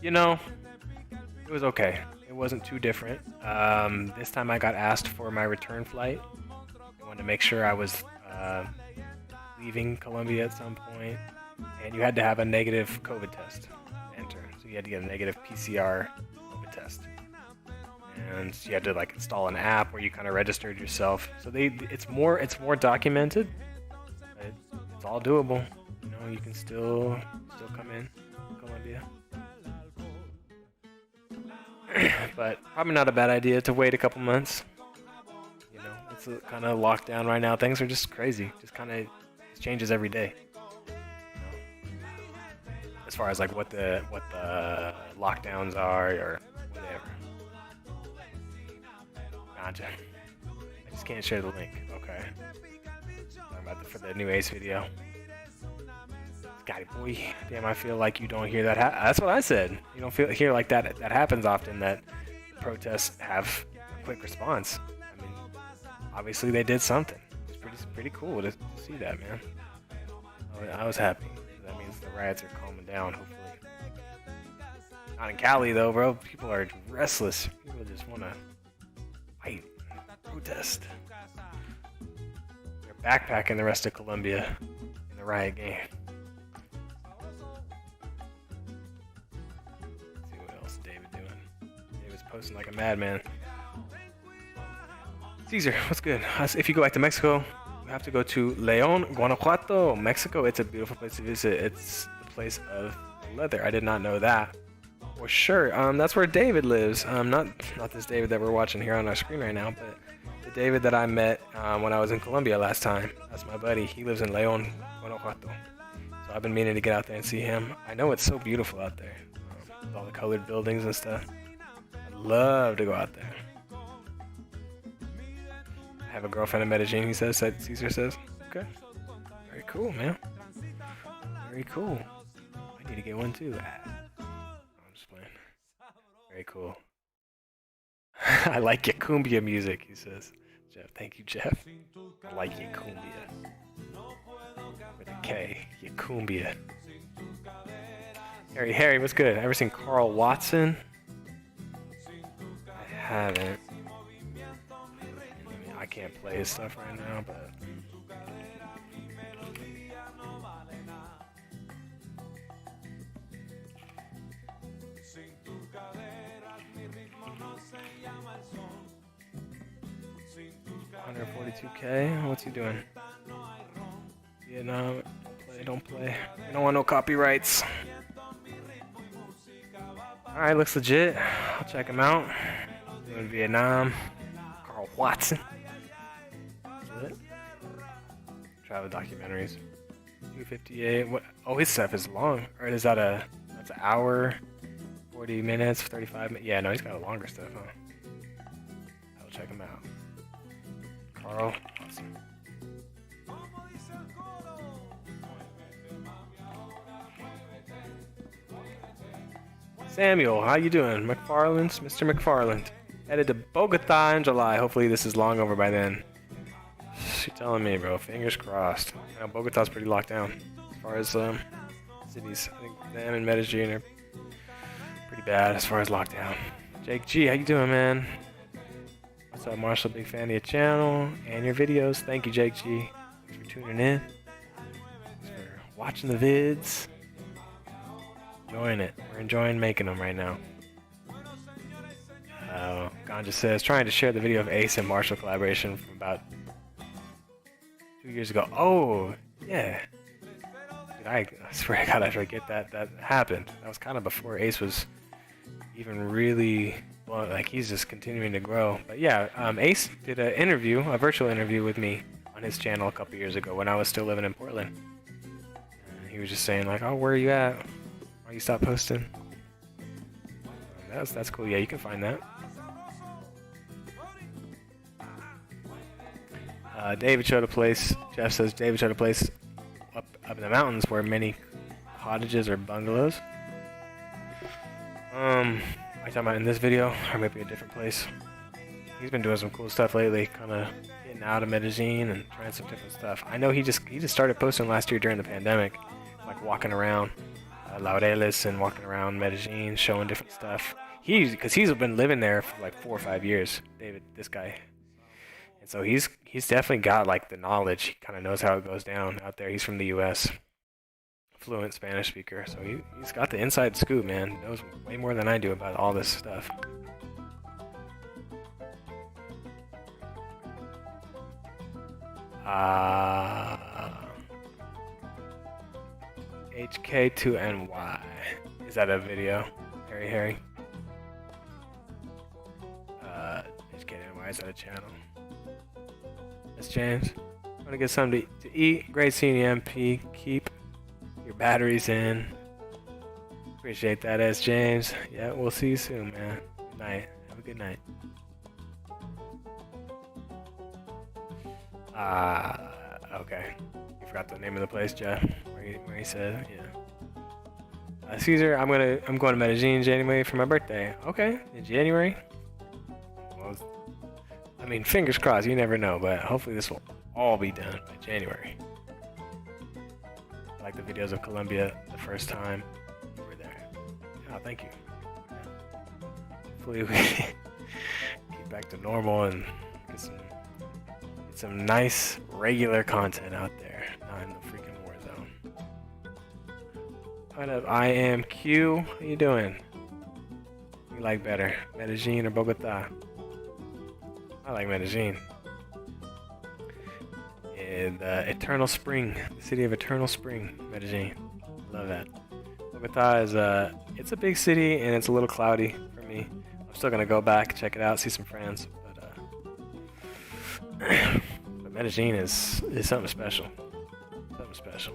You know, it was okay. It wasn't too different. This time I got asked for my return flight. I wanted to make sure I was leaving Colombia at some point, and you had to have a negative COVID test to enter. So you had to get a negative PCR COVID test, and you had to like install an app where you kind of registered yourself. So it's more documented. But it's all doable. You know, you can still come in Colombia. But probably not a bad idea to wait a couple months. You know, it's a kind of lockdown right now. Things are just crazy. Just kind of changes every day. You know? As far as like what the lockdowns are or whatever. Gotcha. I just can't share the link. Okay. Talking about for the new Ace video. Scotty boy, damn, I feel like you don't hear that. That's what I said. You don't hear like that. That happens often. That protests have quick response. I mean, obviously they did something. It's pretty cool to see that, man. I was happy. That means the riots are calming down, hopefully. Not in Cali though, bro. People are restless. People just want to fight, protest. They're backpacking the rest of Colombia in the riot game. Let's see what else David doing. David's posting like a madman. Caesar, what's good? If you go back to Mexico, you have to go to León, Guanajuato, Mexico. It's a beautiful place to visit. It's the place of leather. I did not know that. Well, sure. That's where David lives. Not this David that we're watching here on our screen right now, but the David that I met when I was in Colombia last time. That's my buddy. He lives in León, Guanajuato. So I've been meaning to get out there and see him. I know it's so beautiful out there, with all the colored buildings and stuff. I'd love to go out there. I have a girlfriend in Medellin, he says, Caesar says. Okay. Very cool, man. Very cool. I need to get one too. I'm just playing. Very cool. I like your cumbia music, he says. Jeff, thank you, Jeff. I like your cumbia. With a K, your cumbia. Harry, what's good? Ever seen Carl Watson? I haven't. I can't play his stuff right now, but $142K. What's he doing? Vietnam. Don't play. We don't want no copyrights. All right, looks legit. I'll check him out. Doing Vietnam. Carl Watson. Travel documentaries. 258. What? Oh, his stuff is long. Or is that that's an hour, 40 minutes, 35 minutes? Yeah, no, he's got a longer stuff, huh? I'll check him out. Carl. Awesome. Samuel, how you doing? McFarland, Mr. McFarland. Headed to Bogota in July. Hopefully this is long over by then. You're telling me, bro. Fingers crossed. Now, Bogota's pretty locked down as far as cities. I think them and Medellin are pretty bad as far as lockdown. Jake G, how you doing, man? What's up, Marshall? Big fan of your channel and your videos. Thank you, Jake G. Thanks for tuning in. Thanks for watching the vids. Enjoying it. We're enjoying making them right now. Ganja says, trying to share the video of Ace and Marshall collaboration from about 2 years ago. Oh, yeah. Dude, I swear to God, I forget that happened. That was kind of before Ace was even really, well, like he's just continuing to grow. But yeah, Ace did a virtual interview with me on his channel a couple years ago when I was still living in Portland. And he was just saying like, oh, where are you at? Why you stop posting? That's cool. Yeah, you can find that. David showed a place. Jeff says David showed a place up in the mountains where many cottages or bungalows. Are you talking about in this video or maybe a different place? He's been doing some cool stuff lately, kind of getting out of Medellin and trying some different stuff. I know he just started posting last year during the pandemic, like walking around Laureles and walking around Medellin, showing different stuff. Because he's been living there for like 4 or 5 years, David, this guy. And so he's definitely got like the knowledge. He kind of knows how it goes down out there. He's from the U.S., fluent Spanish speaker. So he's got the inside scoop, man. He knows way more than I do about all this stuff. HK2NY. Is that a video? Harry? HK2NY, is that a channel? That's James. Want to get something to eat? Great seeing you, MP. Keep your batteries in. Appreciate that, S. James. Yeah, we'll see you soon, man. Good night. Have a good night. Okay. You forgot the name of the place, Jeff. Where he said, yeah. Caesar, I'm going to Medellin in January for my birthday. Okay, in January. Well, I mean, fingers crossed, you never know, but hopefully this will all be done by January. I like the videos of Colombia the first time we were there. Oh, thank you. Hopefully we get back to normal and get some nice regular content out there, not in the freaking war zone. What up, I am Q? How you doing? You like better, Medellin or Bogota? I like Medellin. And Eternal Spring, the city of Eternal Spring, Medellin. Love that. Bogota is it's a big city and it's a little cloudy for me. I'm still gonna go back, check it out, see some friends. But Medellin is something special. Something special.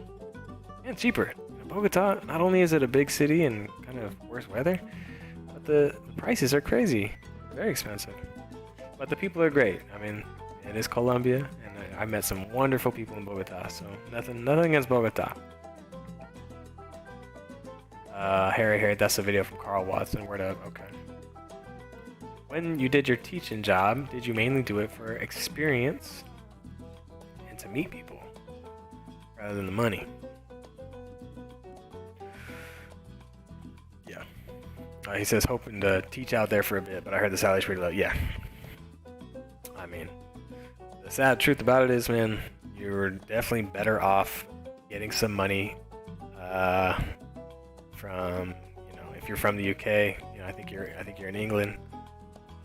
And cheaper. Bogota, not only is it a big city and kind of worse weather, but the prices are crazy. Very expensive. But the people are great. I mean, it is Colombia, and I met some wonderful people in Bogota, so nothing against Bogota. Harry, that's a video from Carl Watson. Word up, okay. When you did your teaching job, did you mainly do it for experience and to meet people, rather than the money? Yeah. He says hoping to teach out there for a bit, but I heard the salary's pretty low. Yeah. I mean, the sad truth about it is, man, you're definitely better off getting some money from, if you're from the UK, I think you're in England.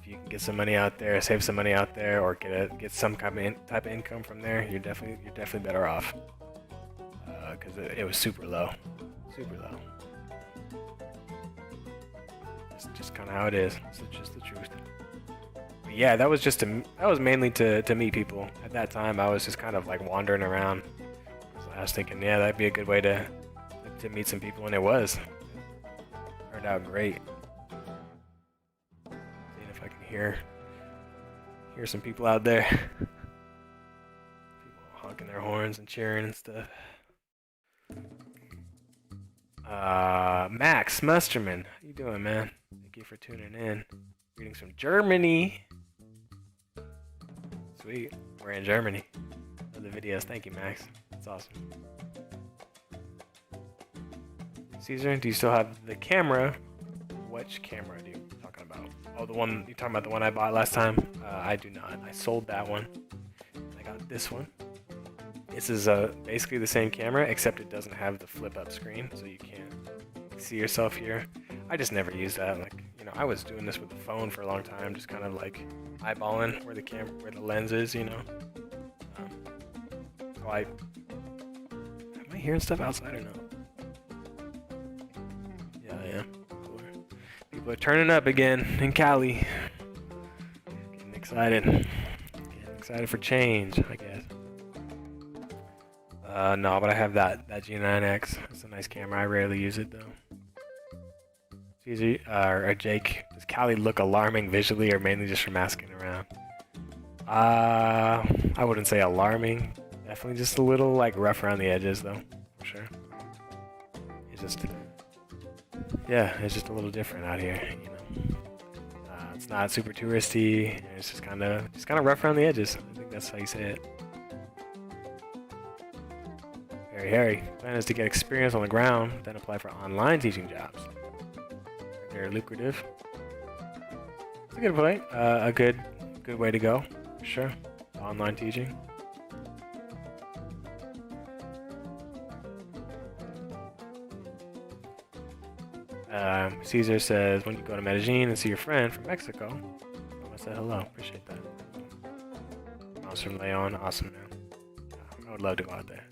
If you can get some money out there, save some money out there, or get some type of income from there, you're definitely better off. Because it was super low. It's just kind of how it is. It's just the truth. But yeah, that was mainly to meet people. At that time, I was just kind of like wandering around. I was thinking, yeah, that'd be a good way to meet some people, and it was. Turned out great. Seeing if I can hear some people out there. People honking their horns and cheering and stuff. Max Musterman, how you doing, man? Thank you for tuning in. Greetings from Germany. Sweet, we're in Germany. Love the videos. Thank you, Max. That's awesome. Caesar, do you still have the camera? Which camera are you talking about? Oh, the one you're talking about, the one I bought last time? I do not. I sold that one. I got this one. This is basically the same camera, except it doesn't have the flip-up screen, so you can't see yourself here. I just never used that. I was doing this with the phone for a long time, just kind of like eyeballing where the lens is, So am I hearing stuff outside or no? Yeah, I am. Cool. People are turning up again in Cali. Getting excited for change, I guess. No, but I have that G9X. It's a nice camera. I rarely use it though. Caesar, or Jake, does Cali look alarming visually or mainly just from asking around? I wouldn't say alarming. Definitely just a little rough around the edges though, for sure. It's just a little different out here, It's not super touristy. It's just kind of rough around the edges. I think that's how you say it. Harry, plan is to get experience on the ground, then apply for online teaching jobs. They're lucrative. It's a good point. A good way to go, for sure. Online teaching. Caesar says, when you go to Medellin and see your friend from Mexico, I want to say hello. Appreciate that. Mouse from Leon, awesome, man. I would love to go out there.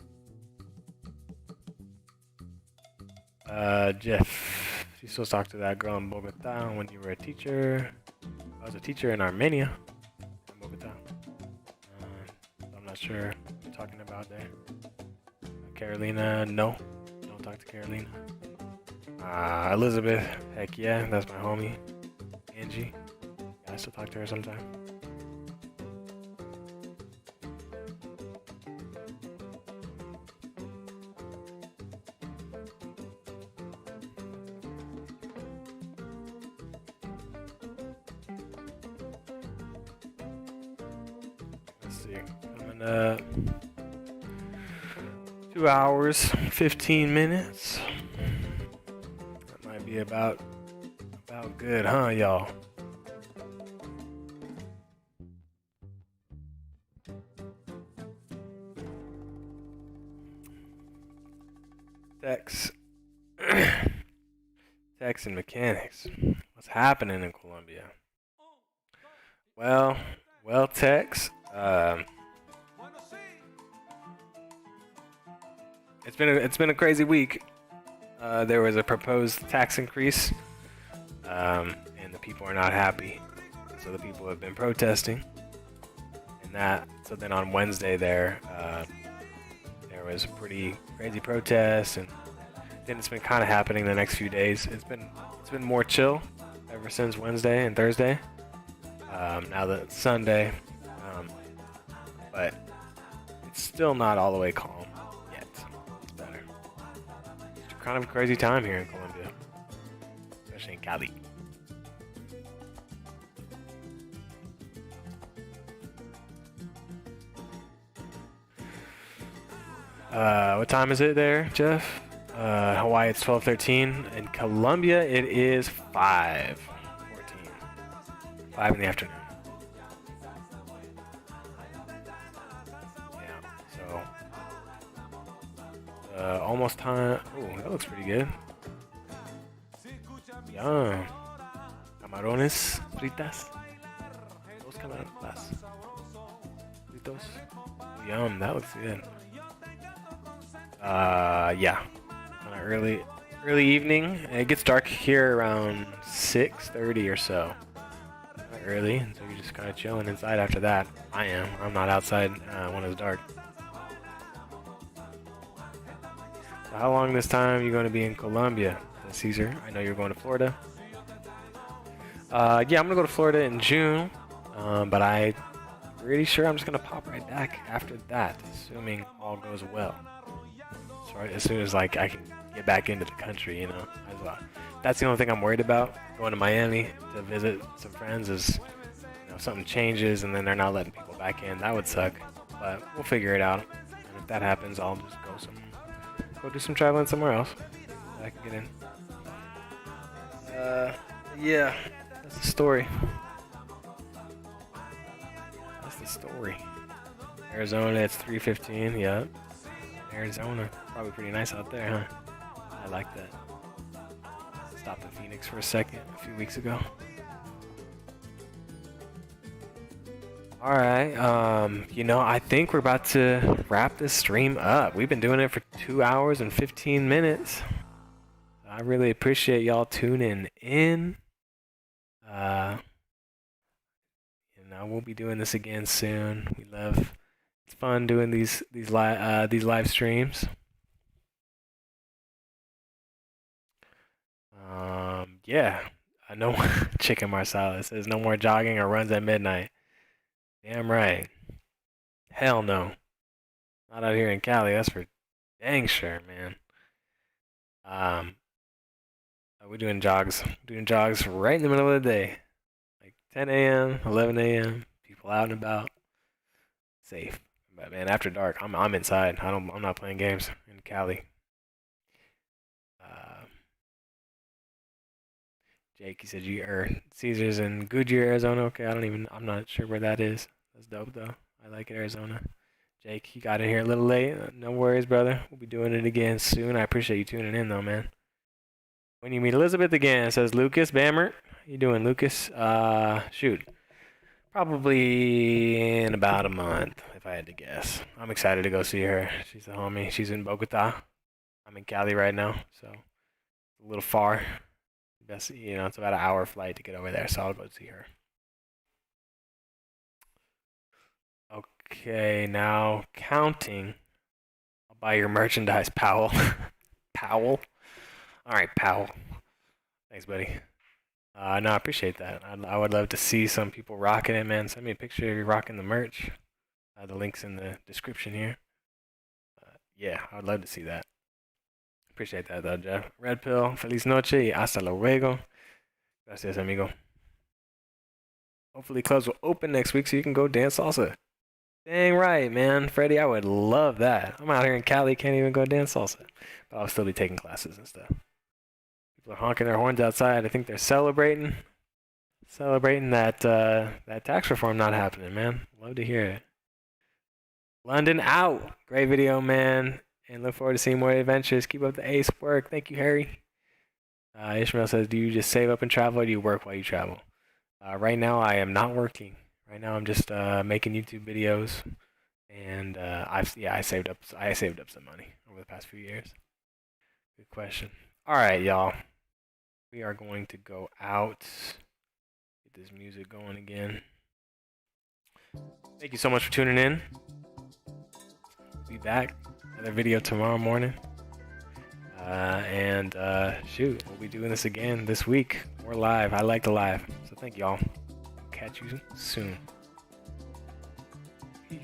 Jeff, you still talk to that girl in Bogota when you were a teacher. I was a teacher in Armenia, in Bogota. I'm not sure what you're talking about there. Carolina, no. Don't talk to Carolina. Elizabeth, heck yeah, that's my homie. Angie, yeah, I still talk to her sometime. see. Coming up 2 hours, 15 minutes. That might be about good, huh, y'all? Techs and mechanics. What's happening in Colombia? Well, techs. It's been a crazy week. There was a proposed tax increase, and the people are not happy. So the people have been protesting, So then on Wednesday there was a pretty crazy protest, and then it's been kind of happening the next few days. It's been more chill ever since Wednesday and Thursday. Now that it's Sunday, but it's still not all the way calm yet. It's better. It's kind of a crazy time here in Colombia, especially in Cali. What time is it there, Jeff? Hawaii, it's 12:13. In Colombia, it is 5:14. 5 in the afternoon. Yeah, so almost time. Oh, that looks pretty good. Yum. Camarones fritas. Dos camarones fritos. Yum, that looks good. Yeah. Kind of early evening. It gets dark here around 6:30 or so. Not early, and so you're just kind of chilling inside after that. I'm not outside when it's dark. So how long this time are you going to be in Colombia, Caesar? I know you're going to Florida. Yeah, I'm going to go to Florida in June, but I'm pretty sure I'm just going to pop right back after that, assuming all goes well. So as soon as I can get back into the country, you know. That's the only thing I'm worried about. Going to Miami to visit some friends is, something changes and then they're not letting people back in. That would suck, but we'll figure it out. And if that happens, I'll just go do some traveling somewhere else that I can get in. Yeah, that's the story. Arizona, it's 3:15. Yeah. Arizona, probably pretty nice out there, huh? I like that. Stopped in Phoenix for a second a few weeks ago. All right, I think we're about to wrap this stream up. We've been doing it for 2 hours and 15 minutes. I really appreciate y'all tuning in. We'll be doing this again soon. It's fun doing these live streams. Yeah. I know Chicken Marsala says no more jogging or runs at midnight. Damn right. Hell no. Not out here in Cali, that's for dang sure, man. We're doing jogs right in the middle of the day. Like 10 a.m., 11 a.m., people out and about. Safe. But man, after dark, I'm inside. I'm not playing games in Cali. Jake, he said Caesar's in Goodyear, Arizona. Okay, I'm not sure where that is. That's dope though. I like it, Arizona. Jake, you got in here a little late. No worries, brother. We'll be doing it again soon. I appreciate you tuning in though, man. When you meet Elizabeth again, says Lucas Bammer. How you doing, Lucas? Shoot. Probably in about a month, if I had to guess. I'm excited to go see her. She's a homie. She's in Bogota. I'm in Cali right now, so it's a little far. It's about an hour flight to get over there, so I'll go see her. Okay, now counting. I'll buy your merchandise, Powell. Powell? All right, Powell. Thanks, buddy. No, I appreciate that. I would love to see some people rocking it, man. Send me a picture of you rocking the merch. The link's in the description here. Yeah, I would love to see that. Appreciate that, though, Jeff. Red Pill, feliz noche y hasta luego. Gracias, amigo. Hopefully clubs will open next week so you can go dance salsa. Dang right, man. Freddie, I would love that. I'm out here in Cali, can't even go dance salsa. But I'll still be taking classes and stuff. People are honking their horns outside. I think they're celebrating. Celebrating that tax reform not happening, man. Love to hear it. London out. Great video, man. And look forward to seeing more adventures. Keep up the ace work. Thank you, Harry. Ishmael says, do you just save up and travel, or do you work while you travel? Right now, I am not working. Right now, I'm just making YouTube videos, and I saved up some money over the past few years. Good question. All right, y'all. We are going to go out. Get this music going again. Thank you so much for tuning in. Be back. Another video tomorrow morning. Shoot, we'll be doing this again this week. More live. I like the live. So thank y'all. Catch you soon. Peace.